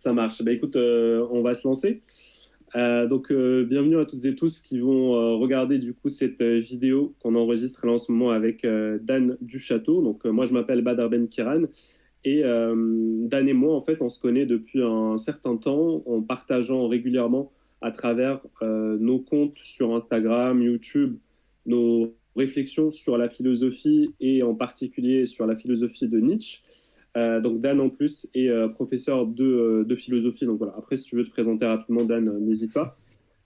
Ça marche. Bah, écoute, on va se lancer. Bienvenue à toutes et tous qui vont regarder du coup cette vidéo qu'on enregistre là en ce moment avec Dan Duchâteau. Moi, je m'appelle Badar Ben Kiran et Dan et moi, en fait, on se connaît depuis un certain temps en partageant régulièrement à travers nos comptes sur Instagram, YouTube, nos réflexions sur la philosophie et en particulier sur la philosophie de Nietzsche. Donc Dan en plus est professeur de philosophie. Donc voilà, après si tu veux te présenter rapidement Dan, n'hésite pas.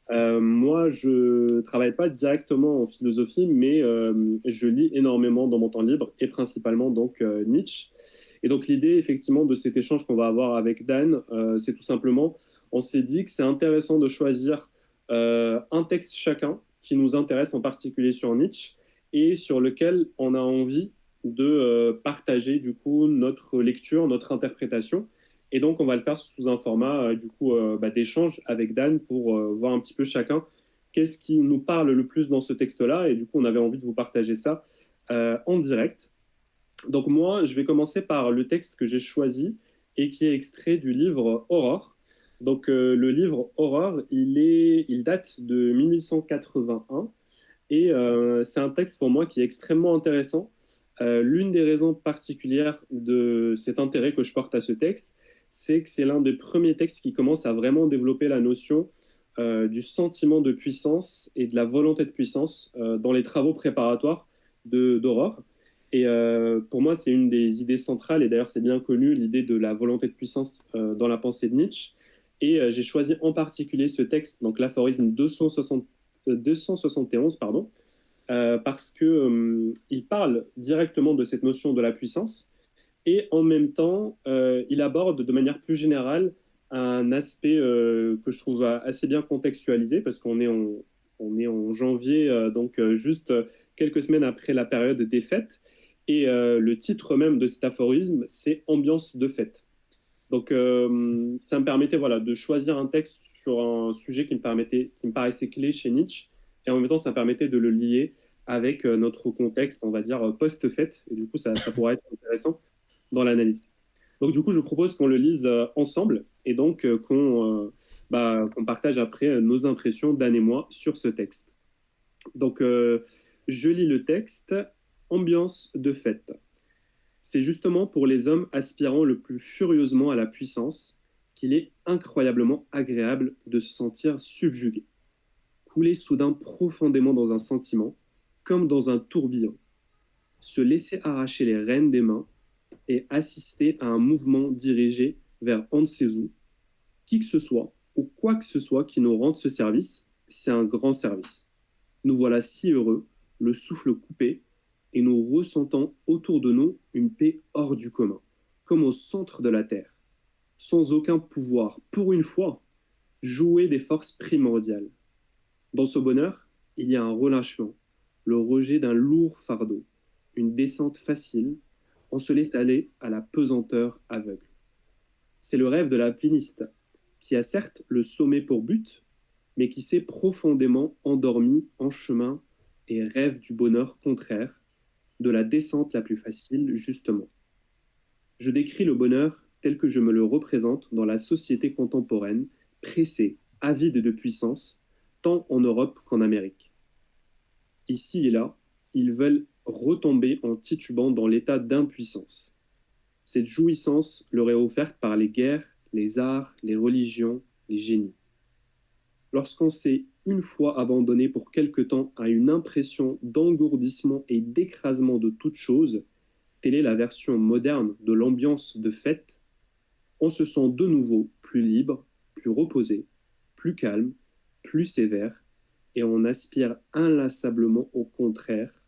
Moi, je travaille pas directement en philosophie, mais je lis énormément dans mon temps libre et principalement donc Nietzsche. Et donc l'idée effectivement de cet échange qu'on va avoir avec Dan, c'est tout simplement, on s'est dit que c'est intéressant de choisir un texte chacun qui nous intéresse en particulier sur Nietzsche et sur lequel on a envie de partager du coup notre lecture, notre interprétation. Et donc, on va le faire sous un format d'échange avec Dan pour voir un petit peu chacun qu'est-ce qui nous parle le plus dans ce texte-là. Et du coup, on avait envie de vous partager ça en direct. Donc moi, je vais commencer par le texte que j'ai choisi et qui est extrait du livre Aurore. Le livre Aurore, il date de 1881 et c'est un texte pour moi qui est extrêmement intéressant. L'une des raisons particulières de cet intérêt que je porte à ce texte, c'est que c'est l'un des premiers textes qui commence à vraiment développer la notion du sentiment de puissance et de la volonté de puissance dans les travaux préparatoires d'Aurore. Et pour moi, c'est une des idées centrales, et d'ailleurs c'est bien connu, l'idée de la volonté de puissance dans la pensée de Nietzsche. Et j'ai choisi en particulier ce texte, donc l'aphorisme 271, pardon, parce que il parle directement de cette notion de la puissance et en même temps, il aborde de manière plus générale un aspect que je trouve assez bien contextualisé parce on est en janvier, juste quelques semaines après la période des fêtes. Et le titre même de cet aphorisme, c'est Ambiance de fête. Ça me permettait voilà, de choisir un texte sur un sujet qui me paraissait clé chez Nietzsche. Et en même temps, ça me permettait de le lier avec notre contexte, on va dire, post-fête. Et du coup, ça pourrait être intéressant dans l'analyse. Donc, du coup, je propose qu'on le lise ensemble et donc qu'on partage après nos impressions, Dan et moi, sur ce texte. Je lis le texte. Ambiance de fête. C'est justement pour les hommes aspirant le plus furieusement à la puissance qu'il est incroyablement agréable de se sentir subjugué, couler soudain profondément dans un sentiment, comme dans un tourbillon, se laisser arracher les rênes des mains et assister à un mouvement dirigé vers on ne sait où. Qui que ce soit, ou quoi que ce soit qui nous rende ce service, c'est un grand service. Nous voilà si heureux, le souffle coupé, et nous ressentons autour de nous une paix hors du commun, comme au centre de la Terre, sans aucun pouvoir, pour une fois, jouer des forces primordiales. Dans ce bonheur, il y a un relâchement, le rejet d'un lourd fardeau, une descente facile, on se laisse aller à la pesanteur aveugle. C'est le rêve de l'alpiniste, qui a certes le sommet pour but, mais qui s'est profondément endormi en chemin et rêve du bonheur contraire, de la descente la plus facile, justement. Je décris le bonheur tel que je me le représente dans la société contemporaine, pressée, avide de puissance, tant en Europe qu'en Amérique. Ici et là, ils veulent retomber en titubant dans l'état d'impuissance. Cette jouissance leur est offerte par les guerres, les arts, les religions, les génies. Lorsqu'on s'est une fois abandonné pour quelque temps à une impression d'engourdissement et d'écrasement de toute chose, telle est la version moderne de l'ambiance de fête, on se sent de nouveau plus libre, plus reposé, plus calme, plus sévère, et on aspire inlassablement au contraire,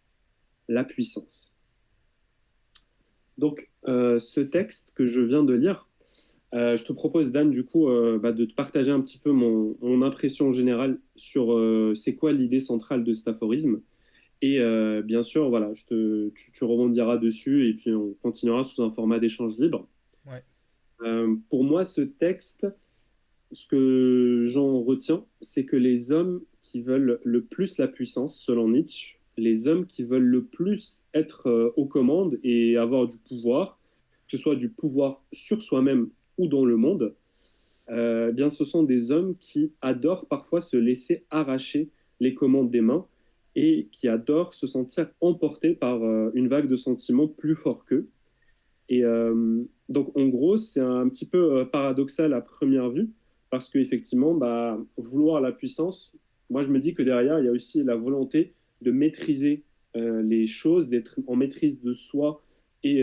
la puissance. Ce texte que je viens de lire, je te propose, Dan, du coup, de te partager un petit peu mon impression générale sur c'est quoi l'idée centrale de cet aphorisme. Et bien sûr, voilà, tu rebondiras dessus et puis on continuera sous un format d'échange libre. Ouais. Pour moi, ce texte, ce que j'en retiens, c'est que les hommes qui veulent le plus la puissance, selon Nietzsche, les hommes qui veulent le plus être aux commandes et avoir du pouvoir, que ce soit du pouvoir sur soi-même ou dans le monde, eh bien, ce sont des hommes qui adorent parfois se laisser arracher les commandes des mains et qui adorent se sentir emportés par une vague de sentiments plus forts qu'eux. Et donc, en gros, c'est un petit peu paradoxal à première vue, parce qu'effectivement, bah, vouloir la puissance, moi, je me dis que derrière, il y a aussi la volonté de maîtriser les choses, d'être en maîtrise de soi et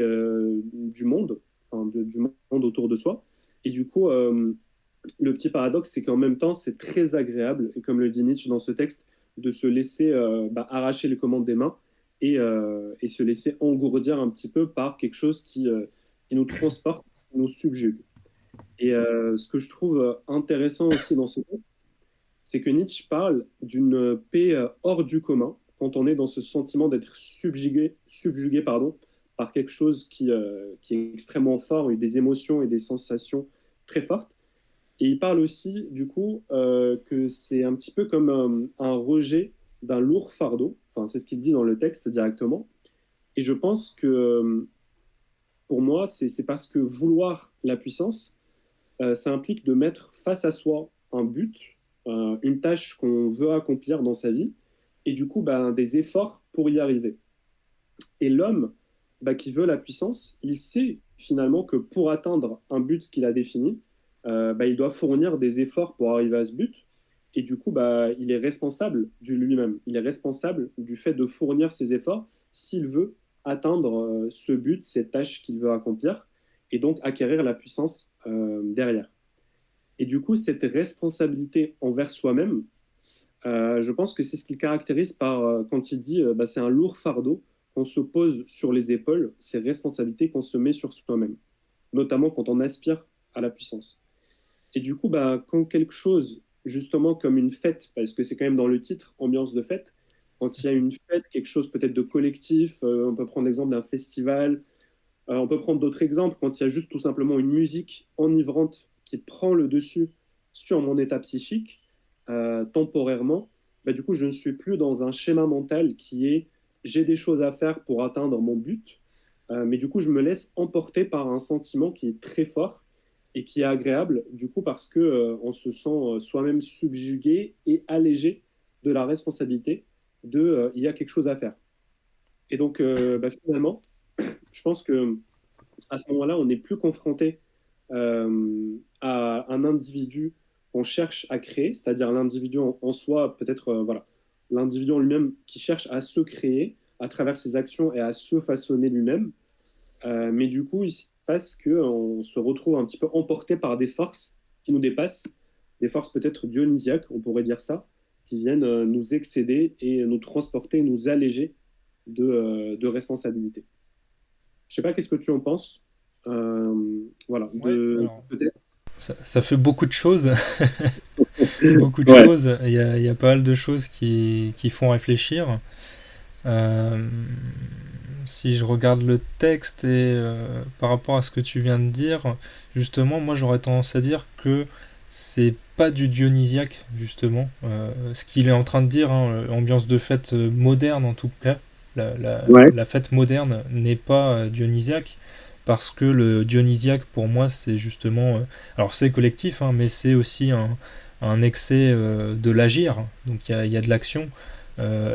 du monde, enfin, du monde autour de soi. Et du coup, le petit paradoxe, c'est qu'en même temps, c'est très agréable, et comme le dit Nietzsche dans ce texte, de se laisser bah, arracher les commandes des mains et se laisser engourdir un petit peu par quelque chose qui nous transporte, qui nous subjugue. Et ce que je trouve intéressant aussi dans ce texte, c'est que Nietzsche parle d'une paix hors du commun, quand on est dans ce sentiment d'être subjugué pardon, par quelque chose qui est extrêmement fort, et des émotions et des sensations très fortes. Et il parle aussi, du coup, que c'est un petit peu comme un rejet d'un lourd fardeau. Enfin, c'est ce qu'il dit dans le texte directement. Et je pense que, pour moi, c'est parce que vouloir la puissance, ça implique de mettre face à soi un but, une tâche qu'on veut accomplir dans sa vie, et du coup, ben, des efforts pour y arriver. Et l'homme bah, qui veut la puissance, il sait finalement que pour atteindre un but qu'il a défini, bah, il doit fournir des efforts pour arriver à ce but. Et du coup, bah, il est responsable de lui-même. Il est responsable du fait de fournir ses efforts s'il veut atteindre ce but, cette tâche qu'il veut accomplir, et donc acquérir la puissance derrière. Et du coup, cette responsabilité envers soi-même, je pense que c'est ce qu'il caractérise par quand il dit bah, c'est un lourd fardeau qu'on se pose sur les épaules, ces responsabilités qu'on se met sur soi-même, notamment quand on aspire à la puissance. Et du coup, bah, quand quelque chose, justement comme une fête, parce que c'est quand même dans le titre, ambiance de fête, quand il y a une fête, quelque chose peut-être de collectif, on peut prendre l'exemple d'un festival, on peut prendre d'autres exemples, quand il y a juste tout simplement une musique enivrante qui prend le dessus sur mon état psychique, temporairement, bah, du coup, je ne suis plus dans un schéma mental qui est j'ai des choses à faire pour atteindre mon but, mais du coup, je me laisse emporter par un sentiment qui est très fort et qui est agréable, du coup, parce que on se sent soi-même subjugué et allégé de la responsabilité de il y a quelque chose à faire. Et donc, bah, finalement, je pense que à ce moment-là, on n'est plus confronté à un individu qu'on cherche à créer, c'est-à-dire l'individu en soi, peut-être voilà, l'individu en lui-même qui cherche à se créer à travers ses actions et à se façonner lui-même. Mais du coup, il se passe qu'on se retrouve un petit peu emporté par des forces qui nous dépassent, des forces peut-être dionysiaques, on pourrait dire ça, qui viennent nous excéder et nous transporter, nous alléger de responsabilités. Je ne sais pas, qu'est-ce que tu en penses voilà, Ouais, de alors, ce texte. ça fait beaucoup de choses. Beaucoup de Ouais, choses. Il y a pas mal de choses qui font réfléchir. Euh, Si je regarde le texte et par rapport à ce que tu viens de dire, justement, moi j'aurais tendance à dire que c'est pas du dionysiaque, justement. Ce qu'il est en train de dire, hein, ambiance de fête moderne en tout cas, ouais, la fête moderne n'est pas dionysiaque, parce que le dionysiaque pour moi c'est justement. Alors c'est collectif, hein, mais c'est aussi un excès de l'agir, donc il y a de l'action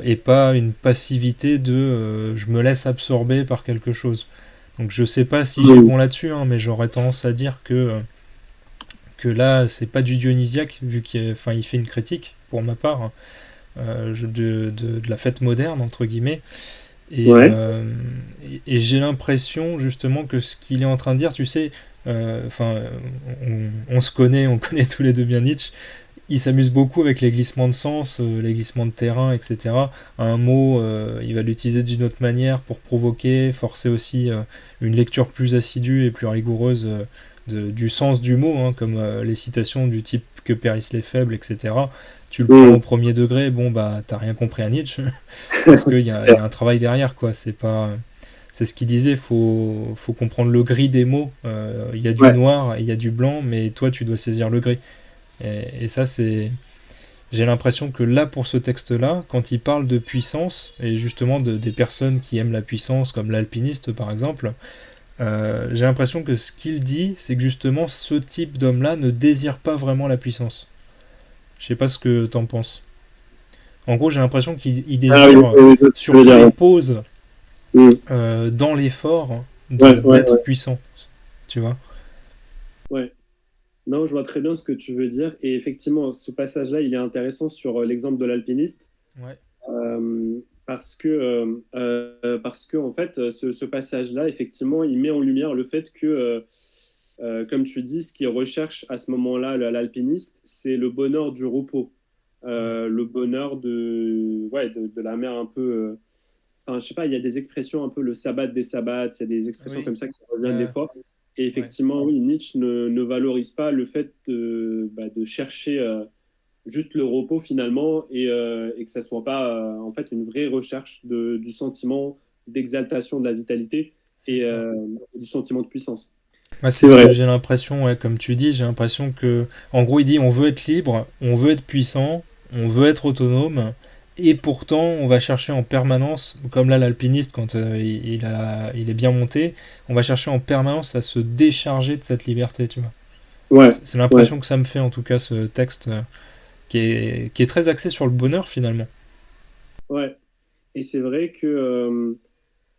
et pas une passivité de je me laisse absorber par quelque chose. Donc je sais pas si j'ai mm, bon là-dessus, hein, mais j'aurais tendance à dire que là c'est pas du dionysiaque vu qu'il fait une critique pour ma part de la fête moderne entre guillemets et, ouais, euh, et j'ai l'impression justement que ce qu'il est en train de dire, tu sais, enfin on se connaît, on connaît tous les deux bien Nietzsche, il s'amuse beaucoup avec les glissements de sens, les glissements de terrain, etc. Un mot, il va l'utiliser d'une autre manière pour provoquer, forcer aussi une lecture plus assidue et plus rigoureuse du sens du mot, hein, comme les citations du type que périssent les faibles, etc. Tu le prends au mm. premier degré, bon bah t'as rien compris à Nietzsche, parce qu'il y C'est a, il y clair. a un travail derrière, quoi. C'est pas, c'est ce qu'il disait, faut comprendre le gris des mots. Il y a du Ouais, noir, il y a du blanc, mais toi tu dois saisir le gris. Et ça, c'est. J'ai l'impression que là, pour ce texte-là, quand il parle de puissance, et justement des personnes qui aiment la puissance, comme l'alpiniste par exemple, j'ai l'impression que ce qu'il dit, c'est que justement ce type d'homme-là ne désire pas vraiment la puissance. Je sais pas ce que t'en penses. En gros, j'ai l'impression qu'il Ah oui, désire oui, je vois ce que tu veux dire. surpose Mm. dans l'effort Ouais, ouais, d'être ouais, puissant. Tu vois? ouais. Non, je vois très bien ce que tu veux dire. Et effectivement, ce passage-là, il est intéressant sur l'exemple de l'alpiniste. Ouais. Parce que en fait, ce passage-là, effectivement, il met en lumière le fait que, comme tu dis, ce qu'il recherche à ce moment-là, l'alpiniste, c'est le bonheur du repos. Ouais. Le bonheur de la mer un peu. Enfin, je sais pas, il y a des expressions un peu le sabbat des sabbats, il y a des expressions Oui. comme ça qui reviennent des Euh, fois. Et ouais. effectivement, oui, Nietzsche ne valorise pas le fait de chercher juste le repos finalement et que ça soit pas en fait une vraie recherche du sentiment d'exaltation de la vitalité C'est et ça. du sentiment de puissance. Moi, c'est C'est ce vrai. que j'ai l'impression, ouais, comme tu dis, j'ai l'impression que, en gros, il dit on veut être libre, on veut être puissant, on veut être autonome, et pourtant, on va chercher en permanence, comme là, l'alpiniste, quand il est bien monté, on va chercher en permanence à se décharger de cette liberté, tu vois. Ouais, C'est ouais, l'impression que ça me fait, en tout cas, ce texte qui est très axé sur le bonheur, finalement. ouais. Et c'est vrai que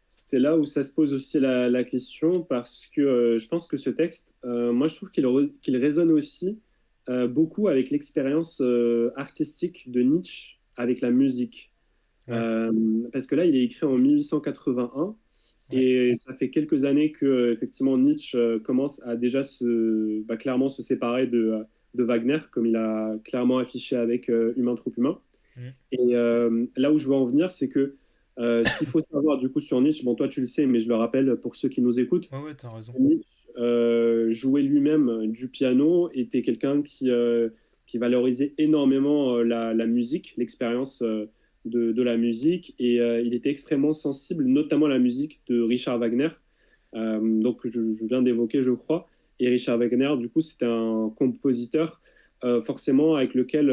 c'est là où ça se pose aussi la question parce que je pense que ce texte, moi je trouve qu'il résonne aussi beaucoup avec l'expérience artistique de Nietzsche avec la musique. Ouais, Parce que là, il est écrit en 1881 ouais. et ça fait quelques années que effectivement Nietzsche commence à déjà clairement se séparer de Wagner, comme il a clairement affiché avec Humain trop humain. Mm. Et là où je veux en venir, c'est que ce qu'il faut savoir du coup sur Nietzsche, bon toi tu le sais, mais je le rappelle pour ceux qui nous écoutent, Ouais, ouais, t'as c'est raison. que Nietzsche jouait lui-même du piano, était quelqu'un qui valorisait énormément la musique, l'expérience de la musique, et il était extrêmement sensible, notamment à la musique de Richard Wagner, donc je viens d'évoquer, je crois. Et Richard Wagner, du coup, c'était un compositeur forcément avec lequel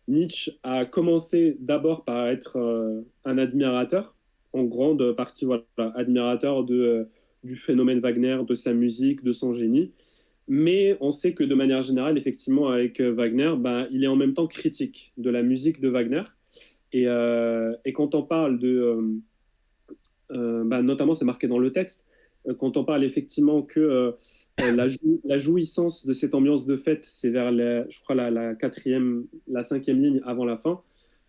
Nietzsche a commencé d'abord par être un admirateur, en grande partie voilà, admirateur du phénomène Wagner, de sa musique, de son génie. Mais on sait que de manière générale, effectivement, avec Wagner, ben, il est en même temps critique de la musique de Wagner. Et quand on parle notamment c'est marqué dans le texte, quand on parle effectivement que la jouissance de cette ambiance de fête, c'est vers je crois la quatrième, la cinquième ligne avant la fin,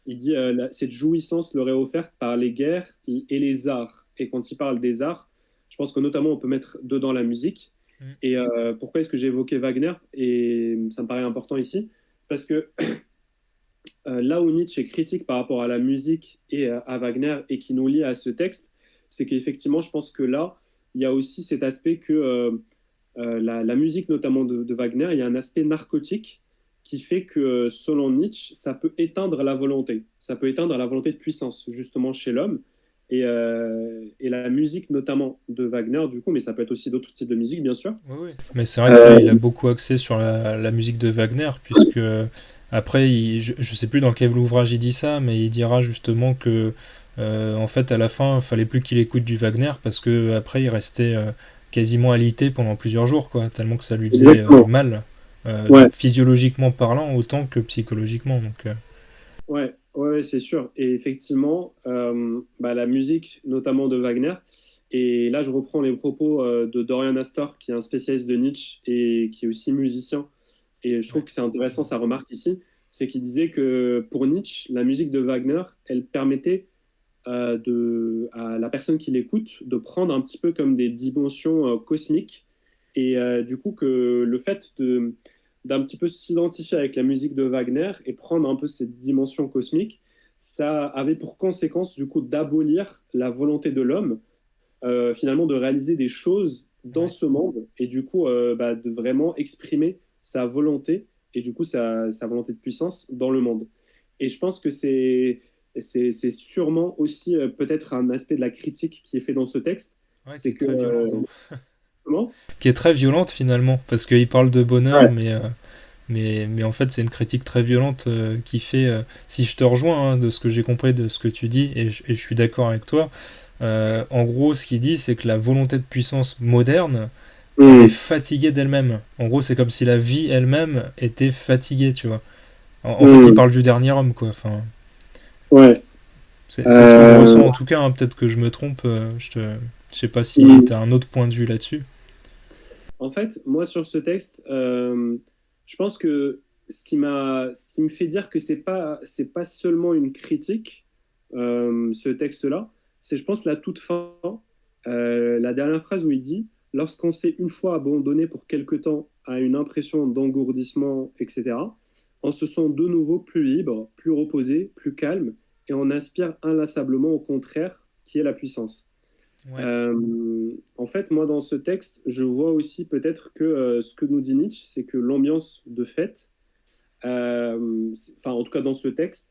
il dit cette jouissance leur est offerte par les guerres et les arts. Et quand il parle des arts, je pense que notamment on peut mettre dedans la musique. Mm. Et pourquoi est-ce que j'ai évoqué Wagner? Et ça me paraît important ici, parce que là où Nietzsche est critique par rapport à la musique et à Wagner et qui nous lie à ce texte, c'est qu'effectivement, je pense que là, il y a aussi cet aspect que la musique, notamment de Wagner, il y a un aspect narcotique qui fait que, selon Nietzsche, ça peut éteindre la volonté. Ça peut éteindre la volonté de puissance, justement, chez l'homme. Et la musique, notamment de Wagner, du coup, mais ça peut être aussi d'autres types de musique, bien sûr. Ouais, ouais. Mais c'est vrai qu'il Euh, a beaucoup axé sur la musique de Wagner, puisque après, je sais plus dans quel ouvrage il dit ça, mais il dira justement que en fait, à la fin, il fallait plus qu'il écoute du Wagner parce que après, il restait quasiment alité pendant plusieurs jours, quoi, tellement que ça lui faisait exactement. mal, Ouais, physiologiquement parlant autant que psychologiquement. Donc, ouais, ouais, ouais, c'est sûr. Et effectivement, la musique, notamment de Wagner, et là je reprends les propos de Dorian Astor, qui est un spécialiste de Nietzsche et qui est aussi musicien. Et je trouve ouais, que c'est intéressant sa remarque ici, c'est qu'il disait que pour Nietzsche, la musique de Wagner, elle permettait à la personne qui l'écoute de prendre un petit peu comme des dimensions cosmiques. Et du coup, que le fait d'un petit peu s'identifier avec la musique de Wagner et prendre un peu cette dimension cosmique, ça avait pour conséquence du coup d'abolir la volonté de l'homme, finalement de réaliser des choses dans ouais. ce monde et du coup de vraiment exprimer sa volonté et du coup sa volonté de puissance dans le monde. Et je pense que c'est sûrement aussi peut-être un aspect de la critique qui est fait dans ce texte, Ouais, qui c'est est que très violente, hein. comment? Qui est très violente finalement, parce qu'il parle de bonheur, Ouais, mais en fait, c'est une critique très violente qui fait, si je te rejoins hein, de ce que j'ai compris de ce que tu dis, et je suis d'accord avec toi, En gros, ce qu'il dit, c'est que la volonté de puissance moderne, elle est Hmm. fatiguée d'elle-même. En gros, c'est comme si la vie elle-même était fatiguée, tu vois. En fait, il Hmm. parle du dernier homme, quoi. Enfin, Ouais. c'est ce que je Euh, ressens en tout cas, hein. Peut-être que je me trompe. Je sais pas si hmm. tu as un autre point de vue là-dessus. En fait, moi sur ce texte, je pense que ce qui me fait dire que c'est pas seulement une critique, ce texte-là, c'est je pense la toute fin, la dernière phrase où il dit, lorsqu'on s'est une fois abandonné pour quelque temps à une impression d'engourdissement, etc., on se sent de nouveau plus libre, plus reposé, plus calme, et on aspire inlassablement au contraire, qui est la puissance. Ouais, En fait, moi, dans ce texte, je vois aussi peut-être que ce que nous dit Nietzsche, c'est que l'ambiance de fête, enfin, en tout cas dans ce texte,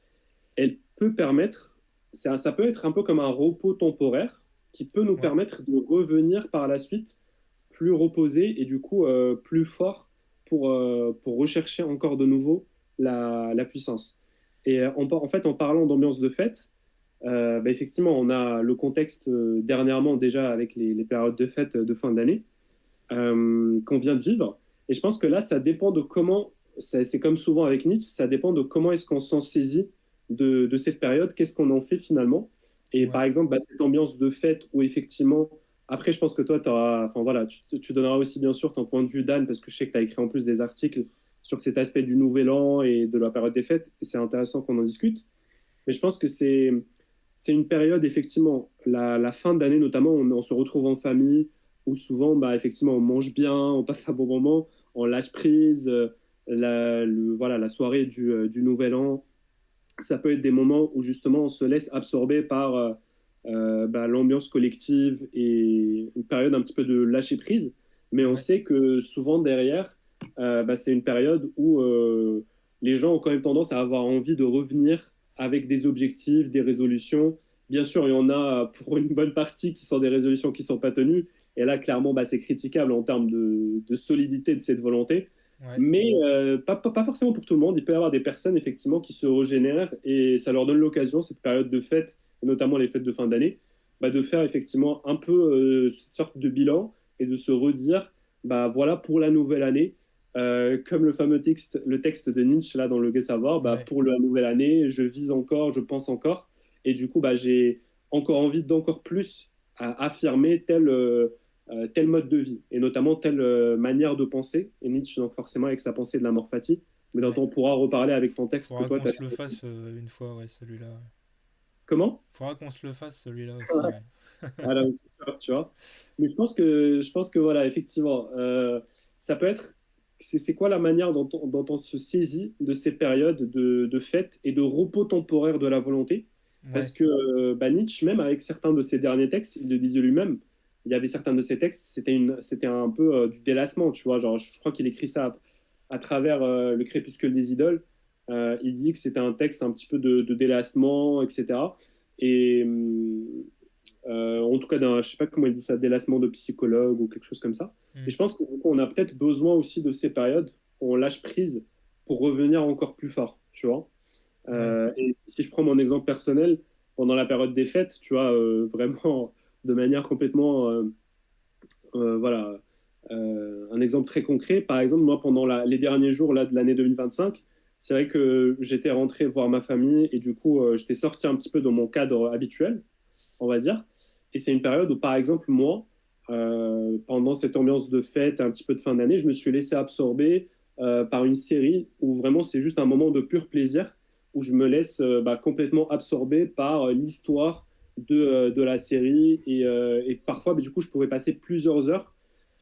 elle peut permettre, ça peut être un peu comme un repos temporaire qui peut nous ouais, permettre de revenir par la suite plus reposé et du coup plus fort pour rechercher encore de nouveau la puissance. Et en fait, en parlant d'ambiance de fête, bah, effectivement, on a le contexte dernièrement déjà avec les périodes de fête de fin d'année qu'on vient de vivre. Et je pense que là, ça dépend de comment, c'est comme souvent avec Nietzsche, ça dépend de comment est-ce qu'on s'en saisit de cette période, qu'est-ce qu'on en fait finalement. Et par ouais, exemple, bah, cette ambiance de fête où effectivement, après, je pense que toi, enfin, voilà, tu donneras aussi bien sûr ton point de vue, Dan, parce que je sais que tu as écrit en plus des articles sur cet aspect du Nouvel An et de la période des fêtes, et c'est intéressant qu'on en discute. Mais je pense que c'est une période, effectivement, la fin d'année notamment, on se retrouve en famille, où souvent, bah, effectivement, on mange bien, on passe un bon moment, on lâche prise, voilà, la soirée du Nouvel An. Ça peut être des moments où justement on se laisse absorber par bah, l'ambiance collective et une période un petit peu de lâcher prise. Mais on ouais, sait que souvent derrière, bah, c'est une période où les gens ont quand même tendance à avoir envie de revenir avec des objectifs, des résolutions. Bien sûr, il y en a pour une bonne partie qui sont des résolutions qui ne sont pas tenues. Et là, clairement, bah, c'est critiquable en termes de solidité de cette volonté. ouais, Mais pas forcément pour tout le monde. Il peut y avoir des personnes effectivement qui se régénèrent et ça leur donne l'occasion, cette période de fête, et notamment les fêtes de fin d'année, bah, de faire effectivement un peu cette sorte de bilan et de se redire, bah voilà, pour la nouvelle année, comme le texte de Nietzsche là dans Le Gai Savoir, bah, ouais. pour la nouvelle année, je vise encore, je pense encore. Et du coup, bah, j'ai encore envie d'encore plus affirmer tel mode de vie, et notamment telle manière de penser. Et Nietzsche, donc forcément, avec sa pensée de la mort fati, mais dont Ouais. on pourra reparler avec ton texte que Faudra toi, qu'on tu as se le choisi. fasse une fois, ouais, celui-là. Ouais. Comment? Faudra qu'on se le fasse celui-là aussi, ouais. Ah là, c'est sûr, tu vois. Mais je pense que voilà, effectivement, ça peut être. C'est quoi la manière dont on se saisit de ces périodes de fête et de repos temporaire de la volonté? Parce Ouais, que bah, Nietzsche, même avec certains de ses derniers textes, il le disait lui-même, il y avait certains de ses textes, c'était un peu du délassement, tu vois. Genre, je crois qu'il écrit ça à travers Le Crépuscule des idoles. Il dit que c'était un texte un petit peu de délassement, etc. Et, en tout cas, je sais pas comment il dit ça, délassement de psychologue ou quelque chose comme ça. Et mm, je pense qu'on a peut-être besoin aussi de ces périodes où on lâche prise pour revenir encore plus fort, tu vois. ouais, Et si je prends mon exemple personnel, pendant la période des fêtes, tu vois, vraiment de manière complètement, voilà, un exemple très concret. Par exemple, moi, pendant les derniers jours là, de l'année 2025, c'est vrai que j'étais rentré voir ma famille et du coup, j'étais sorti un petit peu de mon cadre habituel, on va dire. Et c'est une période où, par exemple, moi, pendant cette ambiance de fête, un petit peu de fin d'année, je me suis laissé absorber par une série où vraiment c'est juste un moment de pur plaisir, où je me laisse bah, complètement absorber par l'histoire de la série. Et parfois, bah, du coup, je pouvais passer plusieurs heures,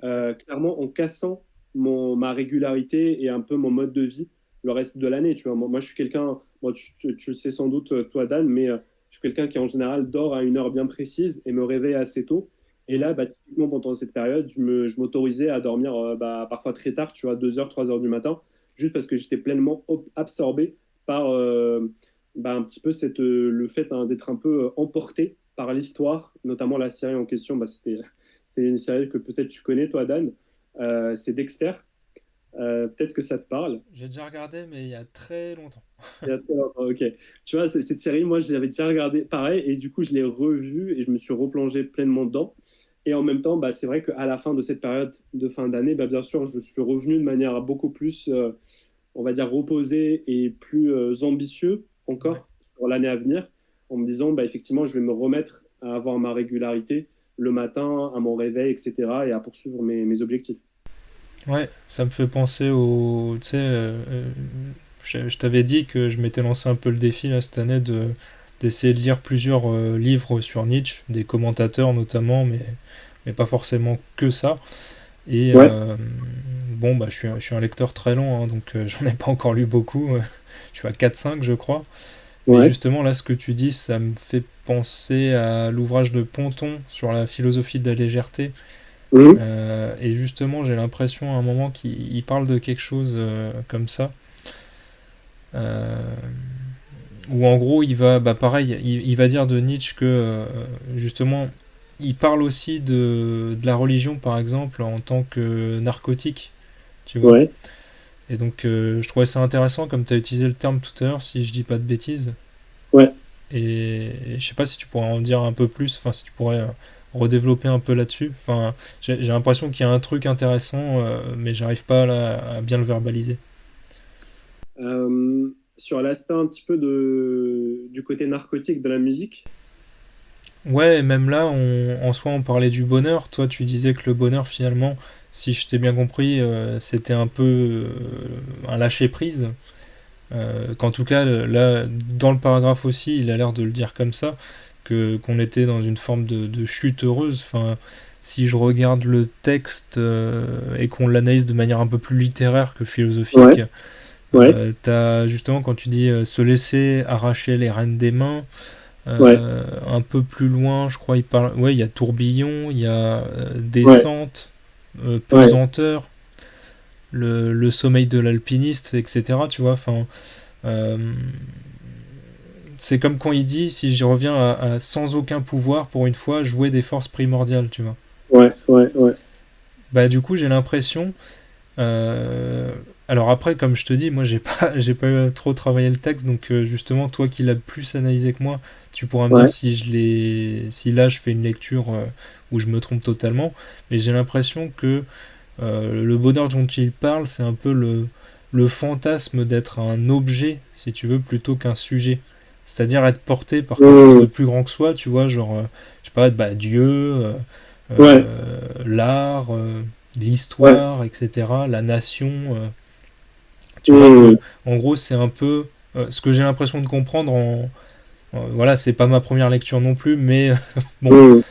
ouais, clairement en cassant ma régularité et un peu mon mode de vie le reste de l'année. Tu vois, moi, je suis quelqu'un, moi, tu le sais sans doute, toi, Dan, mais je suis quelqu'un qui, en général, dort à une heure bien précise et me réveille assez tôt. Et ouais, là, bah, typiquement, pendant cette période, je m'autorisais à dormir bah, parfois très tard, tu vois, 2 heures, 3 heures du matin, juste parce que j'étais pleinement absorbé par bah, un petit peu le fait hein, d'être un peu emporté par l'histoire, notamment la série en question. Bah, c'était une série que peut-être tu connais, toi, Dan. C'est Dexter. Peut-être que ça te parle. J'ai déjà regardé, mais il y a très longtemps. Il y a très longtemps, ok. Tu vois, cette série, moi, j'avais déjà regardé pareil, et du coup, je l'ai revue et je me suis replongé pleinement dedans. Et en même temps, bah, c'est vrai qu'à la fin de cette période de fin d'année, bah, bien sûr, je suis revenu de manière beaucoup plus, on va dire, reposé et plus ambitieux Ouais. encore sur l'année à venir, en me disant, bah, effectivement, je vais me remettre à avoir ma régularité le matin, à mon réveil, etc., et à poursuivre mes objectifs. Ouais, ça me fait penser au. Tu sais, je t'avais dit que je m'étais lancé un peu le défi là, cette année d'essayer de lire plusieurs livres sur Nietzsche, des commentateurs notamment, mais pas forcément que ça. Et Ouais, bon, bah, je suis un lecteur très long, hein, donc j'en ai pas encore lu beaucoup. Je suis à 4-5, je crois. Mais ouais. justement, là, ce que tu dis, ça me fait penser à l'ouvrage de Ponton sur la philosophie de la légèreté. Mhm. Et justement, j'ai l'impression à un moment qu'il parle de quelque chose comme ça. Euh, Où en gros, il va, bah pareil, il va dire de Nietzsche que justement, il parle aussi de la religion, par exemple, en tant que narcotique, tu vois. Ouais. Et donc, je trouvais ça intéressant, comme tu as utilisé le terme tout à l'heure, si je dis pas de bêtises. Ouais. Et je sais pas si tu pourrais en dire un peu plus, enfin, si tu pourrais redévelopper un peu là-dessus. Enfin, j'ai l'impression qu'il y a un truc intéressant, mais j'arrive pas là, à bien le verbaliser. Sur l'aspect un petit peu du côté narcotique de la musique. Ouais, et même là, en soi, on parlait du bonheur. Toi, tu disais que le bonheur, finalement, si je t'ai bien compris, c'était un peu un lâcher-prise. Qu'en tout cas, là, dans le paragraphe aussi, il a l'air de le dire comme ça, que qu'on était dans une forme de chute heureuse. Enfin, si je regarde le texte et qu'on l'analyse de manière un peu plus littéraire que philosophique, Ouais, ouais, t'as justement quand tu dis se laisser arracher les rênes des mains. ouais, Un peu plus loin, je crois, il parle. Ouais, il y a tourbillon, il y a ouais, descente, ouais. pesanteur, le sommeil de l'alpiniste, etc. Tu vois, enfin, euh, c'est comme quand il dit, si j'y reviens à sans aucun pouvoir, pour une fois, jouer des forces primordiales, tu vois. Ouais, ouais, ouais. Bah, du coup, j'ai l'impression. euh, alors après, comme je te dis, moi, j'ai pas, j'ai pas trop travaillé le texte, donc justement, toi qui l'as plus analysé que moi, tu pourras me dire Ouais. si si là, je fais une lecture où je me trompe totalement. Mais j'ai l'impression que le bonheur dont il parle, c'est un peu le fantasme d'être un objet, si tu veux, plutôt qu'un sujet. C'est-à-dire être porté par quelque chose de Mmh. plus grand que soi, tu vois, genre, je sais pas, bah, Dieu, Ouais, l'art, ouais. l'histoire, etc., la nation. Tu vois Mmh. que, en gros, c'est un peu ce que j'ai l'impression de comprendre voilà, c'est pas ma première lecture non plus, mais bon, Mmh.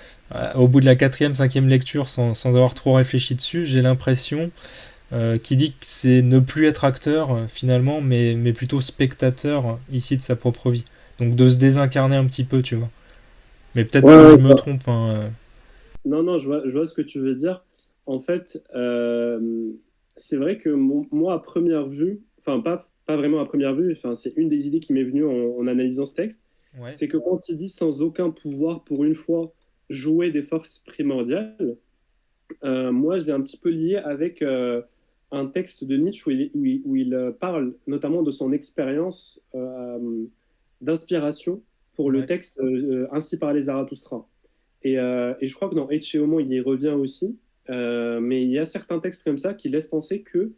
au bout de la quatrième, cinquième lecture, sans avoir trop réfléchi dessus, j'ai l'impression qui dit que c'est ne plus être acteur finalement, mais plutôt spectateur ici de sa propre vie. Donc de se désincarner un petit peu, tu vois. Mais peut-être Ouais, que ouais, je me trompe, hein. non, non, je vois ce que tu veux dire. En fait, c'est vrai que moi, à première vue, enfin, pas vraiment à première vue, enfin, c'est une des idées qui m'est venue en analysant ce texte, Ouais, c'est que quand il dit sans aucun pouvoir, pour une fois, jouer des forces primordiales, moi, je l'ai un petit peu lié avec un texte de Nietzsche où il parle notamment de son expérience d'inspiration pour le ouais, texte Ainsi parlait Zarathustra. Et je crois que dans Ecce Homo, il y revient aussi. Mais il y a certains textes comme ça qui laissent penser que,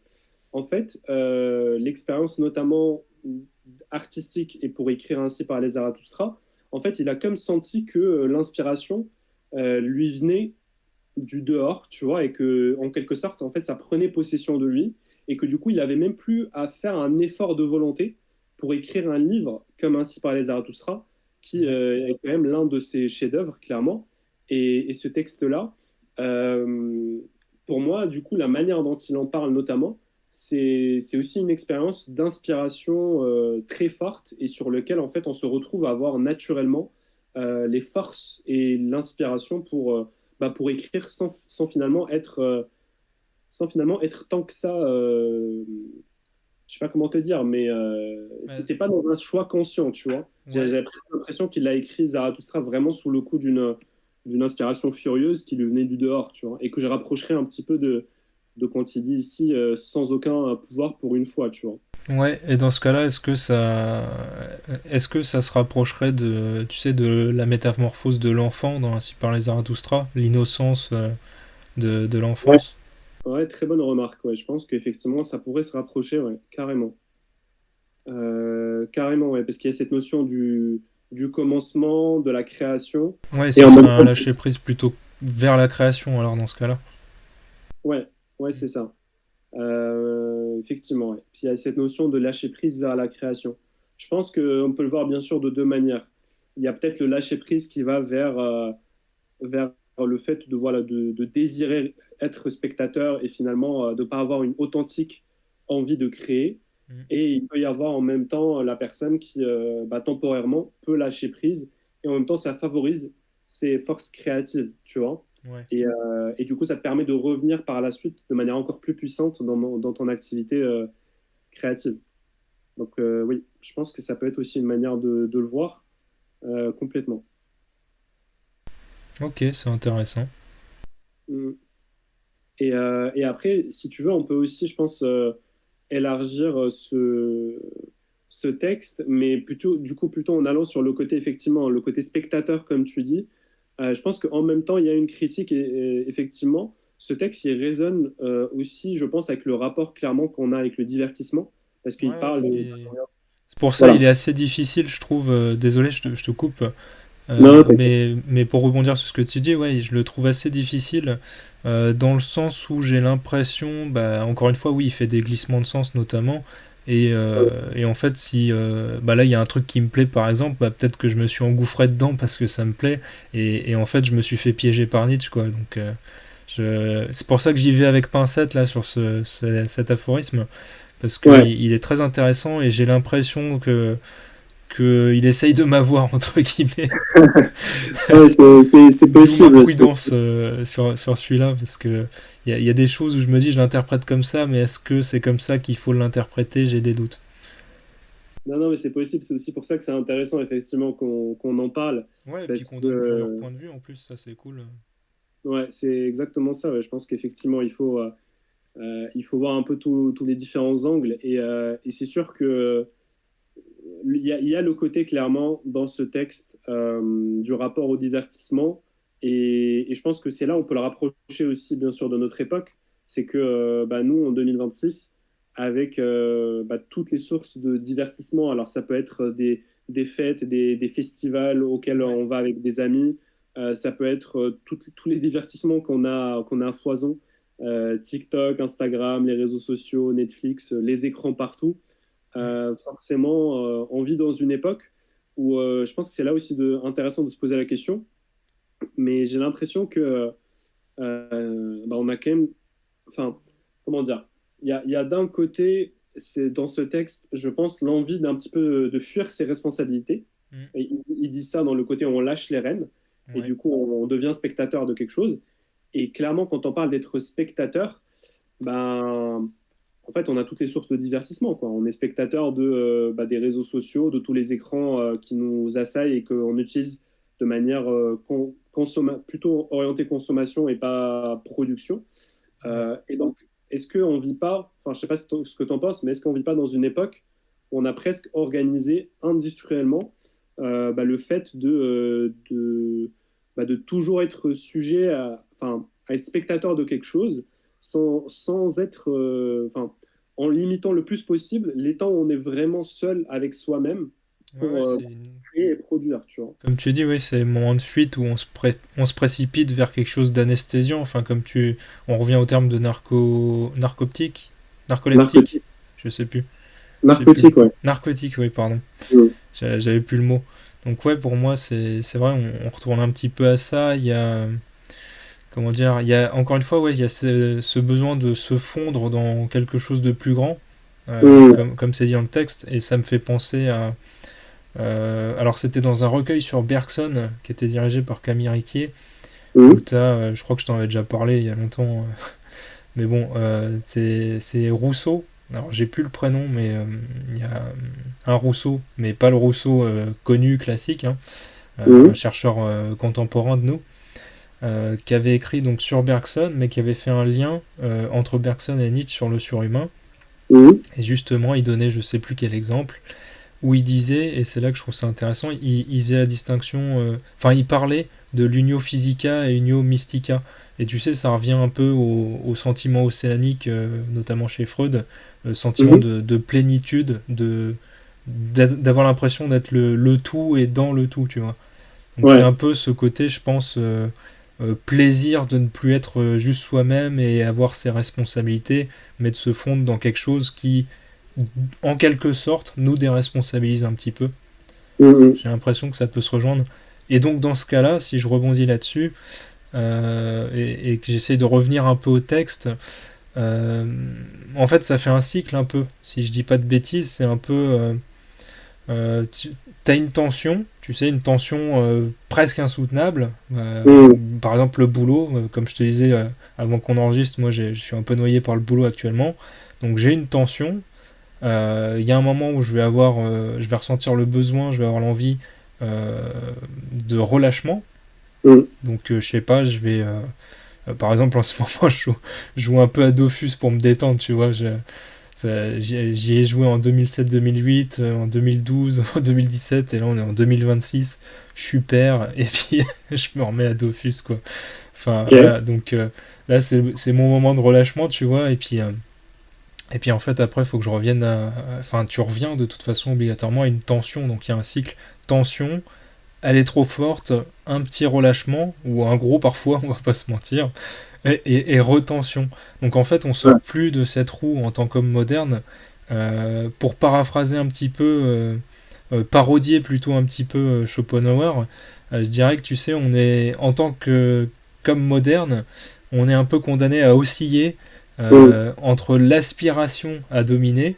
en fait, l'expérience notamment artistique et pour écrire ainsi par les Zarathustra, en fait, il a comme senti que l'inspiration lui venait du dehors, tu vois, et que, en quelque sorte, en fait, ça prenait possession de lui, et que du coup, il avait même plus à faire un effort de volonté pour écrire un livre comme Ainsi par les Zarathustra, qui ouais. est quand même l'un de ses chefs-d'œuvre, clairement. Et ce texte-là, euh, pour moi, du coup, la manière dont il en parle notamment, c'est aussi une expérience d'inspiration très forte et sur lequel, en fait, on se retrouve à avoir naturellement les forces et l'inspiration pour écrire sans finalement être tant que ça, je sais pas comment te dire, mais Ouais, c'était pas dans un choix conscient, tu vois. ouais. J'avais presque l'impression qu'il a écrit Zarathustra vraiment sous le coup d'une inspiration furieuse qui lui venait du dehors, tu vois, et que je rapprocherais un petit peu de quand il dit ici sans aucun pouvoir pour une fois, tu vois. Ouais, et dans ce cas-là, est-ce que ça se rapprocherait de, tu sais, de la métamorphose de l'enfant dans Ainsi parlait Zarathustra, l'innocence de Ouais, l'enfance? ouais, très bonne remarque. Ouais. Je pense qu'effectivement, ça pourrait se rapprocher, ouais, carrément. Carrément, ouais, parce qu'il y a cette notion du commencement, de la création, Ouais, et ce en serait même un temps, lâcher prise plutôt vers la création alors dans ce cas-là. ouais, ouais, c'est ça. Effectivement, ouais. Puis il y a cette notion de lâcher prise vers la création. Je pense qu'on peut le voir bien sûr de deux manières. Il y a peut-être le lâcher prise qui va vers le fait de, voilà, de désirer être spectateur et finalement de ne pas avoir une authentique envie de créer. Mm. Et il peut y avoir en même temps la personne qui, temporairement, peut lâcher prise. Et en même temps, ça favorise ses forces créatives, tu vois. Ouais. Et du coup, ça te permet de revenir par la suite de manière encore plus puissante dans ton activité créative. Donc oui, je pense que ça peut être aussi une manière de le voir complètement. Ok, c'est intéressant. Mm. Et après, si tu veux, on peut aussi, je pense, élargir ce texte, mais plutôt, du coup, plutôt en allant sur le côté, effectivement, le côté spectateur, comme tu dis. Je pense qu'en même temps, il y a une critique, et effectivement, ce texte, il résonne aussi, je pense, avec le rapport clairement qu'on a avec le divertissement, parce Ouais, qu'il ouais, parle c'est pour ça il voilà. est assez difficile, je trouve. Désolé, je te coupe. Non, t'inquiète. Mais pour rebondir sur ce que tu dis, ouais, je le trouve assez difficile dans le sens où j'ai l'impression, bah, encore une fois, oui, il fait des glissements de sens notamment. Et en fait, si bah là il y a un truc qui me plaît par exemple, bah, peut-être que je me suis engouffré dedans parce que ça me plaît, et en fait je me suis fait piéger par Nietzsche, quoi. Donc c'est pour ça que j'y vais avec pincette là sur cet aphorisme, parce qu'il Ouais, il est très intéressant et j'ai l'impression qu'il essaye de m'avoir, entre guillemets. ouais, c'est D'où ma possible. prudence sur celui-là, parce que il y a des choses où je me dis je l'interprète comme ça, mais est-ce que c'est comme ça qu'il faut l'interpréter? J'ai des doutes. Non, non, mais c'est possible. C'est aussi pour ça que c'est intéressant, effectivement, qu'on en parle. Ouais, et puis Parce qu'on que, donne plusieurs points de vue en plus, ça c'est cool. ouais, c'est exactement ça. Ouais. Je pense qu'effectivement, il faut voir un peu tous les différents angles. Et c'est sûr que il y a le côté, clairement, dans ce texte, du rapport au divertissement. Et je pense que c'est là, on peut le rapprocher aussi, bien sûr, de notre époque. C'est que nous, en 2026, avec toutes les sources de divertissement, alors ça peut être des fêtes, des festivals auxquels Ouais. on va avec des amis, ça peut être tous les divertissements qu'on a à foison, TikTok, Instagram, les réseaux sociaux, Netflix, les écrans partout. Mm. Forcément, on vit dans une époque où je pense que c'est là aussi intéressant de se poser la question, mais j'ai l'impression que on a quand même, enfin, comment dire, il y a d'un côté, c'est dans ce texte, je pense, l'envie d'un petit peu de fuir ses responsabilités. Mm. Et il dit ça dans le côté où on lâche les rênes, et Ouais. du coup, on devient spectateur de quelque chose. Et clairement, quand on parle d'être spectateur, ben, en fait, on a toutes les sources de divertissement, quoi. On est spectateur des réseaux sociaux, de tous les écrans qui nous assaillent et qu'on utilise de manière plutôt orientée consommation et pas production. Ouais. Et donc, est-ce qu'on vit pas, enfin, je sais pas ce que tu en penses, mais est-ce qu'on vit pas dans une époque où on a presque organisé industriellement le fait de toujours être sujet à être spectateur de quelque chose sans être, en limitant le plus possible les temps où on est vraiment seul avec soi-même Ouais, ouais, pour créer et produire, tu vois. comme tu dis, oui, c'est le moment de fuite où on se précipite vers quelque chose d'anesthésiant. Enfin, on revient au terme de narcoleptique, Narcotique, je sais plus. J'ai plus. narcotique, ouais. Narcotique, oui, pardon. Mm. J'avais plus le mot. Donc ouais, pour moi, c'est vrai, on retourne un petit peu à ça. Il y a, comment dire, il y a encore une fois, ouais, il y a ce besoin de se fondre dans quelque chose de plus grand, Mm. comme c'est dit dans le texte, et ça me fait penser à. Alors c'était dans un recueil sur Bergson qui était dirigé par Camille Riquier, où Mm. je crois que je t'en avais déjà parlé il y a longtemps, mais bon, c'est Rousseau. Alors j'ai plus le prénom, mais il y a un Rousseau, mais pas le Rousseau connu classique, hein, un Mm. chercheur contemporain de nous, qui avait écrit donc sur Bergson, mais qui avait fait un lien entre Bergson et Nietzsche sur le surhumain. Mhm. Et justement, il donnait, je sais plus quel exemple, où il disait, et c'est là que je trouve ça intéressant, il faisait la distinction, enfin il parlait de l'unio physica et unio mystica. Et tu sais, ça revient un peu au sentiment océanique, notamment chez Freud, le sentiment Mhm. de plénitude, d'avoir l'impression d'être le tout et dans le tout, tu vois. Donc c'est Ouais. un peu ce côté, je pense, plaisir de ne plus être juste soi-même et avoir ses responsabilités, mais de se fondre dans quelque chose qui, en quelque sorte, nous déresponsabilise un petit peu. Mhm. J'ai l'impression que ça peut se rejoindre. Et donc dans ce cas-là, si je rebondis là-dessus, et que j'essaye de revenir un peu au texte, euh, en fait ça fait un cycle un peu. Si je dis pas de bêtises, c'est un peu... tu as une tension, tu sais, une tension presque insoutenable. Mhm. Par exemple, le boulot, comme je te disais avant qu'on enregistre, moi je suis un peu noyé par le boulot actuellement. Donc j'ai une tension. Il y a un moment où je vais ressentir le besoin, je vais avoir l'envie euh, de relâchement. Mhm. Donc je sais pas, par exemple en ce moment je joue un peu à Dofus pour me détendre, tu vois. J'y ai joué en 2007-2008, en 2012, en 2017, et là on est en 2026. Je suis père, et puis je me remets à Dofus, quoi. Enfin, Ok. voilà, donc là c'est mon moment de relâchement, tu vois, et puis en fait après il faut que je revienne Enfin, tu reviens de toute façon obligatoirement à une tension, donc il y a un cycle tension, elle est trop forte, un petit relâchement, ou un gros parfois, on va pas se mentir, et retention. Donc en fait, on Ouais. sort plus de cette roue en tant qu'homme moderne. Pour paraphraser un petit peu, parodier plutôt un petit peu Schopenhauer, je dirais que tu sais, on est en tant que comme moderne, on est un peu condamné à osciller Mhm. entre l'aspiration à dominer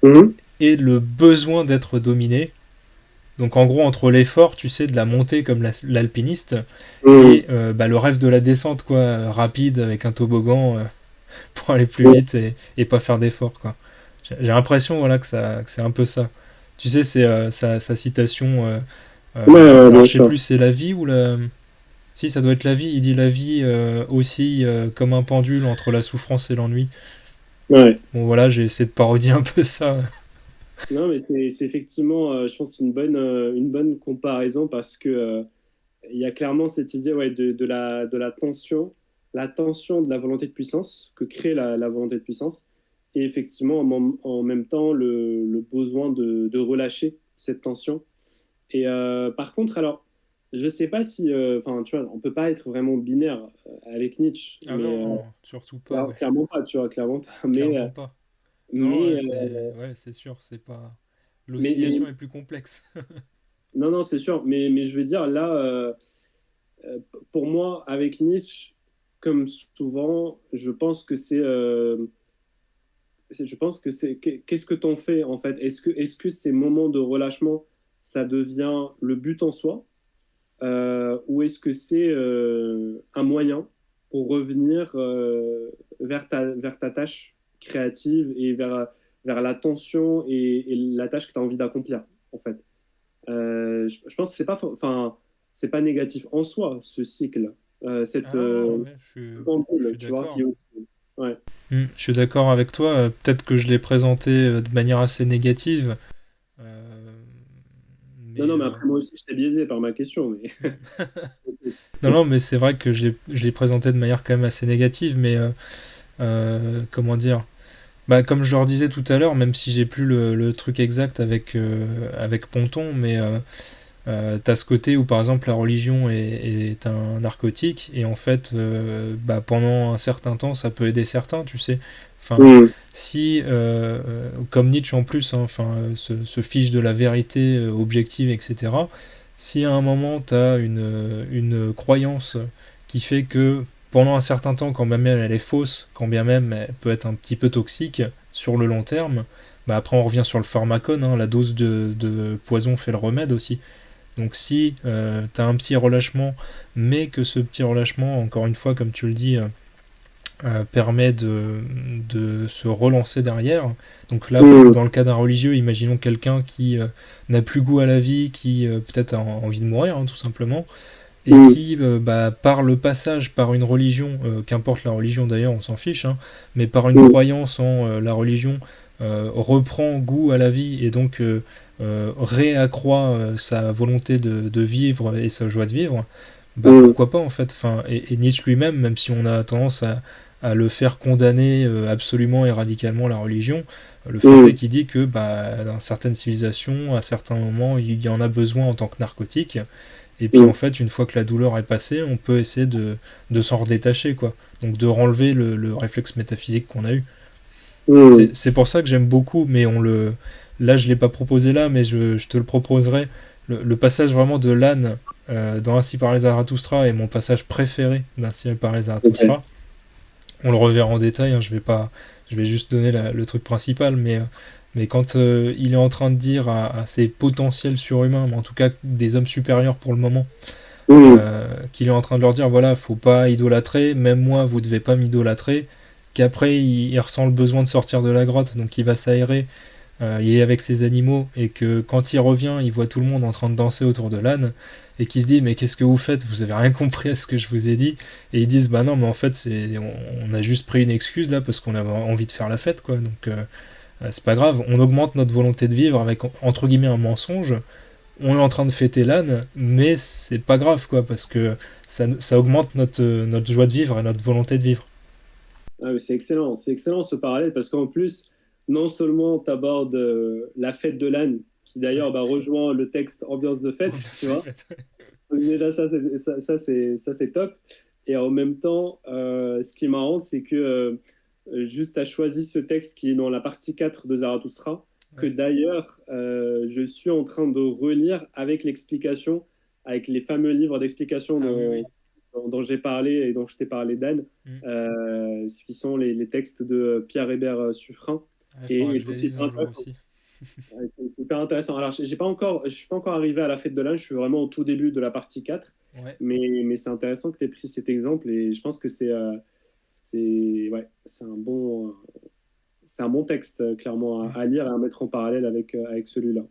Mhm. et le besoin d'être dominé. Donc en gros entre l'effort, tu sais, de la montée comme l'alpiniste Mhm. et bah, le rêve de la descente, quoi, rapide avec un toboggan pour aller plus Ouais, vite et pas faire d'efforts, quoi. J'ai l'impression, voilà, que c'est un peu ça. Tu sais, c'est sa citation. ouais, Alors bien je sais sûr. plus, c'est la vie ou la. Si, ça doit être la vie. Il dit la vie aussi comme un pendule entre la souffrance et l'ennui. Ouais. Bon voilà, j'ai essayé de parodier un peu ça. Non, mais c'est effectivement, je pense, une bonne comparaison parce que il y a clairement cette idée ouais, de la tension de la volonté de puissance que crée la volonté de puissance, et effectivement en même temps le besoin de relâcher cette tension. Et par contre, alors, je sais pas si, enfin, tu vois, on peut pas être vraiment binaire avec Nietzsche, Ah mais non, surtout pas, ouais. clairement pas, tu vois, clairement pas. Clairement pas. Non, Mais, c'est sûr, c'est pas. mais L'oscillation est plus complexe. non, non, c'est sûr. Mais je veux dire, là, pour moi, avec Nietzsche, comme souvent, je pense que qu'est-ce que t'en fais en fait? Est-ce que ces moments de relâchement, ça devient le but en soi, ou est-ce que c'est un moyen pour revenir vers ta tâche créative et vers la tension et la tâche que tu as envie d'accomplir, en fait? Je pense que enfin, c'est pas négatif en soi, ce cycle, cette Ah non, non, ouais, je pendule, suis tu vois, qui est d'accord. aussi. Ouais. Je suis d'accord avec toi. Peut-être que je l'ai présenté de manière assez négative. euh, Non, mais non, mais après, moi aussi, je t'ai biaisé par ma question. hmm. Non, non, mais c'est vrai que je l'ai présenté de manière quand même assez négative. Mais comment dire? Bah, comme je leur disais tout à l'heure, même si j'ai plus le truc exact avec Ponton, mais t'as ce côté où par exemple la religion est un narcotique et en fait bah, pendant un certain temps ça peut aider certains, tu sais. Enfin, Mm. si comme Nietzsche en plus, hein, enfin, se fiche de la vérité objective, etc. Si à un moment t'as une croyance qui fait que pendant un certain temps, quand bien même elle est fausse, quand bien même elle peut être un petit peu toxique sur le long terme, bah après on revient sur le pharmacone, hein, la dose de poison fait le remède aussi. Donc si tu as un petit relâchement, mais que ce petit relâchement, encore une fois, comme tu le dis, permet de se relancer derrière. Donc là, Mm. dans le cas d'un religieux, imaginons quelqu'un qui n'a plus goût à la vie, qui peut-être a envie de mourir, hein, tout simplement. et qui, par le passage, par une religion, qu'importe la religion d'ailleurs, on s'en fiche, hein, mais par une croyance en la religion, reprend goût à la vie et donc réaccroît sa volonté de vivre et sa joie de vivre, bah pourquoi pas en fait. Enfin, et Nietzsche lui-même, même si on a tendance à le faire condamner absolument et radicalement la religion, le fait est qu'il dit que dans certaines civilisations, à certains moments, il y en a besoin en tant que narcotique. Et puis en fait, une fois que la douleur est passée, on peut essayer de s'en redétacher, quoi. Donc de renlever le réflexe métaphysique qu'on a eu. C'est pour ça que j'aime beaucoup, mais là je l'ai pas proposé là, mais je te le proposerai. Le passage vraiment de l'âne dans Ainsi parlait Zarathustra est mon passage préféré d'Ainsi parlait Zarathustra. On le reverra en détail, hein, je vais juste donner le truc principal, mais quand il est en train de dire à ses potentiels surhumains, mais en tout cas des hommes supérieurs pour le moment, qu'il est en train de leur dire voilà, faut pas idolâtrer, même moi vous devez pas m'idolâtrer, qu'après il ressent le besoin de sortir de la grotte, donc il va s'aérer, il est avec ses animaux, et que quand il revient, il voit tout le monde en train de danser autour de l'âne, et qui se dit mais qu'est-ce que vous faites, vous avez rien compris à ce que je vous ai dit, et ils disent bah non mais en fait on a juste pris une excuse là parce qu'on avait envie de faire la fête quoi, donc c'est pas grave, on augmente notre volonté de vivre avec entre guillemets un mensonge, on est en train de fêter l'âne, mais c'est pas grave quoi, parce que ça augmente notre joie de vivre et notre volonté de vivre. Ah, c'est excellent ce parallèle parce qu'en plus, non seulement tu abordes la fête de l'âne, qui Ouais. d'ailleurs rejoint le texte ambiance de fête, tu vois. Donc déjà, ça, c'est top. Et en même temps, ce qui est marrant, c'est que juste tu as choisi ce texte qui est dans la partie 4 de Zarathustra, que Ouais. d'ailleurs, je suis en train de relire avec l'explication, avec les fameux livres d'explication Ah oui, oui. dont j'ai parlé et dont je t'ai parlé, Dan, Mm. ce qui sont les textes de Pierre Hébert Suffren. Il faudra que je C'est les lise super un jour intéressant. aussi. Ouais, c'est super intéressant. Alors, je suis pas encore arrivé à la fête de l'âne, je suis vraiment au tout début de la partie 4, Ouais. mais c'est intéressant que tu aies pris cet exemple et je pense que ouais, c'est un bon texte, clairement, Mm. à lire et à mettre en parallèle avec celui-là.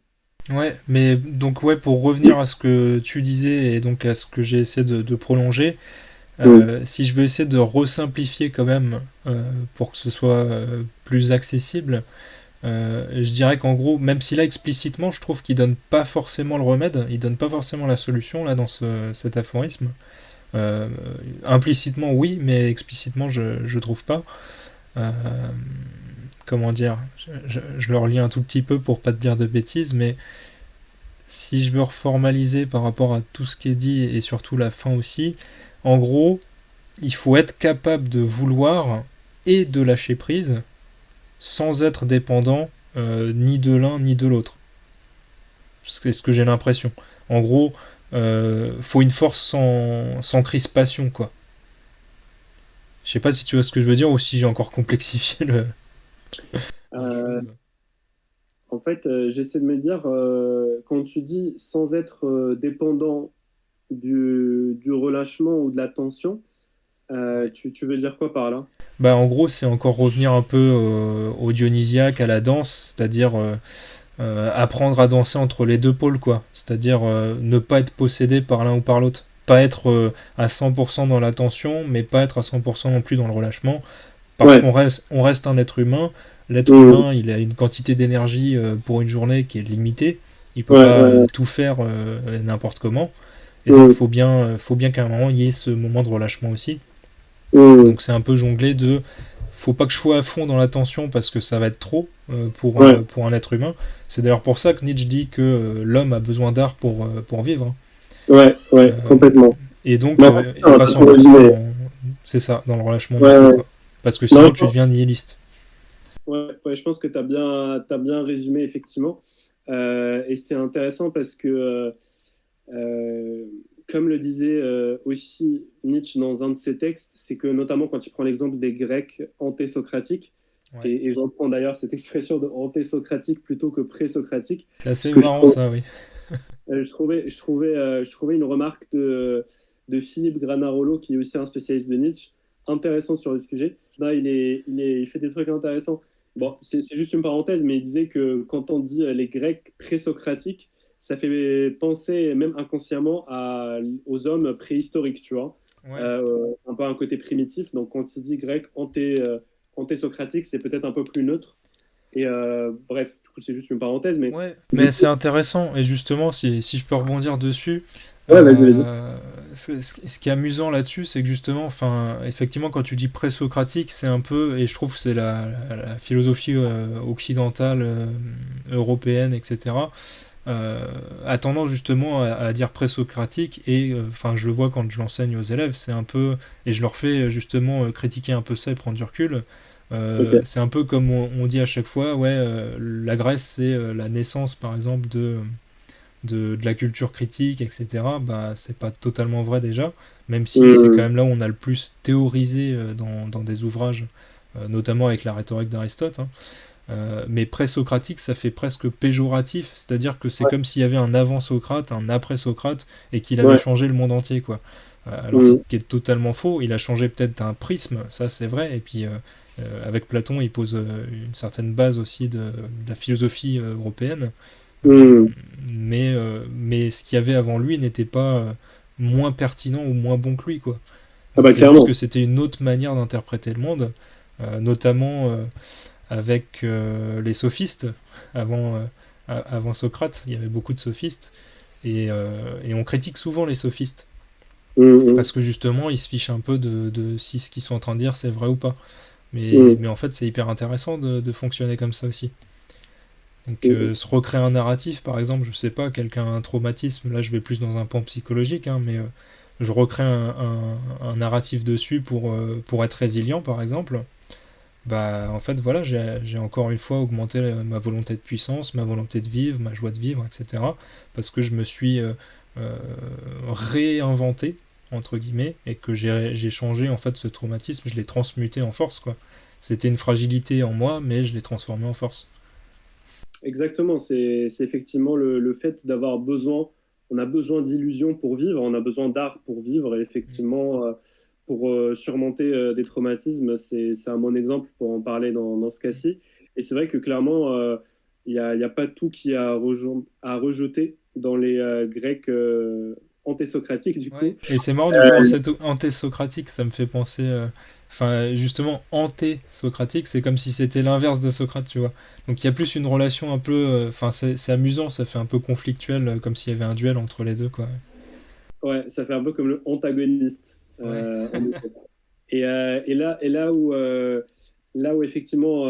Ouais, mais donc ouais, pour revenir à ce que tu disais et donc à ce que j'ai essayé de prolonger, si je veux essayer de resimplifier quand même pour que ce soit plus accessible, je dirais qu'en gros, même si là explicitement, je trouve qu'il donne pas forcément le remède, il donne pas forcément la solution là dans cet aphorisme. Euh, Implicitement oui, mais explicitement je trouve pas. Euh, Comment dire, je le relis un tout petit peu pour pas te dire de bêtises, mais si je veux reformaliser par rapport à tout ce qui est dit et surtout la fin aussi, en gros, il faut être capable de vouloir et de lâcher prise sans être dépendant ni de l'un ni de l'autre. C'est ce que j'ai l'impression. En gros, faut une force sans crispation, quoi. Je sais pas si tu vois ce que je veux dire ou si j'ai encore complexifié la Euh, chose. En fait, j'essaie de me dire, quand tu dis sans être dépendant du relâchement ou de la tension, Ouais. tu veux dire quoi par là? Bah en gros, c'est encore revenir un peu au dionysiaque, à la danse, c'est-à-dire apprendre à danser entre les deux pôles, quoi. C'est-à-dire ne pas être possédé par l'un ou par l'autre. Pas être à 100% dans la tension, mais pas être à 100% non plus dans le relâchement. Parce Ouais. qu'on reste un être humain. L'être Mmh. humain, il a une quantité d'énergie pour une journée qui est limitée. Il peut Ouais, pas ouais, ouais. tout faire n'importe comment. Et donc, Mmh. faut bien qu'à un moment, il y ait ce moment de relâchement aussi. Mmh. Donc, c'est un peu jongler de faut pas que je sois à fond dans la tension parce que ça va être trop Ouais, pour un être humain. C'est d'ailleurs pour ça que Nietzsche dit que l'homme a besoin d'art pour vivre, hein. ouais, ouais, Euh, complètement. et donc, Mais en fait, c'est et ça, pas t'as tout 100% résumé. c'est ça, dans le relâchement non Ouais, plus, ouais. quoi. Parce que Non, sinon, je tu pense, deviens nihiliste. ouais, je pense que t'as bien résumé, effectivement. Et c'est intéressant parce que, euh, comme le disait aussi Nietzsche dans un de ses textes, c'est que notamment quand il prend l'exemple des Grecs antésocratiques, Ouais. et je reprends d'ailleurs cette expression de antésocratique plutôt que présocratique, C'est parce assez que marrant, ça, oui. je trouvais une remarque de Philippe Granarolo, qui est aussi un spécialiste de Nietzsche, intéressante sur le sujet. Là, il fait des trucs intéressants. Mm. Bon, c'est juste une parenthèse, mais il disait que quand on dit les Grecs présocratiques, ça fait penser, même inconsciemment, aux hommes préhistoriques, tu vois. Ouais. Un peu un côté primitif. Donc, quand il dit grec antésocratique, c'est peut-être un peu plus neutre. Et bref, du coup, c'est juste une parenthèse, mais Ouais, du mais coup, c'est intéressant, et justement, si je peux rebondir dessus, ouais, vas-y, vas-y. ce qui est amusant là-dessus, c'est que justement, enfin, effectivement, quand tu dis présocratique, c'est un peu, et je trouve que c'est la philosophie occidentale, européenne, etc., a tendance justement à dire présocratique, et enfin, je le vois quand je l'enseigne aux élèves, c'est un peu, et je leur fais justement critiquer un peu ça et prendre du recul. Ok. C'est un peu comme on dit à chaque fois, ouais, la Grèce c'est la naissance par exemple de la culture critique, etc. Bah, c'est pas totalement vrai déjà, même si c'est quand Hum, même là où on a le plus théorisé dans des ouvrages, notamment avec la rhétorique d'Aristote. Hein. Mais pré-socratique, ça fait presque péjoratif, c'est-à-dire que c'est ouais, comme s'il y avait un avant-Socrate, un après-Socrate, et qu'il avait ouais. changé le monde entier, quoi. Alors, ce Hum, qui est totalement faux, il a changé peut-être un prisme, ça c'est vrai, et puis avec Platon, il pose une certaine base aussi de la philosophie européenne, euh, hum. mais ce qu'il y avait avant lui n'était pas moins pertinent ou moins bon que lui, quoi. Ah bah C'est juste que clairement. c'était une autre manière d'interpréter le monde, notamment avec les sophistes. Avant, avant Socrate, il y avait beaucoup de sophistes, et on critique souvent les sophistes, Hum, hum, parce que justement, ils se fichent un peu de si ce qu'ils sont en train de dire c'est vrai ou pas. hum, Mais en fait, c'est hyper intéressant de fonctionner comme ça aussi. Donc, hum. se recréer un narratif, par exemple, je sais pas, quelqu'un a un traumatisme, là je vais plus dans un pan psychologique, hein, mais je recrée un narratif dessus pour être résilient, par exemple. Bah, en fait, voilà, j'ai encore une fois augmenté ma volonté de puissance, ma volonté de vivre, ma joie de vivre, etc. Parce que je me suis euh, réinventé, entre guillemets, et que j'ai changé, en fait, ce traumatisme, je l'ai transmuté en force, quoi. C'était une fragilité en moi, mais je l'ai transformé en force. Exactement, c'est effectivement le fait d'avoir besoin, on a besoin d'illusions pour vivre, on a besoin d'art pour vivre, et effectivement, pour surmonter des traumatismes, c'est un bon exemple pour en parler dans ce cas-ci. Et c'est vrai que clairement, il y a pas tout qui est à rejeter dans les Grecs antésocratiques, du Ouais. coup. Et c'est marrant du coup, anté-socratique, ça me fait penser. Enfin, justement, anté-socratique, c'est comme si c'était l'inverse de Socrate, tu vois. Donc il y a plus une relation un peu. Enfin, c'est amusant, ça fait un peu conflictuel, comme s'il y avait un duel entre les deux, quoi. Ouais, ça fait un peu comme le antagoniste, Ouais. en effet. Là où effectivement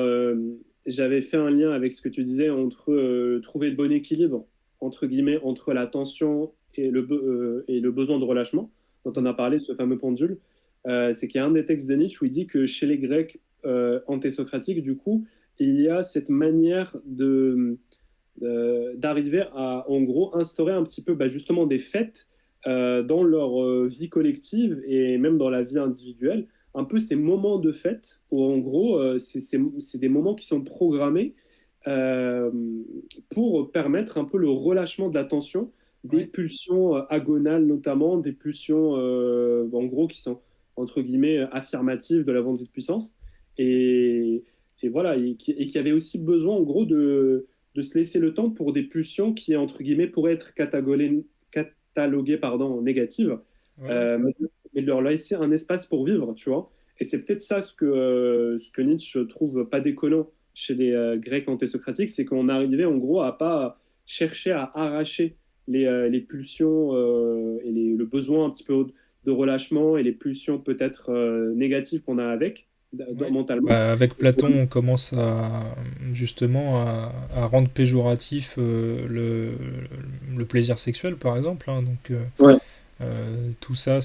j'avais fait un lien avec ce que tu disais entre trouver le bon équilibre, entre guillemets, entre la tension et le besoin de relâchement, dont on a parlé, ce fameux pendule, c'est qu'il y a un des textes de Nietzsche où il dit que chez les Grecs antésocratiques, du coup, il y a cette manière d'arriver à, en gros, instaurer un petit peu bah, justement des fêtes dans leur vie collective et même dans la vie individuelle, un peu ces moments de fête où en gros, c'est des moments qui sont programmés euh, pour permettre un peu le relâchement de la tension, des Ouais. pulsions agonales notamment, des pulsions en gros qui sont entre guillemets affirmatives de la volonté de puissance. Et, et voilà, et qui avait aussi besoin en gros de se laisser le temps pour des pulsions qui, entre guillemets, pourraient être cataloguées pardon, négatives, Ouais. euh, mais de leur laisser un espace pour vivre, tu vois. Et c'est peut-être ça ce que Nietzsche trouve pas déconnant chez les Grecs antésocratiques, c'est qu'on arrivait en gros à pas chercher à arracher les pulsions le besoin un petit peu de relâchement et les pulsions peut-être négatives qu'on a avec Ouais. mentalement. Bah, avec Platon, on commence justement à rendre péjoratif le plaisir sexuel, par exemple. Hein. Donc, Ouais, tout ça,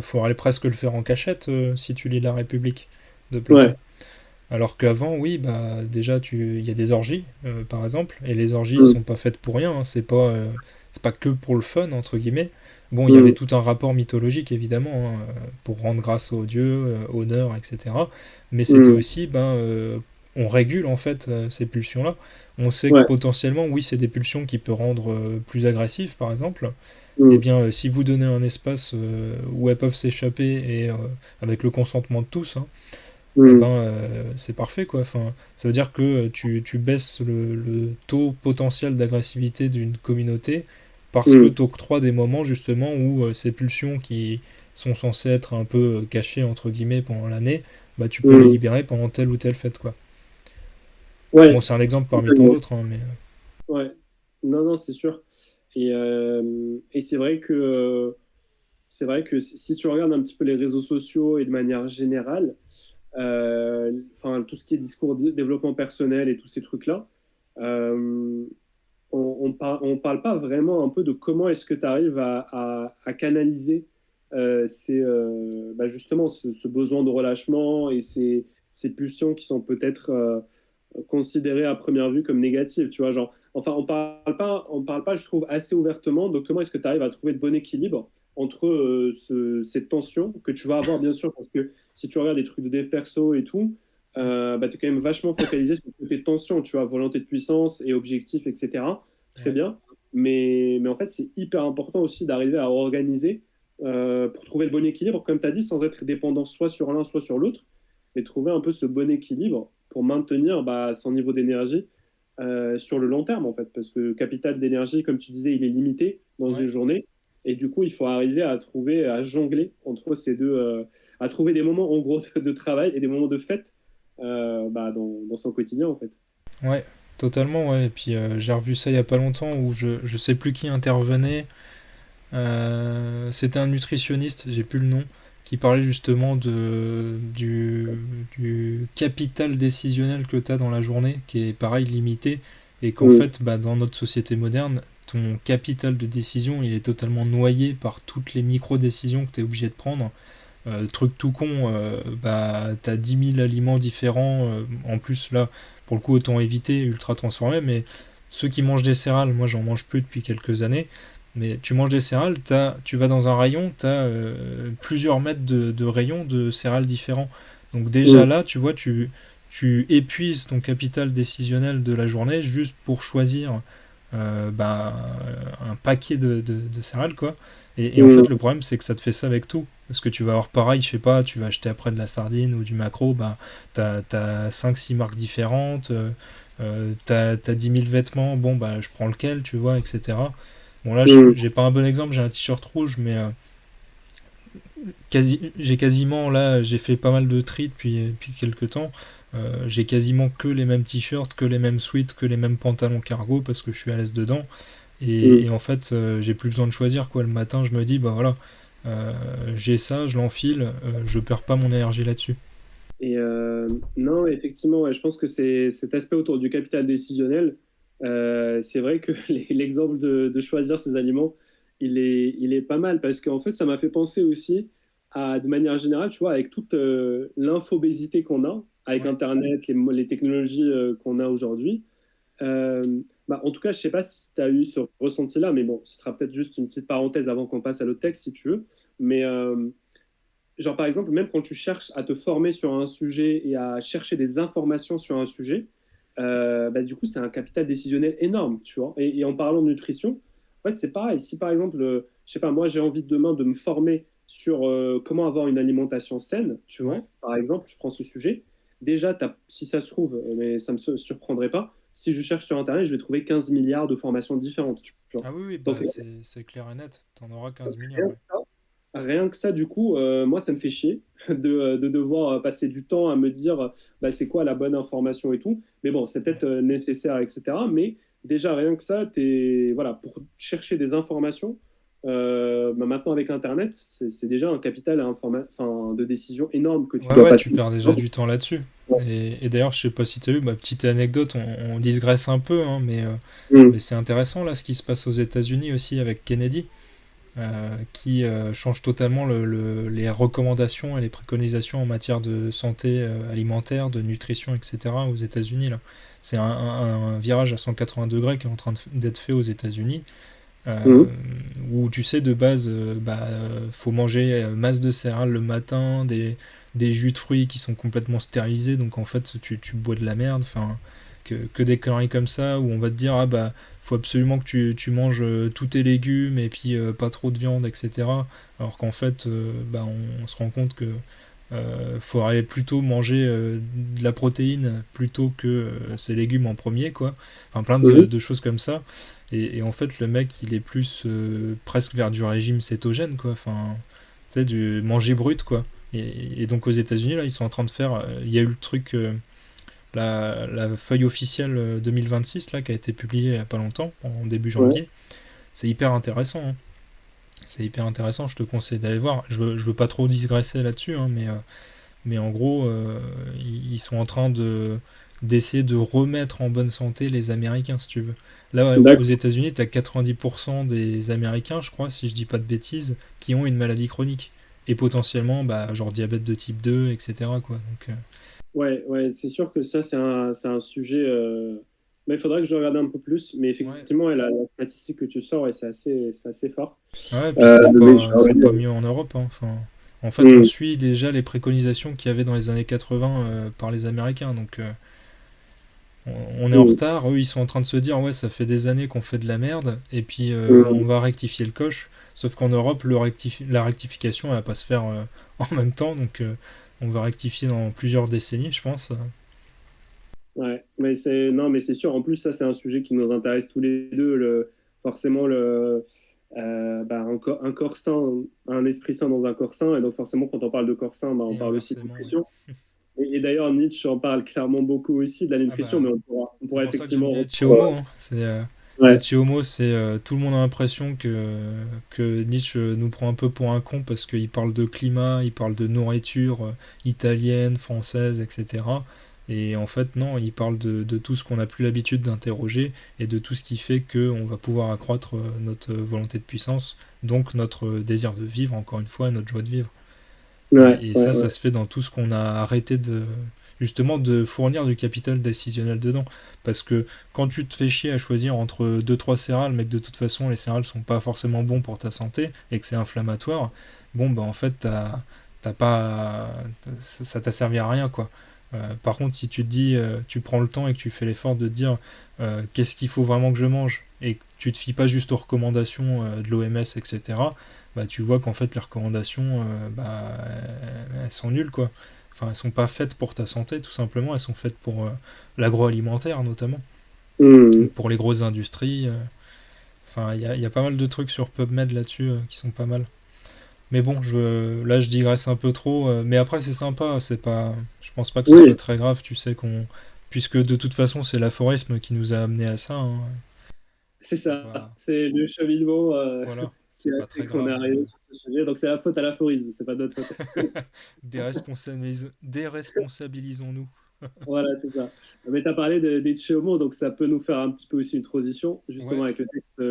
faudrait presque le faire en cachette si tu lis La République de Platon. ouais, Alors qu'avant, oui, bah déjà, il y a des orgies, par exemple, et les orgies mm, sont pas faites pour rien. Hein. C'est pas que pour le fun entre guillemets. Bon, il y avait mm, tout un rapport mythologique évidemment hein, pour rendre grâce aux dieux, honneur, etc. Mais c'était mm, aussi, ben, on régule en fait ces pulsions-là. On sait que ouais, potentiellement, oui, c'est des pulsions qui peuvent rendre plus agressifs, par exemple. Eh mm, bien, si vous donnez un espace où elles peuvent s'échapper et avec le consentement de tous, hein, eh Mm. ben, c'est parfait, quoi. Enfin, ça veut dire que tu baisses le taux potentiel d'agressivité d'une communauté parce que Mm. tu octroies des moments justement où ces pulsions qui sont censées être un peu cachées entre guillemets pendant l'année, bah tu peux les Mm. libérer pendant telle ou telle fête, quoi. Bon, Ouais, c'est un exemple parmi tant totalement. d'autres, hein, mais Ouais. Non, non, c'est sûr. Et c'est vrai que si tu regardes un petit peu les réseaux sociaux et de manière générale, enfin, tout ce qui est discours de développement personnel et tous ces trucs-là, euh, on parle pas vraiment un peu de comment est-ce que tu arrives à canaliser justement ce besoin de relâchement et ces pulsions qui sont peut-être considérées à première vue comme négatives, tu vois, genre, enfin, on parle pas, je trouve, assez ouvertement de comment est-ce que tu arrives à trouver le bon équilibre entre cette tension que tu vas avoir, bien sûr, parce que si tu regardes des trucs de dev perso et tout, tu es quand même vachement focalisé sur le côté tension, tu vois, volonté de puissance et objectif, etc. Très ouais. bien. Mais en fait, c'est hyper important aussi d'arriver à organiser pour trouver le bon équilibre, comme tu as dit, sans être dépendant soit sur l'un, soit sur l'autre, mais trouver un peu ce bon équilibre pour maintenir son niveau d'énergie sur le long terme, en fait. Parce que le capital d'énergie, comme tu disais, il est limité dans une Ouais. journée. Et du coup, il faut arriver à trouver, à jongler entre ces deux, à trouver des moments, en gros, de travail et des moments de fête dans son quotidien, en fait. Ouais, totalement, ouais. Et puis j'ai revu ça il y a pas longtemps où je sais plus qui intervenait. C'était un nutritionniste, j'ai plus le nom, qui parlait justement du capital décisionnel que tu as dans la journée, qui est pareil limité, et qu'en Mm, fait, bah, dans notre société moderne, ton capital de décision, il est totalement noyé par toutes les micro-décisions que tu es obligé de prendre. Truc tout con, bah, t'as 10 000 aliments différents. En plus, là, pour le coup, autant éviter ultra transformés. Mais ceux qui mangent des céréales, moi, j'en mange plus depuis quelques années. Mais tu manges des céréales, tu vas dans un rayon, t'as plusieurs mètres de rayons de céréales différents. Donc, déjà mm, là, tu vois, tu épuises ton capital décisionnel de la journée juste pour choisir bah, un paquet de céréales, quoi. Et en fait, mm, le problème, c'est que ça te fait ça avec tout. Parce que tu vas avoir pareil, je sais pas, tu vas acheter après de la sardine ou du maquereau, bah, t'as 5-6 marques différentes, t'as 10 000 vêtements, bon, bah, je prends lequel, tu vois, etc. Bon, là, mm. j'ai pas un bon exemple, j'ai un t-shirt rouge, mais j'ai quasiment, là, j'ai fait pas mal de tri depuis quelques temps. J'ai quasiment que les mêmes t-shirts, que les mêmes sweats, que les mêmes pantalons cargo parce que je suis à l'aise dedans. Et Mm. en fait, j'ai plus besoin de choisir quoi. Le matin, je me dis, bah voilà, euh, j'ai ça, je l'enfile, je perds pas mon énergie là-dessus. Non, effectivement, ouais, je pense que c'est cet aspect autour du capital décisionnel. C'est vrai que l'exemple de choisir ses aliments, il est pas mal parce qu'en fait, ça m'a fait penser aussi à, de manière générale, tu vois, avec toute l'infobésité qu'on a, avec Ouais. Internet, les technologies qu'on a aujourd'hui. En tout cas, je sais pas si tu as eu ce ressenti-là, mais bon, ce sera peut-être juste une petite parenthèse avant qu'on passe à l'autre texte, si tu veux. Mais genre, par exemple, même quand tu cherches à te former sur un sujet et à chercher des informations sur un sujet, du coup, c'est un capital décisionnel énorme, tu vois. Et en parlant de nutrition, en fait, c'est pareil. Si par exemple, je sais pas, moi, j'ai envie demain de me former sur comment avoir une alimentation saine, tu Ouais. vois, par exemple, je prends ce sujet. Déjà, si ça se trouve, mais ça me surprendrait pas, si je cherche sur Internet, je vais trouver 15 milliards de formations différentes, tu vois. Ah oui, oui, Donc, bah c'est clair et net, t'en auras 15 milliards, rien ouais. que ça, rien que ça, du coup, moi, ça me fait chier de devoir passer du temps à me dire c'est quoi la bonne information et tout. Mais bon, c'est peut-être nécessaire, etc. Mais déjà, rien que ça, voilà, pour chercher des informations, maintenant avec Internet, c'est déjà un capital enfin, de décision énorme que tu Ouais, dois ouais, tu passer. perds déjà du temps là-dessus. Et d'ailleurs, je sais pas si t'as vu, ma petite anecdote, on digresse un peu, hein, mais Mm, c'est intéressant là ce qui se passe aux États-Unis aussi avec Kennedy, qui change totalement les recommandations et les préconisations en matière de santé alimentaire, de nutrition, etc. aux États-Unis là. C'est un virage à 180 degrés qui est en train d'être fait aux États-Unis. euh, mm, Où tu sais de base faut manger masse de céréales le matin, des jus de fruits qui sont complètement stérilisés, donc en fait tu bois de la merde, enfin que des conneries comme ça où on va te dire ah bah faut absolument que tu manges tous tes légumes et puis pas trop de viande, etc. Alors qu'en fait on se rend compte que faudrait plutôt manger de la protéine plutôt que ses légumes en premier, quoi. Enfin, plein Mhm. de choses comme ça. Et en fait, le mec, il est plus presque vers du régime cétogène, quoi. Enfin, tu sais, du manger brut, quoi. Et donc aux États-Unis, là, ils sont en train de faire. Il y a eu le truc, la feuille officielle 2026, là, qui a été publiée il n'y a pas longtemps, en début Ouais. janvier. C'est hyper intéressant, hein. C'est hyper intéressant, je te conseille d'aller voir. Je veux pas trop digresser là-dessus, hein, mais en gros, ils sont en train d'essayer de remettre en bonne santé les Américains, si tu veux. Là, ouais, aux D'accord. États-Unis, tu as 90% des Américains, je crois, si je dis pas de bêtises, qui ont une maladie chronique. Et potentiellement, bah, genre diabète de type 2, etc. Quoi. Donc, Ouais, ouais, c'est sûr que ça, c'est un sujet. Mais il faudrait que je regarde un peu plus. Mais ouais. effectivement, ouais, la statistique que tu sors, ouais, c'est assez fort. Ouais, et puis Mais je vais c'est pas regarder. mieux en Europe, hein. Enfin, en fait, on Hmm. suit déjà les préconisations qu'il y avait dans les années 80 par les Américains. Donc, on est en Hmm. retard, eux ils sont en train de se dire ouais ça fait des années qu'on fait de la merde et puis on Hmm. va rectifier le coche, sauf qu'en Europe la rectification elle va pas se faire en même temps, donc on va rectifier dans plusieurs décennies je pense. Ouais, mais c'est non, mais c'est sûr. En plus, ça, c'est un sujet qui nous intéresse tous les deux. Forcément, bah, un corps sain, un esprit sain dans un corps sain. Et donc, forcément, quand on parle de corps sain, bah, on Et parle aussi de inversement, ouais. nutrition. Et d'ailleurs, Nietzsche en parle clairement beaucoup aussi de la Ah nutrition, bah mais on c'est pourra pour ça que j'aime effectivement bien reprendre. Homo, hein. C'est Ouais, Homo, c'est tout le monde a l'impression que Nietzsche nous prend un peu pour un con parce qu'il parle de climat, il parle de nourriture italienne, française, etc. Et en fait, non, il parle de tout ce qu'on n'a plus l'habitude d'interroger et de tout ce qui fait qu'on va pouvoir accroître notre volonté de puissance, donc notre désir de vivre, encore une fois, et notre joie de vivre. ouais, ouais, Ça ouais. se fait dans tout ce qu'on a arrêté de justement de fournir du capital décisionnel dedans. Parce que quand tu te fais chier à choisir entre deux trois céréales, mais que de toute façon les céréales sont pas forcément bons pour ta santé et que c'est inflammatoire, bon bah en fait t'as pas ça t'a servi à rien quoi. Par contre si tu te dis tu prends le temps et que tu fais l'effort de te dire qu'est-ce qu'il faut vraiment que je mange et que tu te fies pas juste aux recommandations de l'OMS etc, bah, tu vois qu'en fait les recommandations bah, elles sont nulles quoi. Enfin, elles sont pas faites pour ta santé tout simplement, elles sont faites pour l'agroalimentaire notamment, Hmm. donc pour les grosses industries. Enfin, y a pas mal de trucs sur PubMed là-dessus qui sont pas mal. Mais bon, là je digresse un peu trop, mais après c'est sympa, c'est pas, je pense pas que ce soit Oui, très grave, tu sais qu'on, puisque de toute façon c'est l'aphorisme qui nous a amené à ça, hein. c'est C'est ça. pas, C'est le cheminement voilà, qui c'est a pas très fait qu'on est grave de, arrivé sur ce sujet. Donc, c'est la faute à l'aphorisme, c'est pas notre faute. déresponsabilisons-nous. Voilà, c'est ça. Mais tu as parlé des Chiyomo, donc ça peut nous faire un petit peu aussi une transition, justement, Ouais, avec le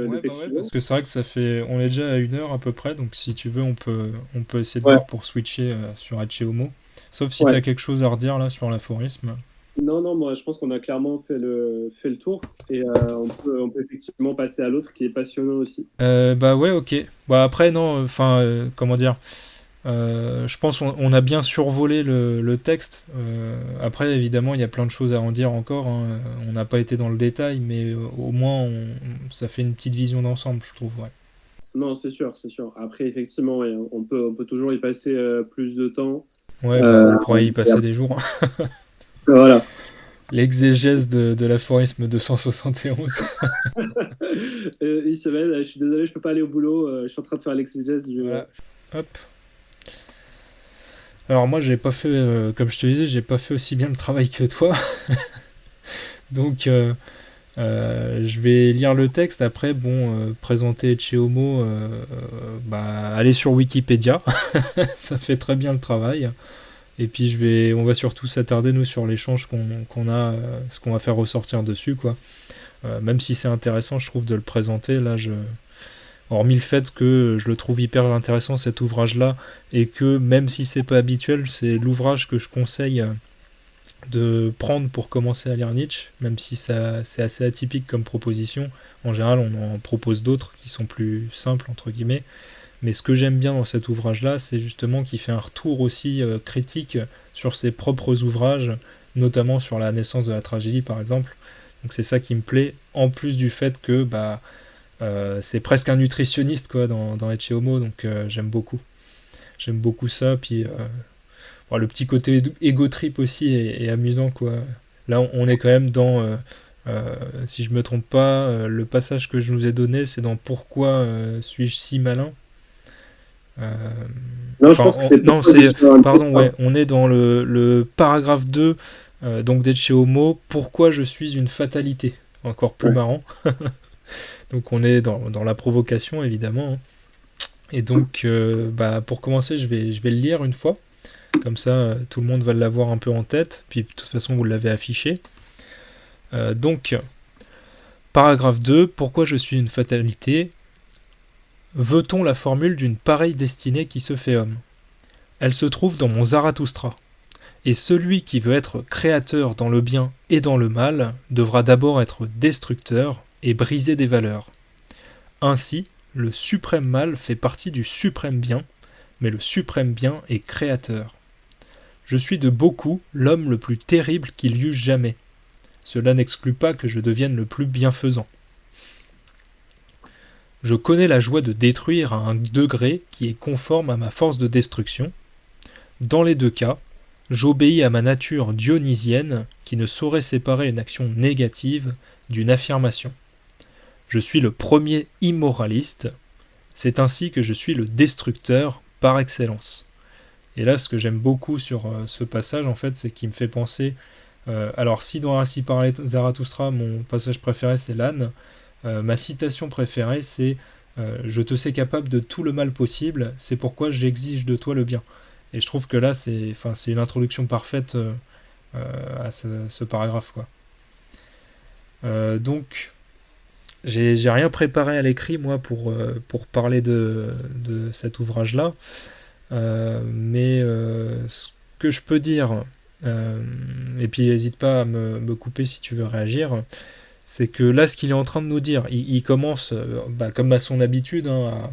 ouais, bah texte ouais, parce suivant. que c'est vrai que ça fait. On est déjà à 1 heure à peu près, donc si tu veux, on peut essayer de Ouais, voir pour switcher sur Homo. Sauf si ouais. t'as quelque chose à redire là sur l'aphorisme. Non, non, moi, je pense qu'on a clairement fait le tour. Et on peut effectivement passer à l'autre qui est passionnant aussi. Bah ouais, ok. Bah après, non, enfin, comment dire. Je pense qu'on a bien survolé le texte. Après, évidemment, il y a plein de choses à en dire encore, hein. On n'a pas été dans le détail, mais au moins, ça fait une petite vision d'ensemble, je trouve. Ouais, Non, c'est sûr, c'est sûr. Après, effectivement, ouais, on peut toujours y passer plus de temps. ouais bah, Euh, on pourrait y et passer des jours. voilà. L'exégèse de l'aphorisme 271. Une semaine, je suis désolé, je peux pas aller au boulot. Je suis en train de faire l'exégèse Voilà. Hop. Alors moi j'ai pas fait, comme je te disais, j'ai pas fait aussi bien le travail que toi. Donc je vais lire le texte. Après, bon, présenter chez Homo, bah, aller sur Wikipédia. Ça fait très bien le travail. Et puis on va surtout s'attarder nous sur l'échange qu'on a, ce qu'on va faire ressortir dessus, quoi. Même si c'est intéressant, je trouve, de le présenter. Là, hormis le fait que je le trouve hyper intéressant cet ouvrage-là, et que même si c'est pas habituel, c'est l'ouvrage que je conseille de prendre pour commencer à lire Nietzsche, même si c'est assez atypique comme proposition. En général, on en propose d'autres qui sont plus simples, entre guillemets. Mais ce que j'aime bien dans cet ouvrage-là, c'est justement qu'il fait un retour aussi critique sur ses propres ouvrages, notamment sur la naissance de la tragédie, par exemple. Donc c'est ça qui me plaît, en plus du fait que bah, c'est presque un nutritionniste quoi, dans Ecce Homo, donc j'aime beaucoup. J'aime beaucoup ça, puis bon, le petit côté ego trip aussi est amusant, quoi. Là, on est quand même dans, si je me trompe pas, le passage que je nous ai donné, c'est dans Pourquoi suis-je si malin. Euh, Non, je Enfin, pense que c'est non, pourquoi je c'est. suis un Pardon, destin. ouais, on est dans le paragraphe 2 donc d'Ecce Homo, Pourquoi je suis une fatalité. Encore plus Ouais. marrant. Donc on est dans la provocation, évidemment, hein. Et donc, bah, pour commencer, je vais le lire une fois. Comme ça, tout le monde va l'avoir un peu en tête. Puis, de toute façon, vous l'avez affiché. Donc, paragraphe 2, Pourquoi je suis une fatalité. Veut-on la formule d'une pareille destinée qui se fait homme? Elle se trouve dans mon Zarathustra. Et celui qui veut être créateur dans le bien et dans le mal devra d'abord être destructeur et briser des valeurs. Ainsi, le suprême mal fait partie du suprême bien, mais le suprême bien est créateur. Je suis de beaucoup l'homme le plus terrible qu'il y eût jamais. Cela n'exclut pas que je devienne le plus bienfaisant. Je connais la joie de détruire à un degré qui est conforme à ma force de destruction. Dans les deux cas, j'obéis à ma nature dionysienne qui ne saurait séparer une action négative d'une affirmation. Je suis le premier immoraliste, c'est ainsi que je suis le destructeur par excellence. Et là, ce que j'aime beaucoup sur ce passage, en fait, c'est qu'il me fait penser. Alors, si dans Ainsi parlait Zarathustra, mon passage préféré c'est l'âne, ma citation préférée c'est Je te sais capable de tout le mal possible, c'est pourquoi j'exige de toi le bien. Et je trouve que là, c'est une introduction parfaite à ce paragraphe, quoi. Donc, j'ai rien préparé à l'écrit, moi, pour parler de cet ouvrage-là. Mais ce que je peux dire, euh, et puis n'hésite pas à me couper si tu veux réagir, c'est que là, ce qu'il est en train de nous dire, il commence, bah, comme à son habitude, hein,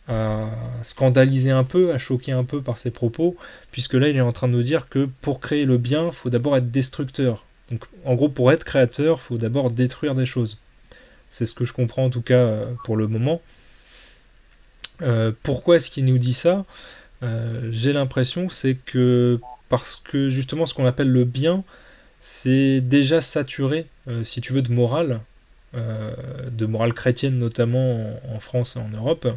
à scandaliser un peu, à choquer un peu par ses propos, puisque là, il est en train de nous dire que pour créer le bien, il faut d'abord être destructeur. Donc, en gros, pour être créateur, il faut d'abord détruire des choses. C'est ce que je comprends en tout cas pour le moment. Pourquoi est-ce qu'il nous dit ça? J'ai l'impression c'est que parce que justement ce qu'on appelle le bien, c'est déjà saturé, si tu veux, de morale chrétienne notamment en France et en Europe,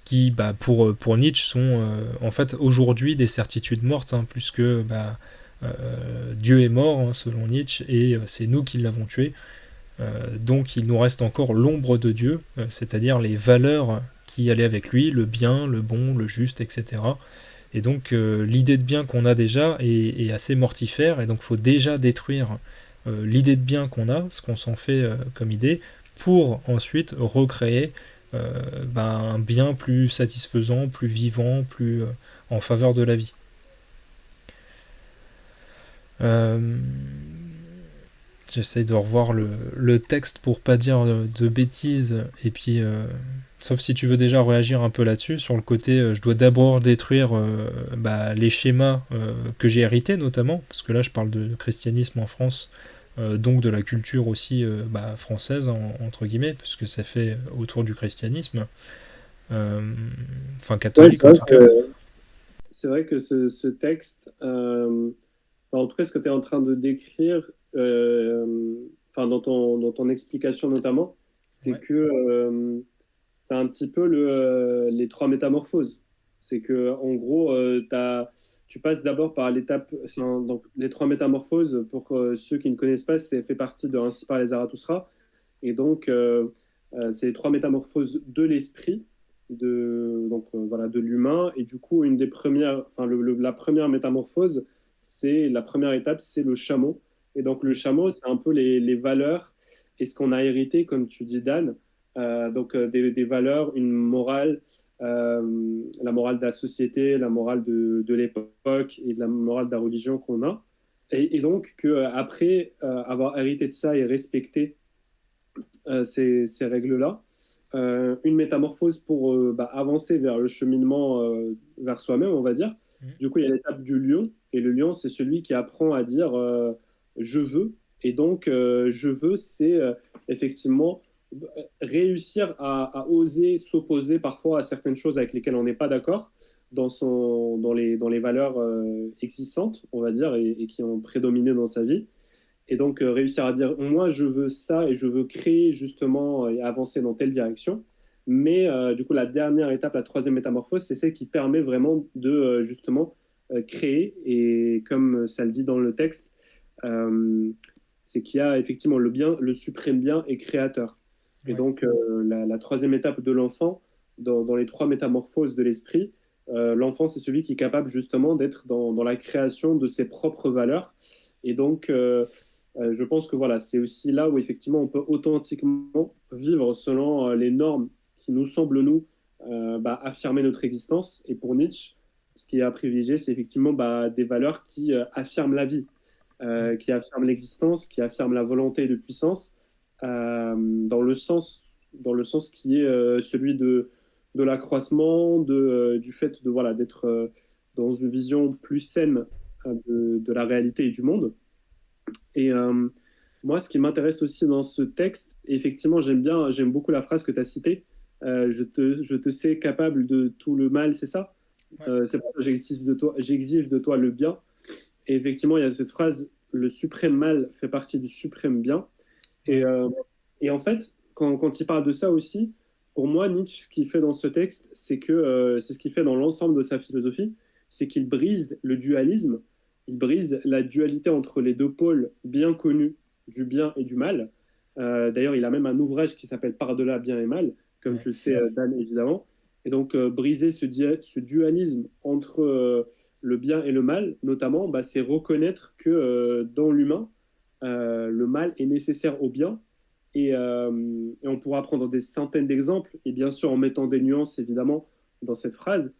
qui, bah, pour Nietzsche, sont en fait aujourd'hui des certitudes mortes, hein, puisque bah, Dieu est mort, hein, selon Nietzsche, et c'est nous qui l'avons tué. Donc il nous reste encore l'ombre de Dieu, c'est-à-dire les valeurs qui allaient avec lui, le bien, le bon, le juste, etc. Et donc l'idée de bien qu'on a déjà est assez mortifère, et donc il faut déjà détruire l'idée de bien qu'on a, ce qu'on s'en fait comme idée, pour ensuite recréer ben, un bien plus satisfaisant, plus vivant, plus en faveur de la vie. Euh, J'essaye de revoir le texte pour pas dire de bêtises, et puis sauf si tu veux déjà réagir un peu là-dessus, sur le côté je dois d'abord détruire bah, les schémas que j'ai hérités notamment, parce que là je parle de christianisme en France, donc de la culture aussi bah, française, entre guillemets, puisque ça fait autour du christianisme, enfin Ouais, catholique en tout cas. c'est vrai que ce texte, enfin, en tout cas, ce que tu es en train de décrire, enfin, dans ton explication notamment, c'est Ouais. que c'est un petit peu les trois métamorphoses. C'est que, en gros, tu passes d'abord par l'étape. Donc, les trois métamorphoses, pour ceux qui ne connaissent pas, c'est fait partie de Ainsi par les Zarathustra. Et donc, c'est les trois métamorphoses de l'esprit, voilà, de l'humain. Et du coup, une des premières, enfin, la première métamorphose, c'est la première étape, c'est le chameau. Et donc, le chameau, c'est un peu les valeurs et ce qu'on a hérité, comme tu dis, Dan. Des valeurs, une morale, la morale de la société, la morale de l'époque et de la morale de la religion qu'on a. Et donc, après avoir hérité de ça et respecté ces règles-là, une métamorphose pour bah, avancer vers le cheminement vers soi-même, on va dire. Mhm. Du coup, il y a l'étape du lion, et le lion, c'est celui qui apprend à dire je veux. Et donc, je veux, c'est effectivement réussir à oser s'opposer parfois à certaines choses avec lesquelles on n'est pas d'accord. dans les valeurs existantes, on va dire, et qui ont prédominé dans sa vie. Et donc, réussir à dire, moi, je veux ça et je veux créer justement et avancer dans telle direction. Mais du coup, la dernière étape, la troisième métamorphose, c'est celle qui permet vraiment de justement créer. Et comme ça le dit dans le texte, euh, c'est qu'il y a effectivement le bien, le suprême bien est créateur. Et Ouais. donc, la troisième étape de l'enfant, dans les trois métamorphoses de l'esprit, l'enfant, c'est celui qui est capable justement d'être dans la création de ses propres valeurs. Et donc, je pense que voilà, c'est aussi là où effectivement on peut authentiquement vivre selon les normes qui nous semblent, nous, affirmer notre existence. Et pour Nietzsche, ce qui est à privilégier, c'est effectivement des valeurs qui affirment la vie, Mm. qui affirment l'existence, qui affirment la volonté de puissance, dans le sens qui est celui de l'accroissement, du fait de, voilà, d'être dans une vision plus saine de la réalité et du monde. Et moi, ce qui m'intéresse aussi dans ce texte, et effectivement, j'aime beaucoup la phrase que tu as citée, je te sais capable de tout le mal, c'est ça? Ouais. C'est pour ça que j'exige de toi le bien. Et effectivement, il y a cette phrase, le suprême mal fait partie du suprême bien. Et, Ouais. et en fait, quand il parle de ça aussi, pour moi, Nietzsche, ce qu'il fait dans ce texte, c'est que c'est ce qu'il fait dans l'ensemble de sa philosophie, c'est qu'il brise le dualisme, il brise la dualité entre les deux pôles bien connus du bien et du mal. D'ailleurs, il a même un ouvrage qui s'appelle Par-delà bien et mal, comme Ouais. tu le sais, Dan, évidemment. Et donc, briser ce dualisme entre le bien et le mal, notamment, c'est reconnaître que dans l'humain, le mal est nécessaire au bien. Et on pourra prendre des centaines d'exemples, et bien sûr en mettant des nuances, évidemment, dans cette phrase.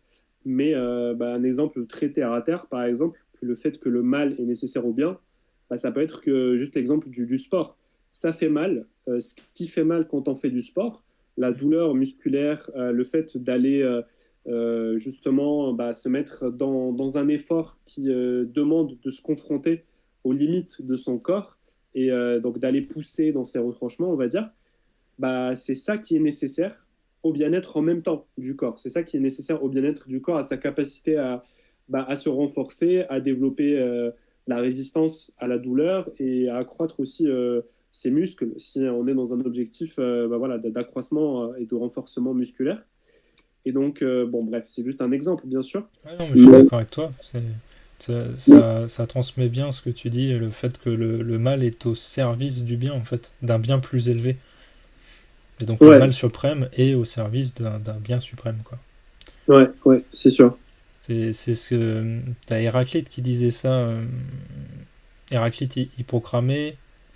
Mais un exemple très terre à terre, par exemple, que le fait que le mal est nécessaire au bien, ça peut être que juste l'exemple du sport. Ça fait mal. Ce qui fait mal quand on fait du sport, la Mm. douleur musculaire, le fait d'aller justement se mettre dans un effort qui demande de se confronter aux limites de son corps et donc d'aller pousser dans ses retranchements, on va dire, c'est ça qui est nécessaire au bien-être en même temps du corps. C'est ça qui est nécessaire au bien-être du corps, à sa capacité à se renforcer, à développer la résistance à la douleur et à accroître aussi ses muscles si on est dans un objectif voilà, d'accroissement et de renforcement musculaire. Et donc, bon, bref, c'est juste un exemple, bien sûr. Ouais, non, mais je suis Mais, d'accord avec toi. Ça transmet bien ce que tu dis, le fait que le mal est au service du bien, en fait, d'un bien plus élevé. Et donc le ouais, mal suprême est au service d'un bien suprême, quoi. ouais, c'est sûr. C'est ce que t'as Héraclite qui disait ça. Héraclite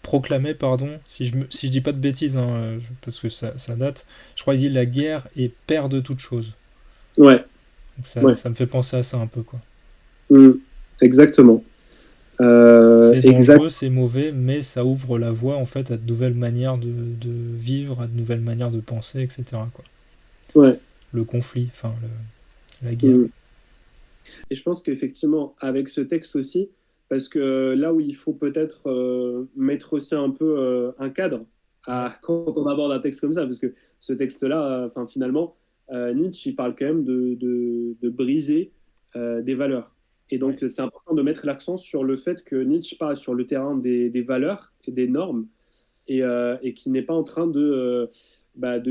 proclamait, pardon, si je dis pas de bêtises, hein, parce que ça date. Je crois qu'il dit la guerre est père de toute chose. Ouais, Donc ouais, ça me fait penser à ça un peu, quoi. mm, exactement. C'est Exact. dangereux, c'est mauvais, mais ça ouvre la voie en fait à de nouvelles manières de vivre, à de nouvelles manières de penser, etc., quoi. Ouais. Le conflit, enfin la guerre. mm. Et je pense qu'effectivement, avec ce texte aussi, parce que là où il faut peut-être mettre aussi un peu un cadre Ouais, quand on aborde un texte comme ça, parce que ce texte-là, finalement, Nietzsche, il parle quand même de briser des valeurs. Et ouais. donc, c'est important de mettre l'accent sur le fait que Nietzsche parle sur le terrain des valeurs et des normes, et qui n'est pas en train de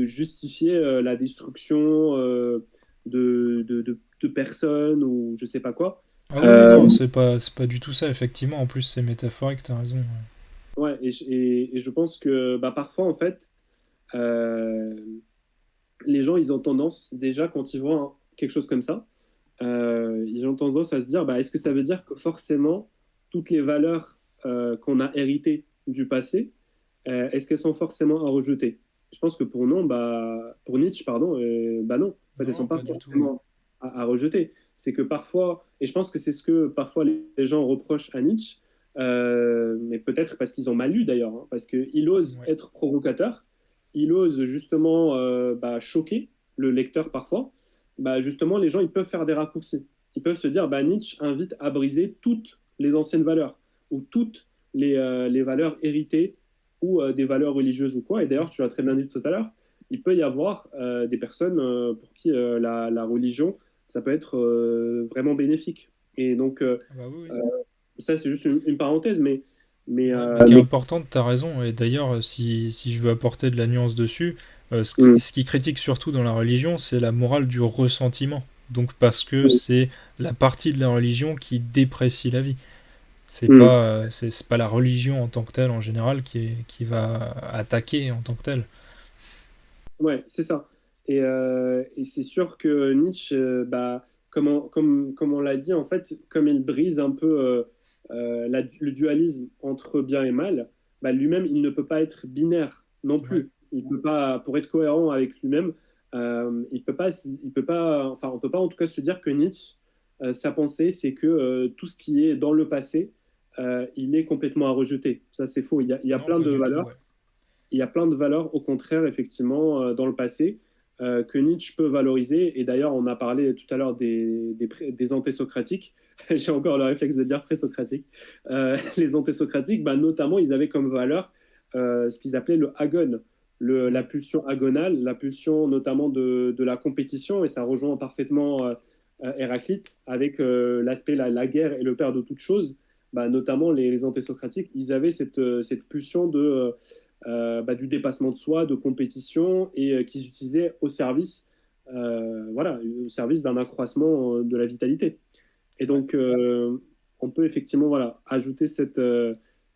justifier la destruction de personnes ou je sais pas quoi. Ah oui, oui, Euh, non, c'est pas du tout ça, effectivement. En plus, c'est métaphorique, t'as raison. ouais, et je pense que parfois, en fait, euh, les gens, ils ont tendance, déjà, quand ils voient quelque chose comme ça, ils ont tendance à se dire, est-ce que ça veut dire que forcément, toutes les valeurs qu'on a héritées du passé, est-ce qu'elles sont forcément à rejeter? Je pense que pour Nietzsche, pardon, non. En fait, elles ne Non, sont pas pas du tout. Ouais. forcément à rejeter. C'est que parfois, et je pense que c'est ce que parfois les gens reprochent à Nietzsche, mais peut-être parce qu'ils ont mal lu d'ailleurs, hein, parce qu'il ose Ouais. être provocateur, il ose justement choquer le lecteur parfois. Justement, les gens, ils peuvent faire des raccourcis. Ils peuvent se dire, Nietzsche invite à briser toutes les anciennes valeurs ou toutes les valeurs héritées ou des valeurs religieuses ou quoi. Et d'ailleurs, tu l'as très bien dit tout à l'heure, il peut y avoir des personnes pour qui la religion ça peut être vraiment bénéfique. Et donc, Ah bah oui, euh, oui. ça, c'est juste une parenthèse, mais, Ouais, euh, mais qui est mais importante, t'as raison. Et d'ailleurs, si je veux apporter de la nuance dessus, hum, ce qui critique surtout dans la religion, c'est la morale du ressentiment. Donc parce que hum, c'est la partie de la religion qui déprécie la vie. hum. C'est pas la religion en tant que telle en général qui va attaquer en tant que telle. Ouais, c'est ça. Et c'est sûr que Nietzsche, bah, comme on l'a dit, en fait, comme il brise un peu le dualisme entre bien et mal, bah, lui-même, il ne peut pas être binaire non Ouais. plus. Il peut pas, pour être cohérent avec lui-même, il peut pas, enfin, on peut pas en tout cas se dire que Nietzsche, sa pensée, c'est que tout ce qui est dans le passé, il est complètement à rejeter. Ça, c'est faux. Il y a Non, plein pas de du tout, ouais. valeurs, il y a plein de valeurs, au contraire, effectivement, dans le passé, que Nietzsche peut valoriser. Et d'ailleurs, on a parlé tout à l'heure des antésocratiques. J'ai encore le réflexe de dire présocratiques. Les antésocratiques, bah, notamment, ils avaient comme valeur ce qu'ils appelaient le agon, la Oui. pulsion agonale, la pulsion notamment de la compétition. Et ça rejoint parfaitement Héraclite avec l'aspect la guerre et le père de toute chose. Bah, notamment les antésocratiques, ils avaient cette pulsion bah, du dépassement de soi, de compétition, et qu'ils utilisaient au service, voilà, au service d'un accroissement de la vitalité. Et Ouais. donc, on peut effectivement voilà, ajouter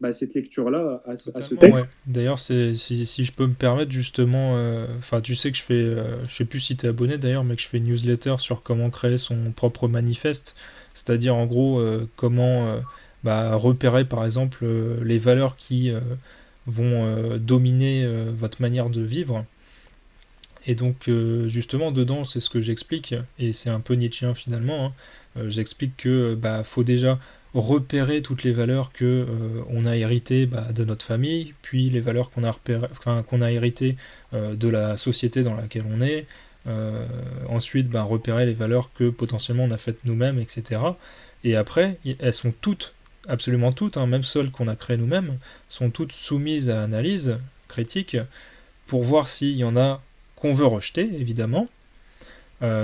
bah, cette lecture-là à ce Totalement, ouais. texte. D'ailleurs, si je peux me permettre, justement, enfin, tu sais que je sais plus si tu es abonné d'ailleurs, mais que je fais une newsletter sur comment créer son propre manifeste, c'est-à-dire en gros comment bah, repérer par exemple les valeurs qui vont dominer votre manière de vivre. Et donc, justement, dedans, c'est ce que j'explique, et c'est un peu nietzschéen finalement, hein. J'explique que bah, faut déjà repérer toutes les valeurs que on a héritées bah, de notre famille, puis les valeurs qu'on a héritées de la société dans laquelle on est. Ensuite, bah, repérer les valeurs que potentiellement on a faites nous-mêmes, etc. Et après, elles sont toutes, absolument toutes, hein, même celles qu'on a créées nous-mêmes, sont toutes soumises à analyse critique pour voir s'il y en a qu'on veut rejeter, évidemment,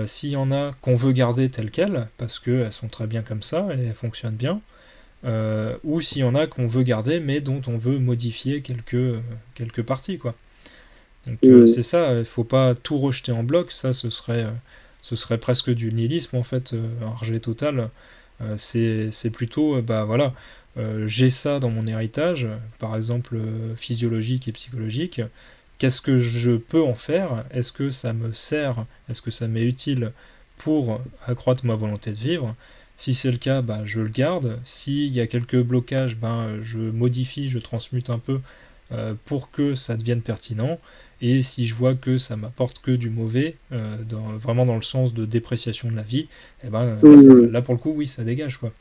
s'il y en a qu'on veut garder telles quelles, parce qu'elles sont très bien comme ça et elles fonctionnent bien, ou s'il y en a qu'on veut garder mais dont on veut modifier quelques parties, quoi. Donc Mm, c'est ça, il faut pas tout rejeter en bloc, ça ce serait presque du nihilisme en fait, un rejet total. C'est plutôt, bah voilà, j'ai ça dans mon héritage, par exemple physiologique et psychologique, qu'est-ce que je peux en faire? Est-ce que ça me sert? Est-ce que ça m'est utile pour accroître ma volonté de vivre? Si c'est le cas, bah, je le garde. S'il y a quelques blocages, ben, je modifie, je transmute un peu pour que ça devienne pertinent. Et si je vois que ça m'apporte que du mauvais, vraiment dans le sens de dépréciation de la vie, eh ben, mm, là pour le coup, oui, ça dégage quoi.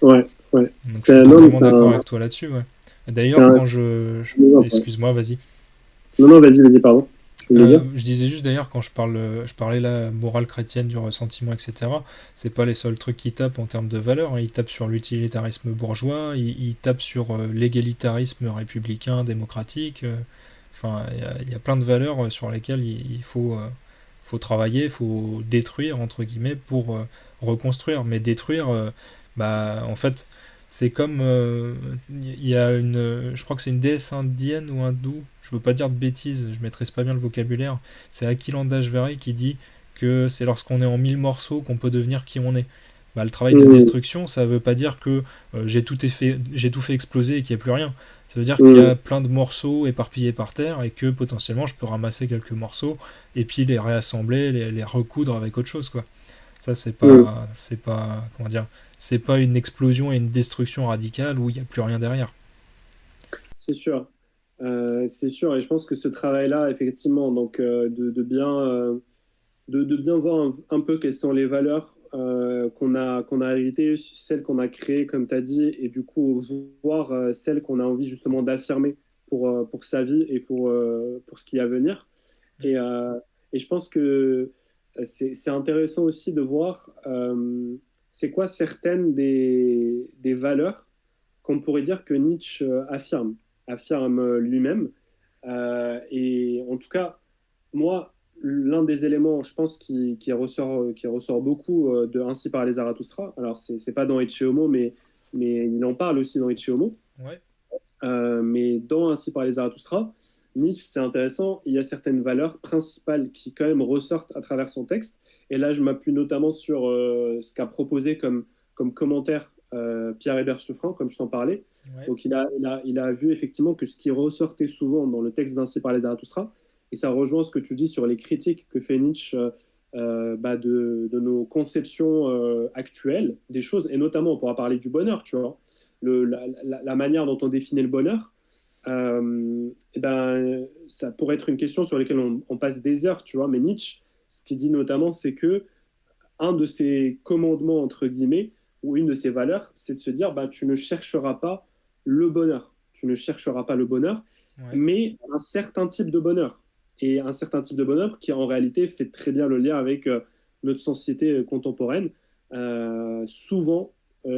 ouais, ouais. Donc je suis Non, mais totalement d'accord avec toi là-dessus. Ouais. D'ailleurs, c'est un exemple, ouais. excuse-moi, vas-y. Non, non, vas-y, pardon. Tu voulais dire? Je disais juste d'ailleurs quand je parlais là morale chrétienne du ressentiment etc. C'est pas les seuls trucs qui tapent en termes de valeurs, hein. Ils tapent sur l'utilitarisme bourgeois, ils tapent sur l'égalitarisme républicain démocratique. Enfin il y a plein de valeurs sur lesquelles faut travailler, il faut détruire entre guillemets pour reconstruire. Mais détruire, bah en fait c'est comme il y a je crois que c'est une déesse indienne ou hindoue, je veux pas dire de bêtises, je maîtrise pas bien le vocabulaire. C'est Akilandashvary qui dit que c'est lorsqu'on est en 1000 morceaux qu'on peut devenir qui on est. Bah, le travail de Mm, destruction, ça veut pas dire que j'ai tout fait exploser et qu'il n'y a plus rien. Ça veut dire qu'il y mm, a plein de morceaux éparpillés par terre et que potentiellement je peux ramasser quelques morceaux et puis les réassembler, les recoudre avec autre chose, quoi. Ça, mm. comment dire, c'est pas une explosion et une destruction radicale où il n'y a plus rien derrière. C'est sûr. C'est sûr. Et je pense que ce travail-là, effectivement, donc de bien voir un peu quelles sont les valeurs qu'on a héritées, celles qu'on a créées, comme tu as dit, et du coup, voir celles qu'on a envie justement d'affirmer pour sa vie et pour ce qui est à venir. Et, euh, et je pense que c'est intéressant aussi de voir c'est quoi certaines des valeurs qu'on pourrait dire que Nietzsche affirme lui-même. Et en tout cas, moi, l'un des éléments, je pense, qui ressort beaucoup de Ainsi parlait Zarathustra. Alors, c'est pas dans Ecce Homo, mais il en parle aussi dans Ecce Homo. Ouais. Mais dans Ainsi parlait Zarathustra, Nietzsche, c'est intéressant, il y a certaines valeurs principales qui quand même ressortent à travers son texte. Et là, je m'appuie notamment sur ce qu'a proposé comme commentaire Pierre Hébert Suffren, comme je t'en parlais. Ouais. Donc, il a vu effectivement que ce qui ressortait souvent dans le texte d'Ainsi parlait Zarathustra, et ça rejoint ce que tu dis sur les critiques que fait Nietzsche de nos conceptions actuelles des choses, et notamment, on pourra parler du bonheur, tu vois, la manière dont on définit le bonheur. Eh ben, ça pourrait être une question sur laquelle on passe des heures, tu vois, mais Nietzsche, ce qu'il dit notamment, c'est que un de ses commandements, entre guillemets, ou une de ses valeurs, c'est de se dire, bah, tu ne chercheras pas le bonheur. Tu ne chercheras pas le bonheur, Ouais. mais un certain type de bonheur. Et un certain type de bonheur qui, en réalité, fait très bien le lien avec notre société contemporaine. Souvent,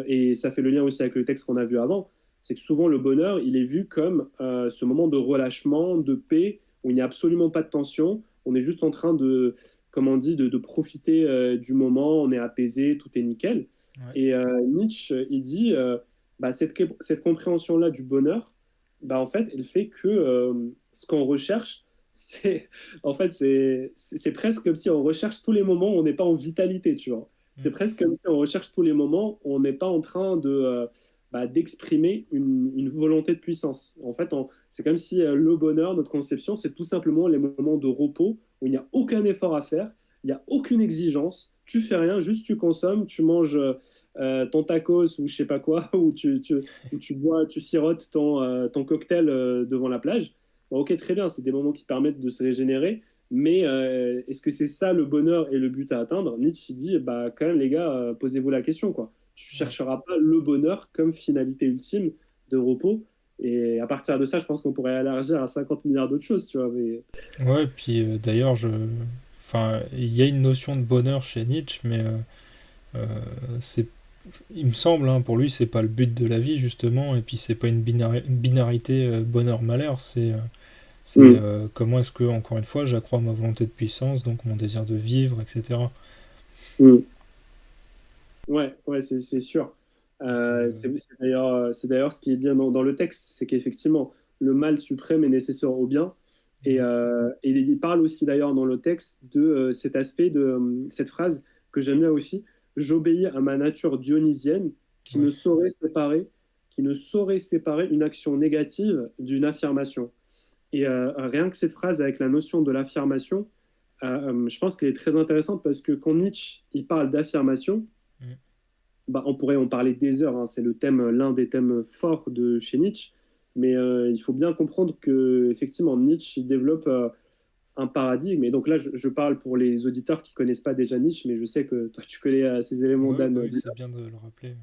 et ça fait le lien aussi avec le texte qu'on a vu avant, c'est que souvent le bonheur, il est vu comme ce moment de relâchement, de paix, où il n'y a absolument pas de tension. On est juste en train de, comme on dit, de profiter du moment, on est apaisé, tout est nickel. Ouais. Et Nietzsche, il dit, bah, cette compréhension-là du bonheur, bah, en fait, elle fait que ce qu'on recherche, c'est en fait, c'est presque comme si on recherche tous les moments où on n'est pas en vitalité, tu vois. C'est Mm. presque comme si on recherche tous les moments où on n'est pas en train d'exprimer une volonté de puissance. En fait, c'est comme si le bonheur, notre conception, c'est tout simplement les moments de repos où il n'y a aucun effort à faire, il n'y a aucune exigence, tu fais rien, juste tu consommes, tu manges ton tacos ou je sais pas quoi, ou tu bois, tu sirotes ton cocktail devant la plage. Bon, ok, très bien, c'est des moments qui permettent de se régénérer, mais est-ce que c'est ça le bonheur et le but à atteindre? Nietzsche dit, bah quand même les gars, posez-vous la question, quoi. Tu Ouais. chercheras pas le bonheur comme finalité ultime de repos. Et à partir de ça, je pense qu'on pourrait élargir à 50 milliards d'autres choses, tu vois. Mais... Ouais, puis d'ailleurs, enfin, il y a une notion de bonheur chez Nietzsche, mais euh, c'est, il me semble, hein, pour lui, c'est pas le but de la vie justement, et puis c'est pas une binarité bonheur-malheur, c'est Mm. comment est-ce que, encore une fois, j'accrois ma volonté de puissance, donc mon désir de vivre, etc. Mm. Ouais, ouais, c'est sûr. Donc, C'est d'ailleurs ce qui est dit dans le texte, c'est qu'effectivement, le mal suprême est nécessaire au bien. ouais, Et il parle aussi d'ailleurs dans le texte de cet aspect de cette phrase que j'aime bien aussi, j'obéis à ma nature dionysienne qui ne ouais, saurait séparer, qui ne saurait séparer une action négative d'une affirmation. Et rien que cette phrase avec la notion de l'affirmation, je pense qu'elle est très intéressante parce que quand Nietzsche il parle d'affirmation, mm, bah, on pourrait en parler des heures, hein. C'est le thème, l'un des thèmes forts de chez Nietzsche. Mais il faut bien comprendre que effectivement Nietzsche il développe un paradigme. Et donc là, je parle pour les auditeurs qui connaissent pas déjà Nietzsche, mais je sais que toi tu connais ces éléments ouais, bah d'Anne. oui, c'est bien de le rappeler.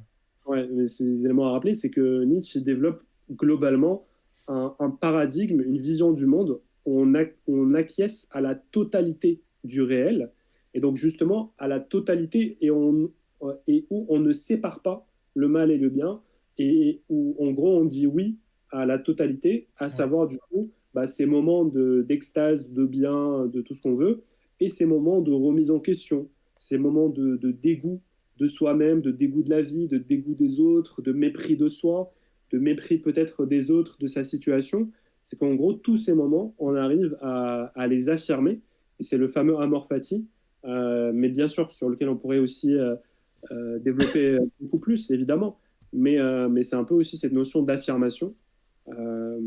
Ouais, mais ces éléments à rappeler, c'est que Nietzsche il développe globalement un paradigme, une vision du monde où on acquiesce à la totalité du réel, et donc justement à la totalité, et où on ne sépare pas le mal et le bien, et où en gros on dit oui à la totalité, à Ouais, savoir du coup bah, ces moments d'extase, de bien, de tout ce qu'on veut, et ces moments de remise en question, ces moments de dégoût de soi-même, de dégoût de la vie, de dégoût des autres, de mépris de soi, de mépris peut-être des autres, de sa situation. C'est qu'en gros, tous ces moments, on arrive à les affirmer. Et c'est le fameux amor fati, mais bien sûr, sur lequel on pourrait aussi développer beaucoup plus, évidemment. Mais c'est un peu aussi cette notion d'affirmation euh,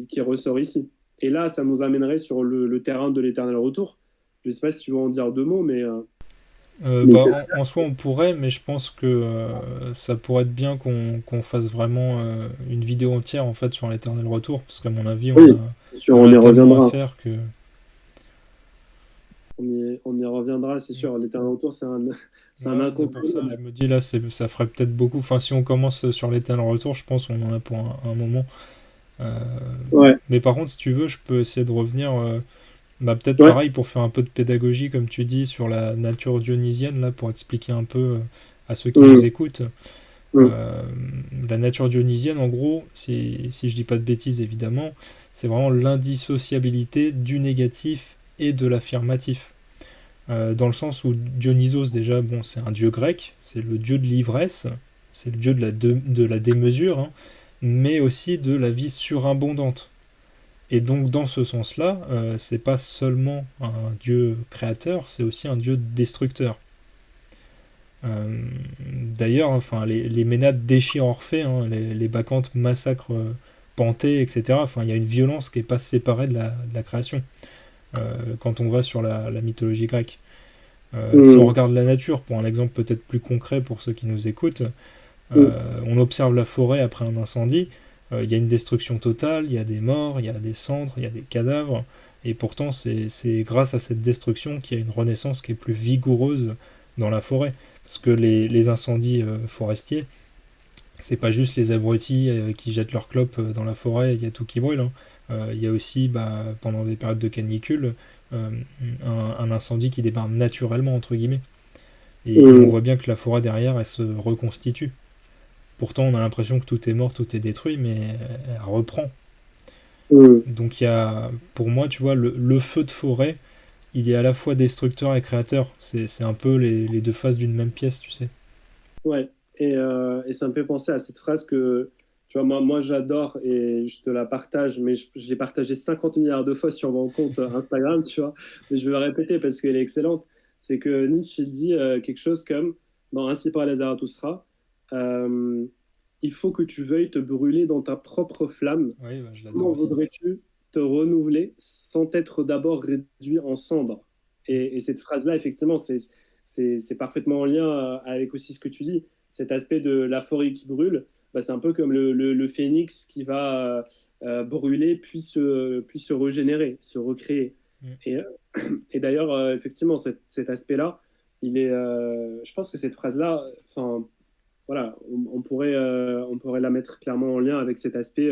qui ressort ici. Et là, ça nous amènerait sur le terrain de l'éternel retour. Je ne sais pas si tu veux en dire deux mots, mais bah, en soi, on pourrait, mais je pense que ça pourrait être bien qu'on fasse vraiment une vidéo entière en fait sur l'éternel retour, parce qu'à mon avis, oui, bien sûr, on on a y tellement à reviendra. faire que. On y reviendra, c'est Mm. sûr. L'éternel retour, c'est un Ouais, c'est pour ça, je incontournable. me dis là, ça ferait peut-être beaucoup. Enfin, si on commence sur l'éternel retour, je pense qu'on en a pour un moment. Euh, Ouais, mais par contre, si tu veux, je peux essayer de revenir. Bah, peut-être ouais. pareil pour faire un peu de pédagogie, comme tu dis, sur la nature dionysienne, là, pour expliquer un peu à ceux qui nous Mm, écoutent. mm, Euh, la nature dionysienne, en gros, si je dis pas de bêtises évidemment, c'est vraiment l'indissociabilité du négatif et de l'affirmatif. Dans le sens où Dionysos, déjà, bon, c'est un dieu grec, c'est le dieu de l'ivresse, c'est le dieu de la démesure, hein, mais aussi de la vie surabondante. Et donc, dans ce sens-là, c'est pas seulement un dieu créateur, c'est aussi un dieu destructeur. Euh, D'ailleurs, enfin, les Ménades déchirent Orphée, hein, les Bacchantes massacrent Panthée, etc. Enfin, il y a une violence qui n'est pas séparée de la création quand on va sur la mythologie grecque. Si on Mm. regarde la nature, pour un exemple peut-être plus concret pour ceux qui nous écoutent, Mm. on observe la forêt après un incendie, il y a une destruction totale, il y a des morts, il y a des cendres, il y a des cadavres, et pourtant c'est grâce à cette destruction qu'il y a une renaissance qui est plus vigoureuse dans la forêt. Parce que les incendies forestiers, c'est pas juste les abrutis qui jettent leurs clopes dans la forêt, il y a tout qui brûle, hein. Il y a aussi, bah, pendant des périodes de canicule, euh, un incendie qui démarre naturellement, entre guillemets. Et on Mm. voit bien que la forêt derrière, elle se reconstitue. Pourtant, on a l'impression que tout est mort, tout est détruit, mais elle reprend. Mm. Donc il y a, pour moi, tu vois, le feu de forêt, il est à la fois destructeur et créateur. C'est un peu les deux faces d'une même pièce, tu sais. Ouais, et ça me fait penser à cette phrase que, tu vois, moi j'adore et je te la partage, mais je l'ai partagée 50 milliards de fois sur mon compte Instagram, tu vois, mais je vais la répéter parce qu'elle est excellente. C'est que Nietzsche dit quelque chose comme, dans Ainsi parlait Zarathustra, euh, il faut que tu veuilles te brûler dans ta propre flamme. Oui, bah, je l'adore Comment aussi. voudrais-tu te renouveler sans être d'abord réduit en cendres? Et cette phrase-là, effectivement, c'est parfaitement en lien avec aussi ce que tu dis. Cet aspect de la forêt qui brûle, bah, c'est un peu comme le phénix qui va brûler puis se régénérer, se recréer. Mm. Et, et d'ailleurs, effectivement, cet aspect-là, je pense que cette phrase-là, enfin, voilà, on pourrait la mettre clairement en lien avec cet aspect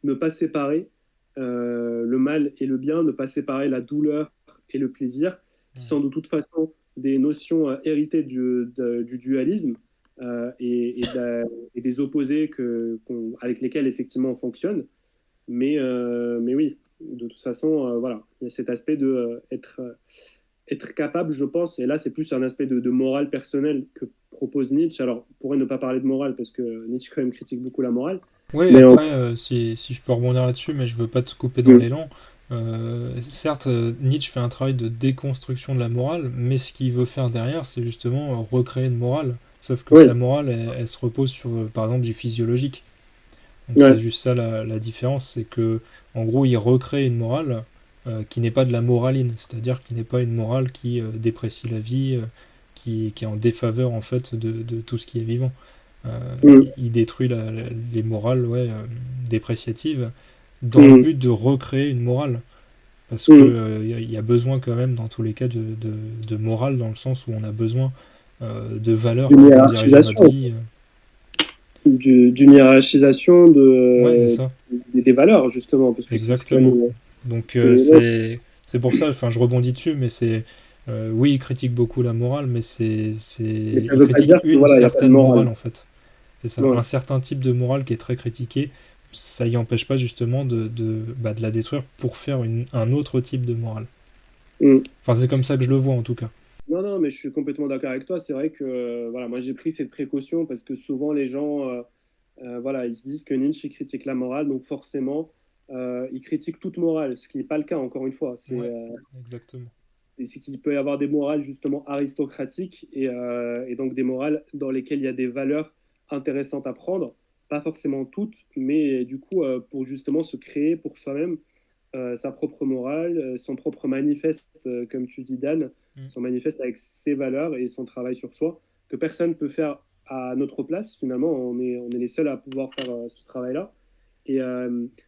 ne pas séparer le mal et le bien, ne pas séparer la douleur et le plaisir, qui Ouais. sont de toute façon des notions héritées du dualisme et des opposés avec lesquels effectivement on fonctionne. Mais oui, de toute façon, voilà, il y a cet aspect de être capable, je pense, et là c'est plus un aspect de morale personnelle que propose Nietzsche. Alors, on pourrait ne pas parler de morale parce que Nietzsche quand même critique beaucoup la morale, Oui, mais après, si je peux rebondir là-dessus, mais je veux pas te couper dans Mm. l'élan. Certes, Nietzsche fait un travail de déconstruction de la morale, mais ce qu'il veut faire derrière, c'est justement recréer une morale. Sauf que sa Oui, morale, elle se repose sur, par exemple, du physiologique. Donc c'est ouais. juste ça la différence, c'est que, en gros, il recrée une morale qui n'est pas de la moraline, c'est-à-dire qui n'est pas une morale qui déprécie la vie, qui est en défaveur en fait de tout ce qui est vivant. Mm. Il détruit les morales, ouais, dépréciatives dans le Mm. but de recréer une morale. Parce que Mm. y a besoin quand même dans tous les cas de morale dans le sens où on a besoin de valeurs D'une qui vont diriger notre hiérarchisation, vie. d'une hiérarchisation Ouais, c'est ça, des valeurs, justement, parce que c'est quand exactement. même. Donc Ouais, c'est pour ça, enfin je rebondis dessus, mais c'est oui, il critique beaucoup la morale, mais mais ça il ne veut pas critique dire que une voilà, il n'y a pas de certaine morale. morale en fait. C'est ça, un Ouais. certain type de morale qui est très critiqué, ça y empêche pas justement de la détruire pour faire un autre type de morale. Mm. Enfin, c'est comme ça que je le vois en tout cas. Non, non, mais je suis complètement d'accord avec toi. C'est vrai que voilà, moi j'ai pris cette précaution parce que souvent les gens, voilà, ils se disent que Nietzsche critique la morale, donc forcément, il critique toute morale, ce qui n'est pas le cas, encore une fois. Ouais, exactement. C'est qu'il peut y avoir des morales justement aristocratiques et donc des morales dans lesquelles il y a des valeurs intéressantes à prendre, pas forcément toutes, mais du coup, pour justement se créer pour soi-même sa propre morale, son propre manifeste, comme tu dis, Dan, Mm. son manifeste avec ses valeurs et son travail sur soi, que personne ne peut faire à notre place. Finalement, on est les seuls à pouvoir faire ce travail-là. Et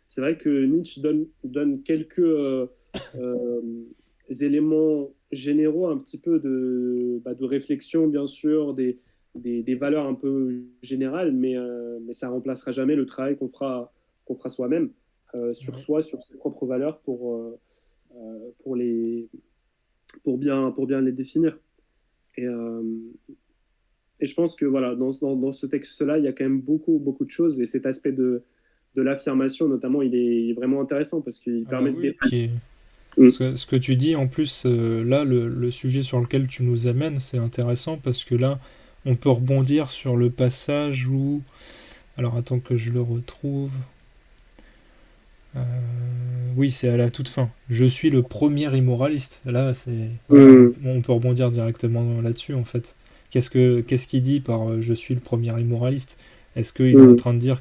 c'est vrai que Nietzsche donne quelques euh, éléments généraux, un petit peu de réflexion, bien sûr, des valeurs un peu générales, mais ça remplacera jamais le travail qu'on fera soi-même sur Ouais. soi, sur ses propres valeurs pour, les, pour bien les définir. Et, euh, et je pense que voilà, dans ce texte-là, il y a quand même beaucoup, beaucoup de choses. Et cet aspect de l'affirmation, notamment, il est vraiment intéressant parce qu'il Ah bah permet de oui, dépasser. Mm. Ce que tu dis, en plus, là, le sujet sur lequel tu nous amènes, c'est intéressant parce que là, on peut rebondir sur le passage où... Alors, attends que je le retrouve. Euh, Oui, c'est à la toute fin. Je suis le premier immoraliste. Là, c'est... Voilà, Mm. on peut rebondir directement là-dessus, en fait. Qu'est-ce qu'il dit par je suis le premier immoraliste? Est-ce qu'il est en Mm. train de dire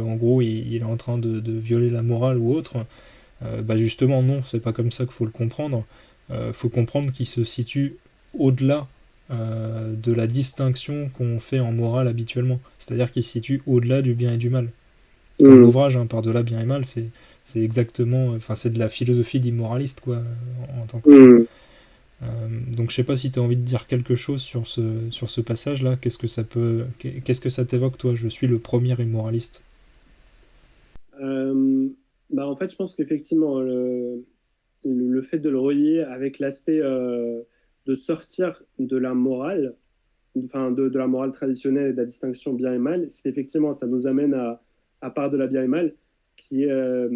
en gros, il est en train de violer la morale ou autre? Bah justement, non, c'est pas comme ça qu'il faut le comprendre. Faut comprendre qu'il se situe au-delà de la distinction qu'on fait en morale habituellement. C'est-à-dire qu'il se situe au-delà du bien et du mal. Comme Mm. l'ouvrage, hein, par-delà bien et mal, c'est exactement, enfin c'est de la philosophie d'immoraliste quoi, en tant que tel. Mm. Donc je sais pas si tu as envie de dire quelque chose sur ce passage-là. Qu'est-ce que ça t'évoque toi? Je suis le premier immoraliste. Euh, Bah, en fait, je pense qu'effectivement, le fait de le relier avec l'aspect de sortir de la morale, enfin de la morale traditionnelle et de la distinction bien et mal, c'est effectivement, ça nous amène à part de la bien et mal, qui est,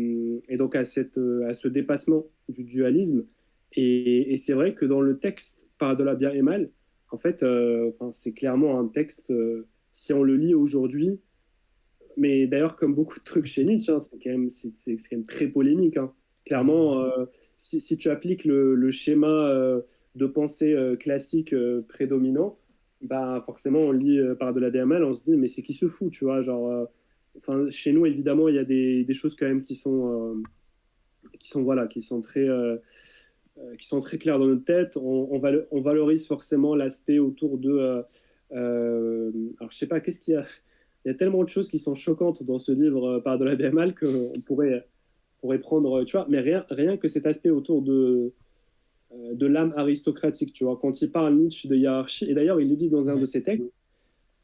et donc à ce dépassement du dualisme. Et c'est vrai que dans le texte part de la bien et mal, en fait, enfin, c'est clairement un texte, si on le lit aujourd'hui, mais d'ailleurs, comme beaucoup de trucs chez Nietzsche, hein, c'est quand même très polémique, hein. Clairement, si tu appliques le schéma de pensée classique prédominant, bah forcément, on lit par de la DML, on se dit, mais c'est qui se fout, tu vois, genre, enfin, chez nous, évidemment, il y a des choses quand même voilà, qui sont très claires dans notre tête. On valorise forcément l'aspect autour de, alors je sais pas, qu'est-ce qu'il y a il y a tellement de choses qui sont choquantes dans ce livre par de la BML qu'on pourrait prendre, tu vois, mais rien que cet aspect autour de l'âme aristocratique, tu vois, quand il parle Nietzsche de hiérarchie, et d'ailleurs il le dit dans un de Ouais. ses textes,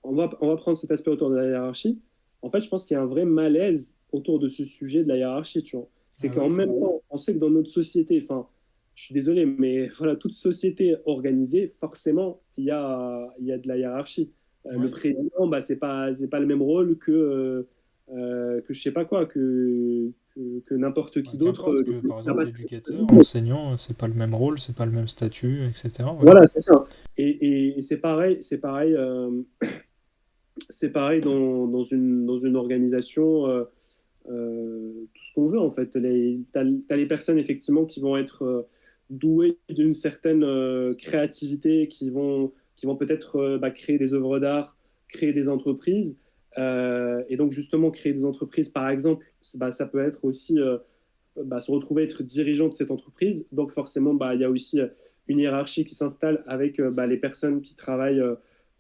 on va prendre cet aspect autour de la hiérarchie. En fait, je pense qu'il y a un vrai malaise autour de ce sujet de la hiérarchie, tu vois. C'est Ah qu'en oui. même temps, on sait que dans notre société, enfin, je suis désolé, mais voilà, toute société organisée, forcément, il y a de la hiérarchie. Le Ouais. président, bah, c'est pas le même rôle que je sais pas quoi, que n'importe Bah, qui d'autre. qu'importe que par exemple Capacité. l'éducateur, l'enseignant, c'est pas le même rôle, c'est pas le même statut, etc. Ouais. Voilà, c'est ça. Et c'est pareil dans une organisation. Tout ce qu'on veut en fait. T'as les personnes effectivement qui vont être douées d'une certaine créativité, qui vont peut-être bah, créer des œuvres d'art, créer des entreprises. Et donc justement créer des entreprises, par exemple, bah, ça peut être aussi bah, se retrouver être dirigeant de cette entreprise. Donc forcément, bah, il y a aussi une hiérarchie qui s'installe avec bah, les personnes qui travaillent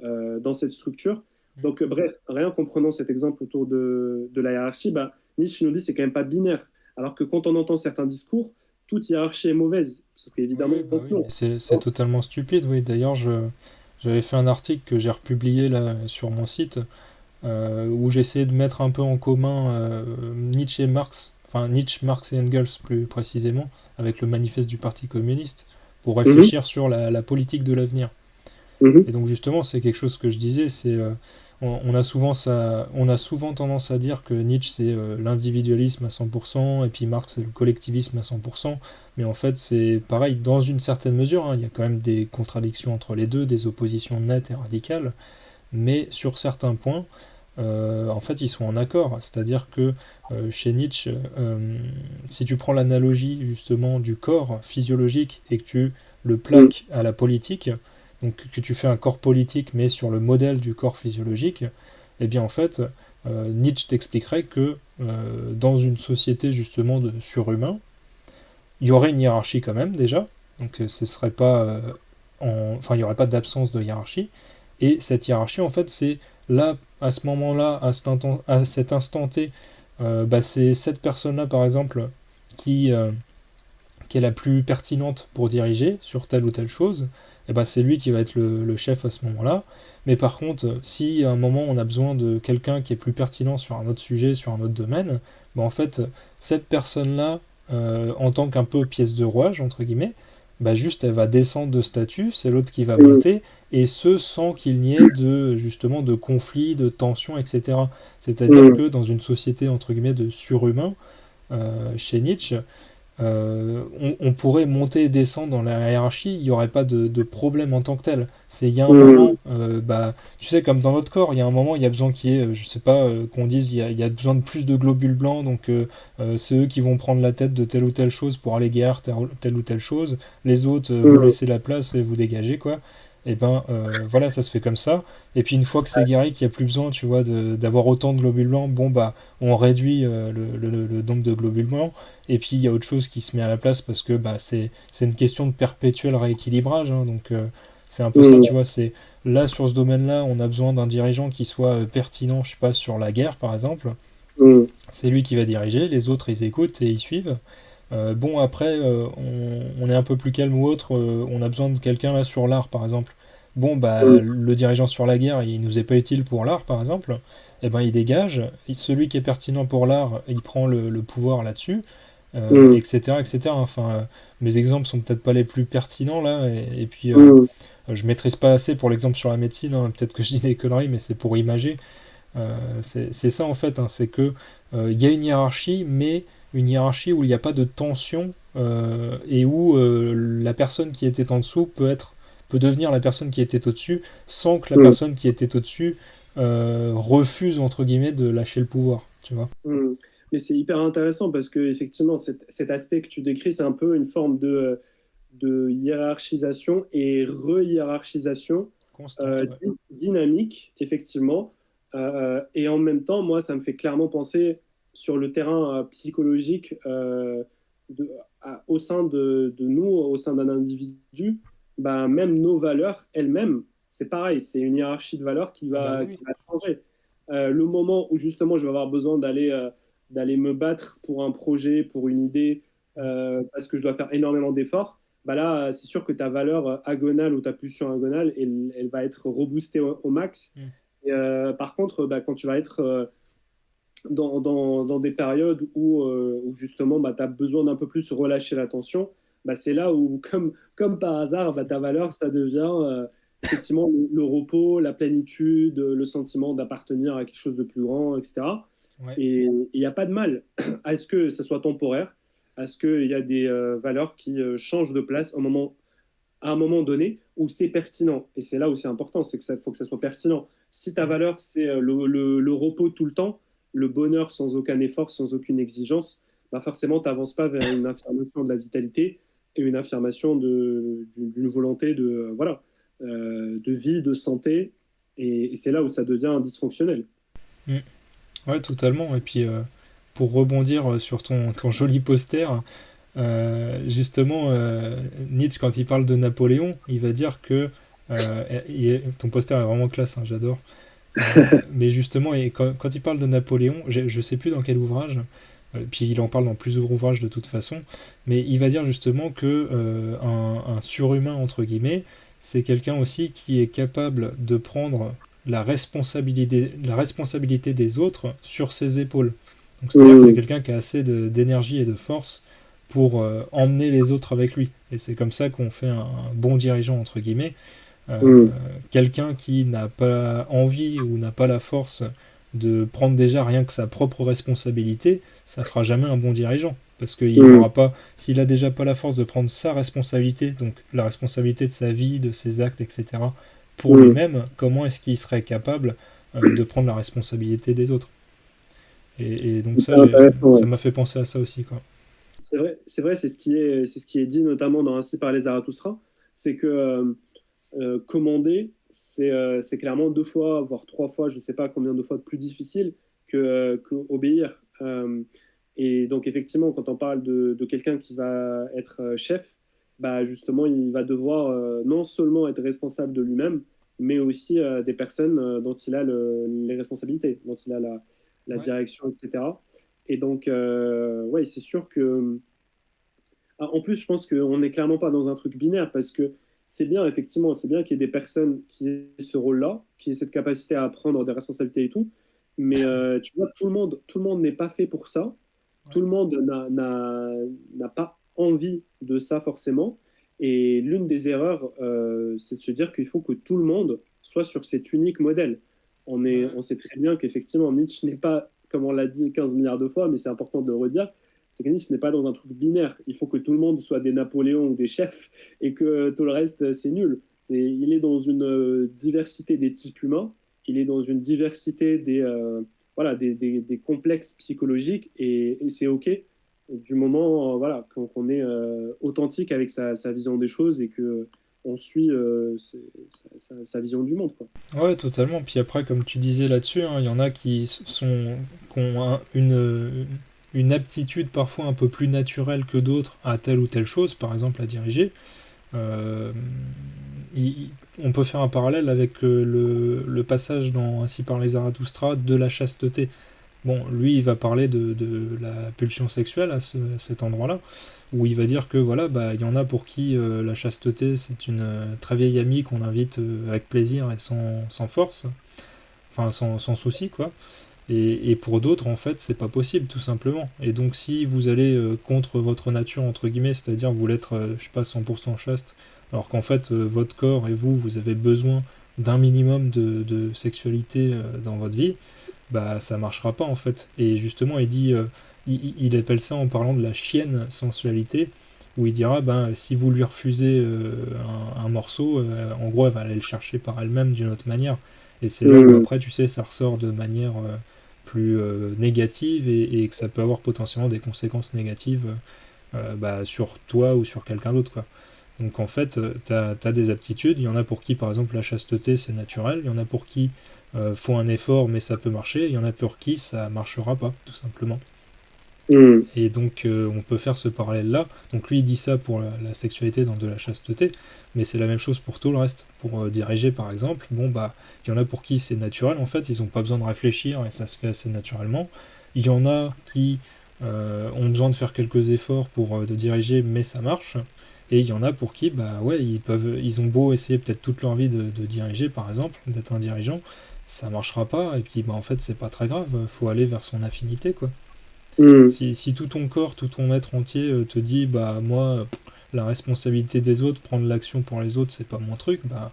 dans cette structure. Mm. Donc bref, rien qu'en prenant cet exemple autour de la hiérarchie, bah, Nietzsche nous dit c'est quand même pas binaire. Alors que quand on entend certains discours, toute hiérarchie est mauvaise. Sauf qu'évidemment, Oui, bah donc oui, non. mais c'est totalement stupide, oui. D'ailleurs, j'avais fait un article que j'ai republié là sur mon site où j'essayais de mettre un peu en commun Nietzsche et Marx, enfin Nietzsche, Marx et Engels plus précisément, avec le manifeste du Parti communiste, pour Mhm, réfléchir sur la politique de l'avenir. mhm, Et donc justement, c'est quelque chose que je disais, on a souvent tendance à dire que Nietzsche c'est l'individualisme à 100%, et puis Marx c'est le collectivisme à 100%, mais en fait c'est pareil dans une certaine mesure, hein, il y a quand même des contradictions entre les deux, des oppositions nettes et radicales, mais sur certains points, en fait ils sont en accord, c'est-à-dire que chez Nietzsche, si tu prends l'analogie justement du corps physiologique et que tu le mhm, plaques à la politique, donc que tu fais un corps politique mais sur le modèle du corps physiologique, eh bien en fait, Nietzsche t'expliquerait que dans une société justement de surhumains, il y aurait une hiérarchie quand même déjà, donc ce serait pas, enfin il n'y aurait pas d'absence de hiérarchie, et cette hiérarchie en fait c'est là, à ce moment-là, à cet instant T, bah, c'est cette personne-là par exemple qui, euh, qui est la plus pertinente pour diriger sur telle ou telle chose, et ben c'est lui qui va être le chef à ce moment-là. Mais par contre, si à un moment on a besoin de quelqu'un qui est plus pertinent sur un autre sujet, sur un autre domaine, ben en fait, cette personne-là, en tant qu'un peu pièce de rouage, entre guillemets, bah juste elle va descendre de statut, c'est l'autre qui va mhm, monter, et ce sans qu'il n'y ait de justement de conflits, de tensions, etc. C'est-à-dire mhm, que dans une société entre guillemets de surhumains, chez Nietzsche, on pourrait monter et descendre dans la hiérarchie, il n'y aurait pas de problème en tant que tel. Il y a un Mm. moment, bah, tu sais, comme dans notre corps, il y a un moment, il y a besoin qu'il y ait, je sais pas, qu'on dise, il y a besoin de plus de globules blancs, donc c'est eux qui vont prendre la tête de telle ou telle chose pour aller guérir telle ou telle chose. Les autres, vous Mm. laissez la place et vous dégagez, quoi. Et ben voilà, ça se fait comme ça. Et puis une fois que c'est guéri, qu'il n'y a plus besoin, tu vois, d'avoir autant de globules blancs, bon bah on réduit le nombre de globules blancs. Et puis il y a autre chose qui se met à la place parce que bah, c'est une question de perpétuel rééquilibrage, hein. Donc c'est un peu ça, tu Mm. vois. C'est là sur ce domaine-là, on a besoin d'un dirigeant qui soit pertinent, je sais pas, sur la guerre par exemple. Mm. C'est lui qui va diriger, les autres ils écoutent et ils suivent. Bon, après, on est un peu plus calme ou autre, on a besoin de quelqu'un là sur l'art par exemple. Bon, bah, Mm. le dirigeant sur la guerre, il nous est pas utile pour l'art par exemple, et ben il dégage. Et celui qui est pertinent pour l'art, il prend le pouvoir là-dessus, Mm. etc., etc. Enfin, mes exemples sont peut-être pas les plus pertinents là, et puis Mm. je maîtrise pas assez pour l'exemple sur la médecine, hein. Peut-être que je dis des conneries, mais c'est pour imager. C'est ça en fait, hein, c'est que il y a une hiérarchie, mais une hiérarchie où il n'y a pas de tension et où la personne qui était en dessous peut devenir la personne qui était au-dessus sans que la Mm. personne qui était au-dessus refuse entre guillemets de lâcher le pouvoir, tu vois. Mm. Mais c'est hyper intéressant parce que effectivement, cet aspect que tu décris, c'est un peu une forme de hiérarchisation et re-hiérarchisation Constante, ouais. dynamique, effectivement. Et en même temps, moi, ça me fait clairement penser sur le terrain psychologique au sein de nous, au sein d'un individu, bah, même nos valeurs elles-mêmes, c'est pareil, c'est une hiérarchie de valeurs qui Ah bah va, oui, qui va changer. Le moment où justement je vais avoir besoin d'aller me battre pour un projet, pour une idée, oui. parce que je dois faire énormément d'efforts, bah là, c'est sûr que ta valeur agonale ou ta pulsion agonale, elle va être reboostée au max. Mm. Et, par contre, bah, quand tu vas être dans des périodes où justement bah, tu as besoin d'un peu plus relâcher la tension, bah, c'est là où, comme par hasard, bah, ta valeur, ça devient effectivement le repos, la plénitude, le sentiment d'appartenir à quelque chose de plus grand, etc. Ouais. Et il n'y a pas de mal à ce que ça soit temporaire, à ce qu'il y a des valeurs qui changent de place à un moment donné où c'est pertinent. Et c'est là où c'est important, c'est que ça faut que ça soit pertinent. Si ta Mm. valeur, c'est le repos tout le temps, le bonheur sans aucun effort, sans aucune exigence, bah forcément, tu n'avances pas vers une affirmation de la vitalité et une affirmation d'une volonté voilà, de vie, de santé. Et c'est là où ça devient dysfonctionnel. Mm. Ouais, totalement. Et puis pour rebondir sur ton joli poster, justement, Nietzsche, quand il parle de Napoléon, il va dire que ton poster est vraiment classe, hein, j'adore. Mais justement, et quand il parle de Napoléon, je sais plus dans quel ouvrage, puis il en parle dans plusieurs ouvrages de toute façon, mais il va dire justement que un surhumain, entre guillemets, c'est quelqu'un aussi qui est capable de prendre la responsabilité des autres sur ses épaules. Donc c'est-à-dire que c'est Mmh, quelqu'un qui a assez d'énergie et de force pour emmener les autres avec lui. Et c'est comme ça qu'on fait un bon dirigeant, entre guillemets. mmh, Quelqu'un qui n'a pas envie ou n'a pas la force de prendre déjà rien que sa propre responsabilité, ça fera jamais un bon dirigeant. Parce qu'il mmh, n'aura pas, s'il a déjà pas la force de prendre sa responsabilité, donc la responsabilité de sa vie, de ses actes, etc., pour mmh. lui-même, comment est-ce qu'il serait capable de prendre la responsabilité des autres? Et C'est donc ça, hyper intéressant. ça Ouais. m'a fait penser à ça aussi, quoi. C'est vrai, c'est ce qui est dit notamment dans Ainsi parlait Zarathustra, c'est que commander, c'est clairement deux fois, voire trois fois, je ne sais pas combien de fois plus difficile que obéir. Et donc effectivement, quand on parle de quelqu'un qui va être chef, bah justement, il va devoir non seulement être responsable de lui-même, mais aussi des personnes dont il a les responsabilités, dont il a la Ouais. direction, etc. Et donc, ouais, c'est sûr que en plus, je pense qu'on n'est clairement pas dans un truc binaire parce que c'est bien, effectivement, c'est bien qu'il y ait des personnes qui aient ce rôle-là, qui aient cette capacité à prendre des responsabilités et tout. Mais tu vois, tout le monde n'est pas fait pour ça. Tout Ouais. le monde n'a pas envie de ça forcément. Et l'une des erreurs, c'est de se dire qu'il faut que tout le monde soit sur cet unique modèle. On Ouais. sait très bien qu'effectivement, Nietzsche n'est pas, comme on l'a dit 15 milliards de fois, mais c'est important de le redire, c'est que Nietzsche n'est pas dans un truc binaire. Il faut que tout le monde soit des Napoléons ou des chefs et que tout le reste, c'est nul. Il est dans une diversité des types humains, il est dans une diversité voilà, des complexes psychologiques et c'est OK du moment voilà, qu'on est authentique avec sa vision des choses et que on suit sa vision du monde, quoi. Ouais, totalement. Puis après, comme tu disais là-dessus, hein, il y en a qui ont une aptitude parfois un peu plus naturelle que d'autres à telle ou telle chose, par exemple à diriger. Euh, on peut faire un parallèle avec le passage dans Ainsi parlait Zarathustra de la chasteté. Bon, lui, il va parler de la pulsion sexuelle à cet endroit-là, où il va dire que voilà, bah, il y en a pour qui la chasteté, c'est une très vieille amie qu'on invite avec plaisir et sans force, enfin sans souci, quoi. Et pour d'autres, en fait, c'est pas possible, tout simplement. Et donc, si vous allez contre votre nature, entre guillemets, c'est-à-dire vous voulez être, je sais pas, 100% chaste, alors qu'en fait, votre corps et vous avez besoin d'un minimum de sexualité dans votre vie, bah ça marchera pas en fait. Et justement, il dit, il appelle ça en parlant de la chienne sensualité, où il dira, ben si vous lui refusez un morceau, en gros, elle va aller le chercher par elle-même d'une autre manière. Et c'est là où Mmh. après, tu sais, ça ressort de manière plus négative et que ça peut avoir potentiellement des conséquences négatives bah, sur toi ou sur quelqu'un d'autre, quoi. Donc en fait, t'as des aptitudes. Il y en a pour qui, par exemple, la chasteté, c'est naturel. Il y en a pour qui faut un effort, mais ça peut marcher. Il y en a pour qui ça marchera pas, tout simplement. Mmh. Et donc on peut faire ce parallèle-là. Donc lui, il dit ça pour la sexualité dans de la chasteté, mais c'est la même chose pour tout le reste. Pour diriger, par exemple, bon bah, il y en a pour qui c'est naturel. En fait, ils n'ont pas besoin de réfléchir et ça se fait assez naturellement. Il y en a qui ont besoin de faire quelques efforts pour de diriger, mais ça marche. Et il y en a pour qui, bah ouais, ils ont beau essayer peut-être toute leur vie de diriger, par exemple, d'être un dirigeant, ça marchera pas. Et puis, bah en fait, c'est pas très grave. Faut aller vers son affinité, quoi. Mmh. Si tout ton corps, tout ton être entier te dit, bah moi, la responsabilité des autres, prendre l'action pour les autres, c'est pas mon truc, bah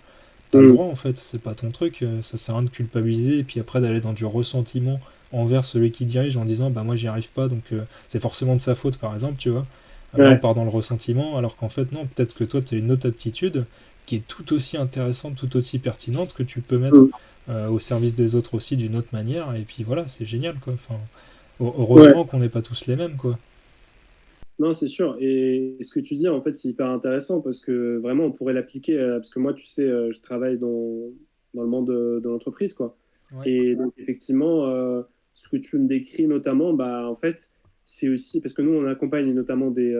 t'as le Mmh. droit en fait, c'est pas ton truc. Ça sert à rien de culpabiliser et puis après d'aller dans du ressentiment envers celui qui dirige en disant, bah moi j'y arrive pas, donc c'est forcément de sa faute, par exemple, tu vois. Là, on Ouais. part dans le ressentiment, alors qu'en fait, non, peut-être que toi, tu as une autre aptitude qui est tout aussi intéressante, tout aussi pertinente, que tu peux mettre Mmh. au service des autres aussi d'une autre manière, et puis voilà, c'est génial, quoi. Enfin, Ouais. heureusement qu'on n'est pas tous les mêmes, quoi. Non, c'est sûr. Et ce que tu dis, en fait, c'est hyper intéressant parce que vraiment, on pourrait l'appliquer. Parce que moi, tu sais, je travaille dans le monde de l'entreprise, quoi. Ouais, Et donc, effectivement, ce que tu me décris notamment, bah, en fait, c'est aussi parce que nous, on accompagne notamment des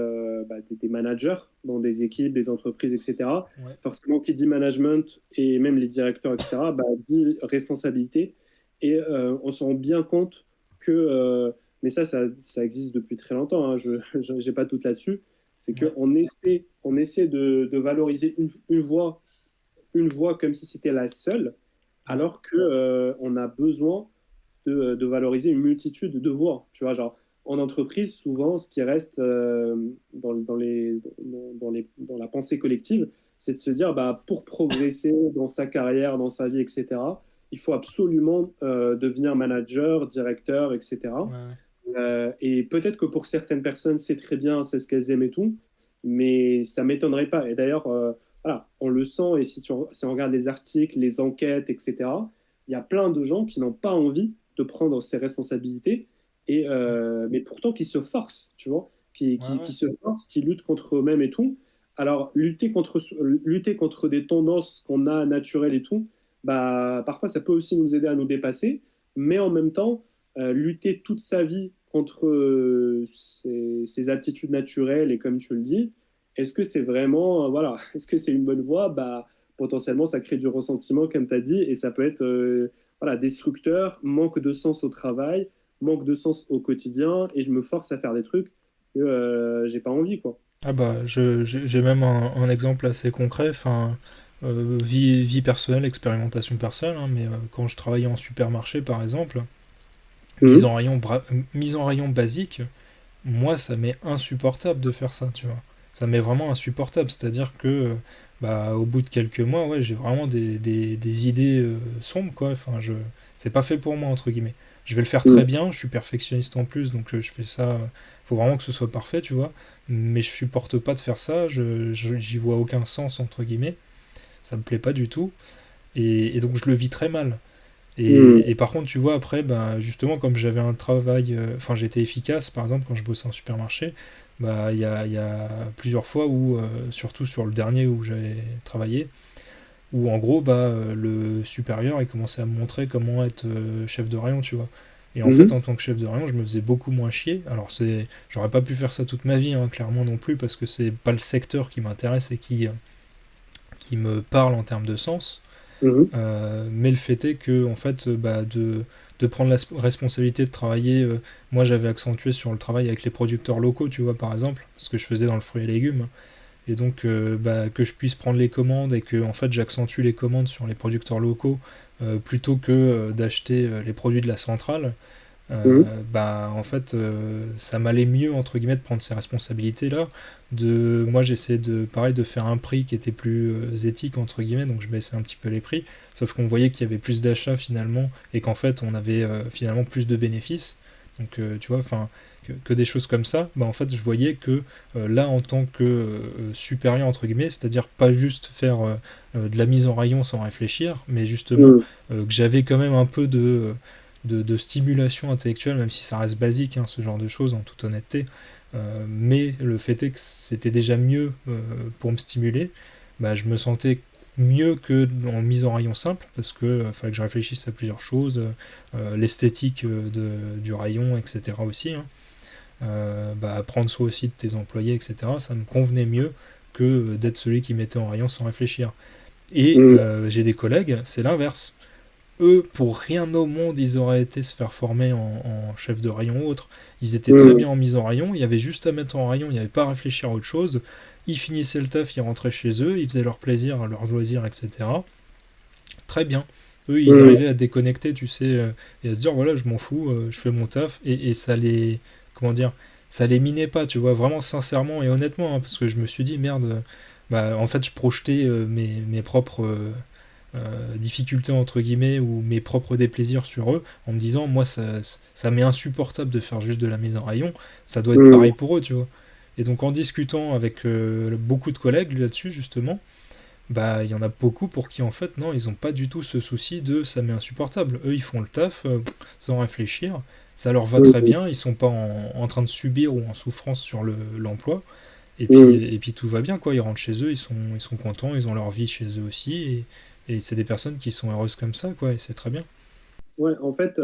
managers dans des équipes, des entreprises, etc. ouais, Forcément, qui dit management et même les directeurs, etc., bah, dit responsabilité. Et on se rend bien compte que mais ça existe depuis très longtemps, hein, je n'ai pas tout là-dessus. C'est ouais, on essaie de valoriser une voix comme si c'était la seule, ouais, alors que, on a besoin de valoriser une multitude de voix. Tu vois, genre, en entreprise, souvent, ce qui reste dans la pensée collective, c'est de se dire, bah, pour progresser dans sa carrière, dans sa vie, etc., il faut absolument devenir manager, directeur, etc. ouais, Et peut-être que pour certaines personnes, c'est très bien, c'est ce qu'elles aiment et tout, mais ça m'étonnerait pas. Et d'ailleurs, voilà, on le sent, et si on regarde les articles, les enquêtes, etc., il y a plein de gens qui n'ont pas envie de prendre ces responsabilités, mais pourtant qui se forcent, tu vois, ouais, ouais, qui se forcent, qui luttent contre eux-mêmes et tout. Alors, lutter contre des tendances qu'on a naturelles et tout, bah, parfois ça peut aussi nous aider à nous dépasser, mais en même temps, lutter toute sa vie contre ses aptitudes naturelles et comme tu le dis, est-ce que c'est vraiment, voilà, est-ce que c'est une bonne voie? Bah, potentiellement, ça crée du ressentiment, comme tu as dit, et ça peut être voilà, destructeur, manque de sens au travail, manque de sens au quotidien, et je me force à faire des trucs que j'ai pas envie, quoi. Ah bah, j'ai même un exemple assez concret, enfin, vie personnelle, expérimentation personnelle, hein, mais quand je travaillais en supermarché, par exemple, mise Mhm. en rayon, mise en rayon basique, moi, ça m'est insupportable de faire ça, tu vois. Ça m'est vraiment insupportable, c'est-à-dire que, bah, au bout de quelques mois, ouais, j'ai vraiment des idées sombres, quoi. Enfin, c'est pas fait pour moi, entre guillemets. Je vais le faire Mm. très bien, je suis perfectionniste en plus, donc je fais ça, faut vraiment que ce soit parfait, tu vois. Mais je supporte pas de faire ça, j'y vois aucun sens, entre guillemets. Ça me plaît pas du tout. Et donc je le vis très mal. Mm. Et par contre, tu vois, après, bah, justement, comme j'avais un travail, enfin, j'étais efficace, par exemple, quand je bossais en supermarché, bah, il y a plusieurs fois où, surtout sur le dernier où j'avais travaillé, où en gros, bah, le supérieur, il commençait à me montrer comment être chef de rayon, tu vois. Et en fait, Mhm. en tant que chef de rayon, je me faisais beaucoup moins chier. Alors, j'aurais pas pu faire ça toute ma vie, hein, clairement non plus, parce que c'est pas le secteur qui m'intéresse et qui me parle en termes de sens. Mhm. Mais le fait est que, en fait, bah, de prendre la responsabilité de travailler, moi j'avais accentué sur le travail avec les producteurs locaux, tu vois, par exemple, ce que je faisais dans le fruit et légumes, et donc bah, que je puisse prendre les commandes et que en fait j'accentue les commandes sur les producteurs locaux plutôt que d'acheter les produits de la centrale, Mhm. bah en fait ça m'allait mieux entre guillemets de prendre ces responsabilités là. Moi j'essayais de pareil de faire un prix qui était plus éthique entre guillemets, donc je baissais un petit peu les prix, sauf qu'on voyait qu'il y avait plus d'achats finalement et qu'en fait on avait finalement plus de bénéfices, donc tu vois, enfin que des choses comme ça, bah en fait je voyais que là en tant que supérieur entre guillemets, c'est-à-dire pas juste faire de la mise en rayon sans réfléchir, mais justement Mm. que j'avais quand même un peu de stimulation intellectuelle, même si ça reste basique, hein, ce genre de choses, en toute honnêteté. Mais le fait est que c'était déjà mieux pour me stimuler. Bah, je me sentais mieux que en mise en rayon simple, parce que fallait que je réfléchisse à plusieurs choses, l'esthétique du rayon, etc. aussi. Hein. Bah, prendre soin aussi de tes employés, etc. Ça me convenait mieux que d'être celui qui mettait en rayon sans réfléchir. Et Mm. j'ai des collègues, c'est l'inverse. Eux, pour rien au monde, ils auraient été se faire former en chef de rayon ou autre. Ils étaient très Mm. bien en mise en rayon, il y avait juste à mettre en rayon, il n'y avait pas à réfléchir à autre chose. Ils finissaient le taf, ils rentraient chez eux, ils faisaient leur plaisir, leurs loisirs, etc. Très bien. Eux, ils Mm. arrivaient à déconnecter, tu sais, et à se dire, voilà, je m'en fous, je fais mon taf, et ça les... Comment dire? Ça les minait pas, tu vois, vraiment sincèrement et honnêtement, hein, parce que je me suis dit, merde, bah, en fait, je projetais mes propres difficultés entre guillemets ou mes propres déplaisirs sur eux en me disant moi ça m'est insupportable de faire juste de la mise en rayon, ça doit être Mm. pareil pour eux, tu vois. Et donc en discutant avec beaucoup de collègues là-dessus justement, bah il y en a beaucoup pour qui en fait non, ils ont pas du tout ce souci de ça m'est insupportable. Eux ils font le taf sans réfléchir, ça leur va très Mm. bien, ils sont pas en train de subir ou en souffrance sur l'emploi. Mm. Et puis tout va bien, quoi. Ils rentrent chez eux, ils sont contents, ils ont leur vie chez eux aussi. Et c'est des personnes qui sont heureuses comme ça, quoi. Et c'est très bien. Ouais, en fait,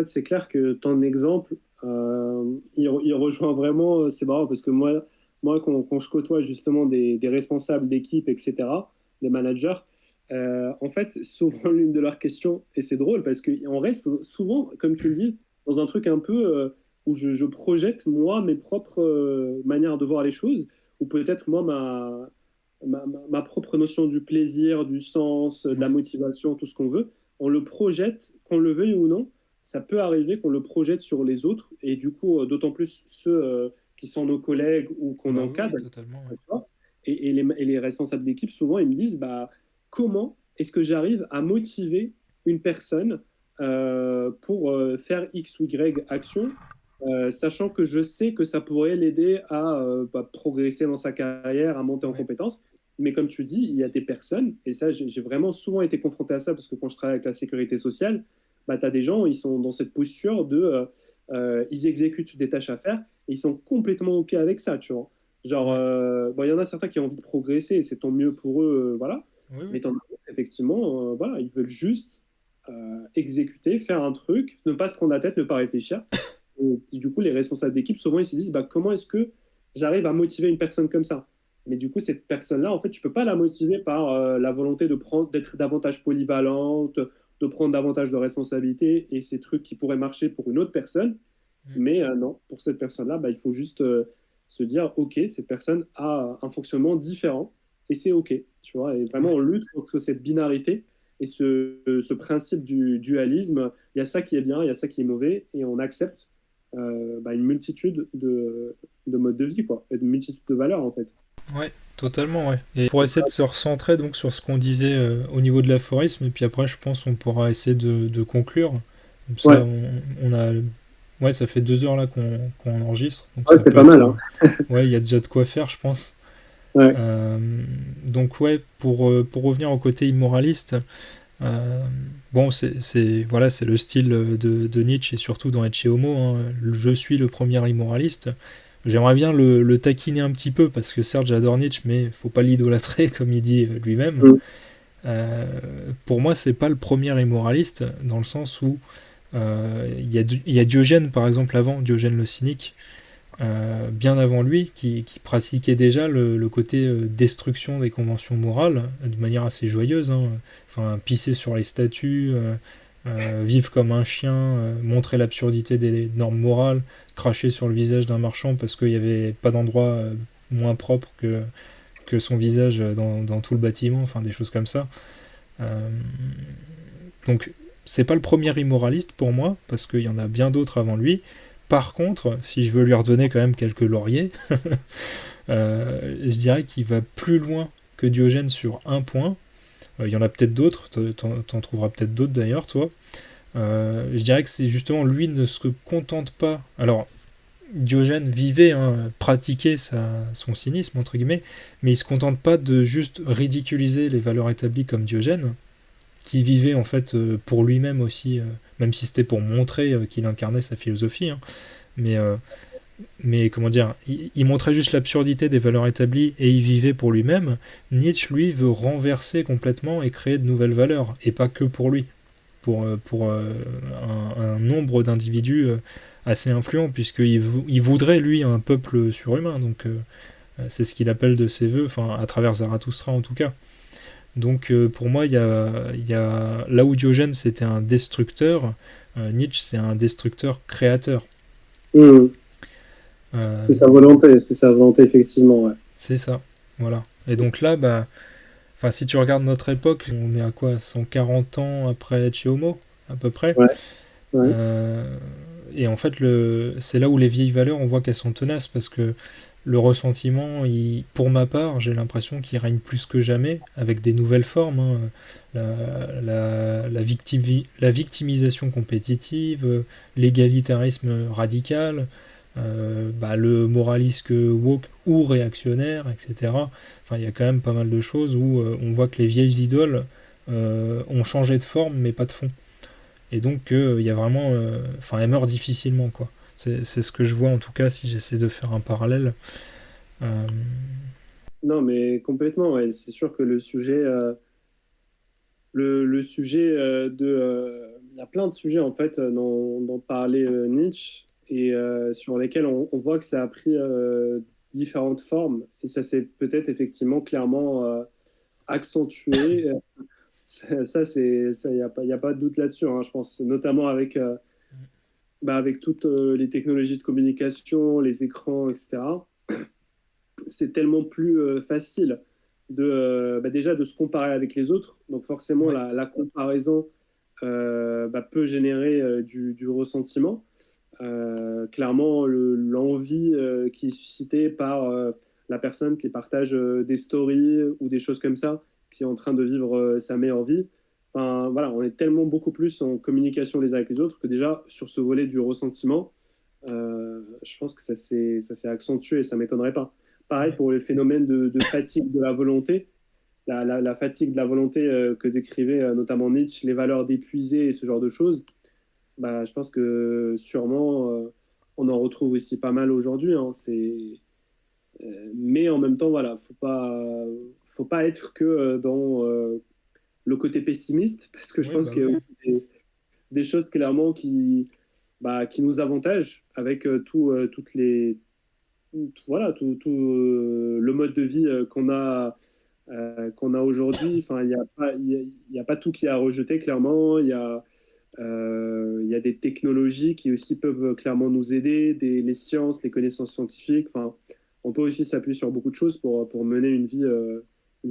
c'est clair que ton exemple, il rejoint vraiment. C'est marrant parce que moi quand je côtoie justement des responsables d'équipe, etc., des managers, en fait, souvent l'une de leurs questions, et c'est drôle parce qu'on reste souvent, comme tu le dis, dans un truc un peu où je projette moi mes propres manières de voir les choses, ou peut-être moi ma propre notion du plaisir, du sens, de la Ouais. motivation, tout ce qu'on veut, on le projette, qu'on le veuille ou non, ça peut arriver qu'on le projette sur les autres, et du coup, d'autant plus ceux qui sont nos collègues ou qu'on Bah oui, oui, encadre, totalement. Ouais. tu vois. Et les responsables d'équipe, souvent, ils me disent, bah, comment est-ce que j'arrive à motiver une personne pour faire X ou Y action, sachant que je sais que ça pourrait l'aider à bah, progresser dans sa carrière, à monter en Ouais. compétences. Mais comme tu dis, il y a des personnes, et ça, j'ai vraiment souvent été confronté à ça, parce que quand je travaille avec la sécurité sociale, bah, tu as des gens, ils sont dans cette posture de, ils exécutent des tâches à faire, et ils sont complètement OK avec ça, tu vois. Genre, Ouais. bon, il y en a certains qui ont envie de progresser, et c'est tant mieux pour eux, voilà. Oui, Mais oui. t'en as d'autres, effectivement, voilà, ils veulent juste exécuter, faire un truc, ne pas se prendre la tête, ne pas réfléchir. Et du coup, les responsables d'équipe, souvent, ils se disent, bah, comment est-ce que j'arrive à motiver une personne comme ça? Mais du coup, cette personne-là, en fait, tu peux pas la motiver par la volonté de prendre, d'être davantage polyvalente, de prendre davantage de responsabilités et ces trucs qui pourraient marcher pour une autre personne. Mm. Mais non, pour cette personne-là, bah, il faut juste se dire, OK, cette personne a un fonctionnement différent et c'est OK. Tu vois, et vraiment, Ouais. on lutte contre cette binarité et ce principe du dualisme. Il y a ça qui est bien, il y a ça qui est mauvais et on accepte bah, une multitude de modes de vie, quoi, et de multitude de valeurs, en fait. Ouais, totalement, ouais. Et pour Et essayer ça, de se recentrer donc sur ce qu'on disait au niveau de l'aphorisme, et puis après, je pense on pourra essayer de conclure. Ça, Ouais, on a. Ouais, ça fait 2 heures là qu'on enregistre, donc ouais, ça c'est peut pas mal, être. hein. Ouais, il y a déjà de quoi faire, je pense. Ouais. Euh, donc ouais, pour revenir au côté immoraliste, euh, bon, voilà, c'est le style de Nietzsche et surtout dans Ecce Homo, hein, je suis le premier immoraliste. J'aimerais bien le taquiner un petit peu parce que certes j'adore Nietzsche, mais faut pas l'idolâtrer comme il dit lui-même. Mm. Euh, pour moi, c'est pas le premier immoraliste dans le sens où il y a Diogène par exemple avant, Diogène le cynique, bien avant lui, qui pratiquait déjà le côté destruction des conventions morales de manière assez joyeuse, hein. Enfin, pisser sur les statues, vivre comme un chien, montrer l'absurdité des normes morales, cracher sur le visage d'un marchand parce qu'il n'y avait pas d'endroit moins propre que son visage dans tout le bâtiment, enfin des choses comme ça. Euh, donc, c'est pas le premier immoraliste pour moi, parce qu'il y en a bien d'autres avant lui. Par contre, si je veux lui redonner quand même quelques lauriers, je dirais qu'il va plus loin que Diogène sur un point. Il y en a peut-être d'autres, t'en trouveras peut-être d'autres d'ailleurs, toi. Je dirais que c'est justement lui ne se contente pas. Alors, Diogène vivait, hein, pratiquait son cynisme, entre guillemets, mais il se contente pas de juste ridiculiser les valeurs établies comme Diogène, qui vivait en fait pour lui-même aussi, même si c'était pour montrer qu'il incarnait sa philosophie, hein, mais comment dire, il montrait juste l'absurdité des valeurs établies et il vivait pour lui-même. Nietzsche, lui, veut renverser complètement et créer de nouvelles valeurs, et pas que pour lui, pour un nombre d'individus assez influents, puisqu'il voudrait, lui, un peuple surhumain, donc c'est ce qu'il appelle de ses voeux, enfin, à travers Zarathustra en tout cas. Donc pour moi, là où Diogène c'était un destructeur, Nietzsche c'est un destructeur créateur. Mm. Euh, C'est sa volonté, effectivement, ouais. c'est ça, voilà. Et donc là, bah, enfin, si tu regardes notre époque, on est à quoi, 140 ans après Ecce Homo, à peu près. Ouais, ouais. Euh, et en fait, c'est là où les vieilles valeurs, on voit qu'elles sont tenaces parce que le ressentiment, pour ma part, j'ai l'impression qu'il règne plus que jamais avec des nouvelles formes, hein. La victimisation compétitive, l'égalitarisme radical, bah, le moralisme woke ou réactionnaire, etc. Enfin, il y a quand même pas mal de choses où on voit que les vieilles idoles ont changé de forme mais pas de fond. Et donc, il y a vraiment. Enfin, elle meurt difficilement, quoi. C'est ce que je vois, en tout cas, si j'essaie de faire un parallèle. Euh, Non, mais complètement, ouais. C'est sûr que le sujet il y a plein de sujets, en fait, dont parlait Nietzsche, et sur lesquels on voit que ça a pris différentes formes, et ça s'est peut-être effectivement clairement accentué. Ça, y a pas de doute là-dessus, hein. Je pense notamment avec toutes les technologies de communication, les écrans, etc. C'est tellement plus facile déjà de se comparer avec les autres. Donc forcément, ouais, la comparaison peut générer du ressentiment. Clairement, l'envie qui est suscitée par la personne qui partage des stories ou des choses comme ça, qui est en train de vivre sa meilleure vie. Enfin, voilà, on est tellement beaucoup plus en communication les uns avec les autres que déjà sur ce volet du ressentiment, je pense que ça s'est accentué et ça m'étonnerait pas. Pareil ouais. pour les phénomènes de fatigue de la volonté, la fatigue de la volonté que décrivait notamment Nietzsche, les valeurs d'épuiser et ce genre de choses. Bah, je pense que sûrement on en retrouve aussi pas mal aujourd'hui, hein. Mais en même temps, voilà, faut pas être que dans le côté pessimiste, parce que je Oui, pense bah qu'il y a oui. aussi des choses clairement qui nous avantagent avec voilà, tout le mode de vie qu'on a aujourd'hui. Enfin, il y a pas tout qui est à rejeter, clairement. Il y a des technologies qui aussi peuvent clairement nous aider, les sciences, les connaissances scientifiques. Enfin, on peut aussi s'appuyer sur beaucoup de choses pour mener une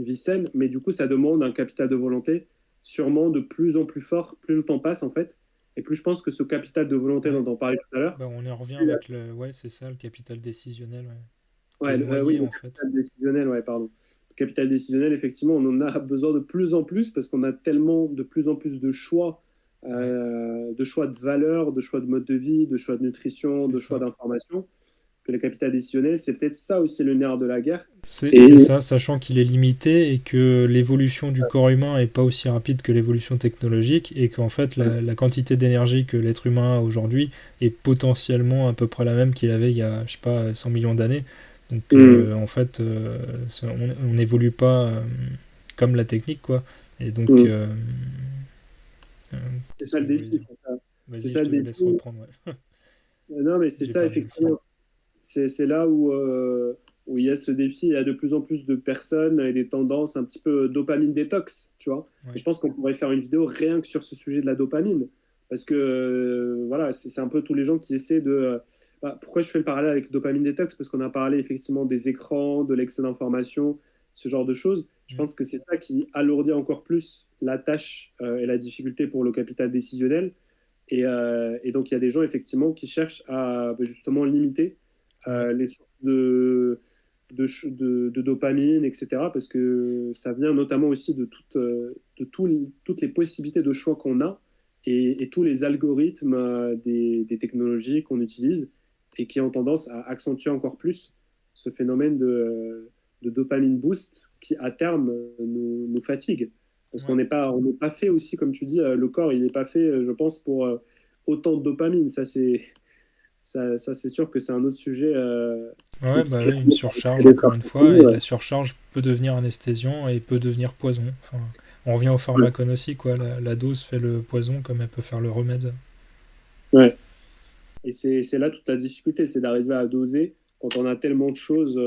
vie saine, mais du coup, ça demande un capital de volonté sûrement de plus en plus fort, plus le temps passe en fait, et plus je pense que ce capital de volonté Ouais. dont on parlait tout à l'heure, Bah, on y revient plus avec le. Ouais, c'est ça, le capital décisionnel, ouais, qui est oui, noyé le en fait. capital décisionnel, ouais, pardon. Le capital décisionnel, effectivement, on en a besoin de plus en plus parce qu'on a tellement de plus en plus de choix Ouais. de choix de valeurs, de choix de mode de vie, de choix de nutrition, C'est de choix ça. d'information, que le capital décisionnel, c'est peut-être ça aussi le nerf de la guerre. C'est ça, sachant qu'il est limité et que l'évolution du corps humain est pas aussi rapide que l'évolution technologique et qu'en fait la quantité d'énergie que l'être humain a aujourd'hui est potentiellement à peu près la même qu'il avait il y a, je sais pas, 100 millions d'années. Donc en fait, on n'évolue pas comme la technique, quoi. Et donc, euh, C'est qu'est-ce ça que le je voulais défi, dire? c'est ça. C'est Vas-y, je ça le te laisse défi. reprendre, ouais. Non, mais c'est J'ai ça, perdu le fil. effectivement. C'est là où il y a ce défi. Il y a de plus en plus de personnes et des tendances un petit peu dopamine détox, tu vois. Et Ouais. je pense qu'on pourrait faire une vidéo rien que sur ce sujet de la dopamine. Parce que, voilà, c'est un peu tous les gens qui essaient de. Pourquoi je fais le parallèle avec dopamine détox? Parce qu'on a parlé effectivement des écrans, de l'excès d'information, ce genre de choses. Je Mm. pense que c'est ça qui alourdit encore plus la tâche et la difficulté pour le capital décisionnel. Et donc, il y a des gens, effectivement, qui cherchent à justement limiter Ouais. les sources de dopamine, etc. Parce que ça vient notamment aussi toutes les possibilités de choix qu'on a et tous les algorithmes des technologies qu'on utilise et qui ont tendance à accentuer encore plus ce phénomène de dopamine boost qui, à terme, nous fatigue. Parce qu'on Ouais. n'est pas fait aussi, comme tu dis, le corps, il n'est pas fait, je pense, pour autant de dopamine. Ça, c'est sûr que c'est un autre sujet Ouais, qui bah clairement oui, une est surcharge, d'accord. encore une fois, et la surcharge peut devenir anesthésiant et peut devenir poison. Enfin, on revient au Ouais. pharmacone aussi, quoi. La dose fait le poison comme elle peut faire le remède. Ouais. Et c'est là toute la difficulté, c'est d'arriver à doser quand on a tellement de choses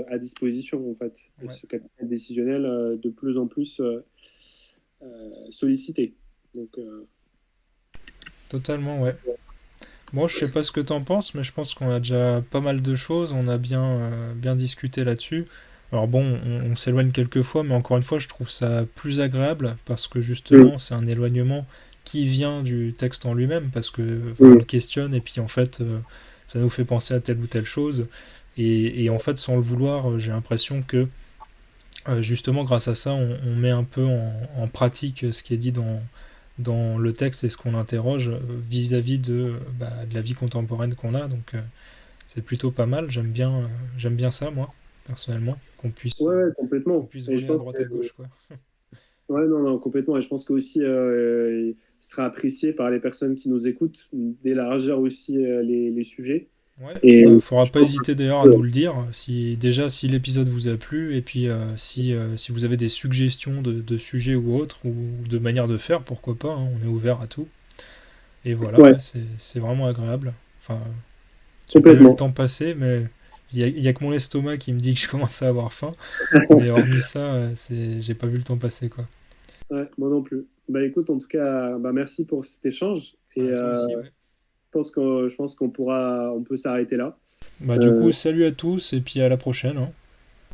à disposition, en fait. Et Ouais, ce capital décisionnel de plus en plus sollicité. Donc, totalement, ouais. Bon, je sais pas ce que t'en penses, mais je pense qu'on a déjà pas mal de choses, on a bien discuté là-dessus. Alors bon, on s'éloigne quelques fois, mais encore une fois, je trouve ça plus agréable parce que mm, justement, c'est un éloignement qui vient du texte en lui-même, parce que enfin, on le mm, questionne et puis en fait, ça nous fait penser à telle ou telle chose. Et en fait, sans le vouloir, j'ai l'impression que justement, grâce à ça, on met un peu en pratique ce qui est dit dans le texte et ce qu'on interroge vis-à-vis de la vie contemporaine qu'on a. Donc c'est plutôt pas mal. J'aime bien ça, moi, personnellement, ouais, ouais, qu'on complètement. puisse Et je voler à pense que droite à gauche, quoi. ouais, non, non, complètement. Et je pense qu'aussi, il sera apprécié par les personnes qui nous écoutent d'élargir aussi les sujets. Ouais, Et bah, faudra je pas pense que hésiter d'ailleurs à nous le dire. Si, déjà, si l'épisode vous a plu, et puis si vous avez des suggestions de sujets ou autres, ou de manières de faire, pourquoi pas, hein, on est ouvert à tout. Et voilà, ouais, ouais, c'est vraiment agréable. Enfin, j'ai pas vu le complètement. temps passer, mais il y a que mon estomac qui me dit que je commence à avoir faim. Mais hormis ça, j'ai pas vu le temps passer, quoi. Ouais, moi non plus. Bah écoute, en tout cas, bah, merci pour cet échange. Et Bah, toi aussi, ouais. je pense qu'on peut s'arrêter là. Bah, du coup, Euh, salut à tous, et puis à la prochaine, hein.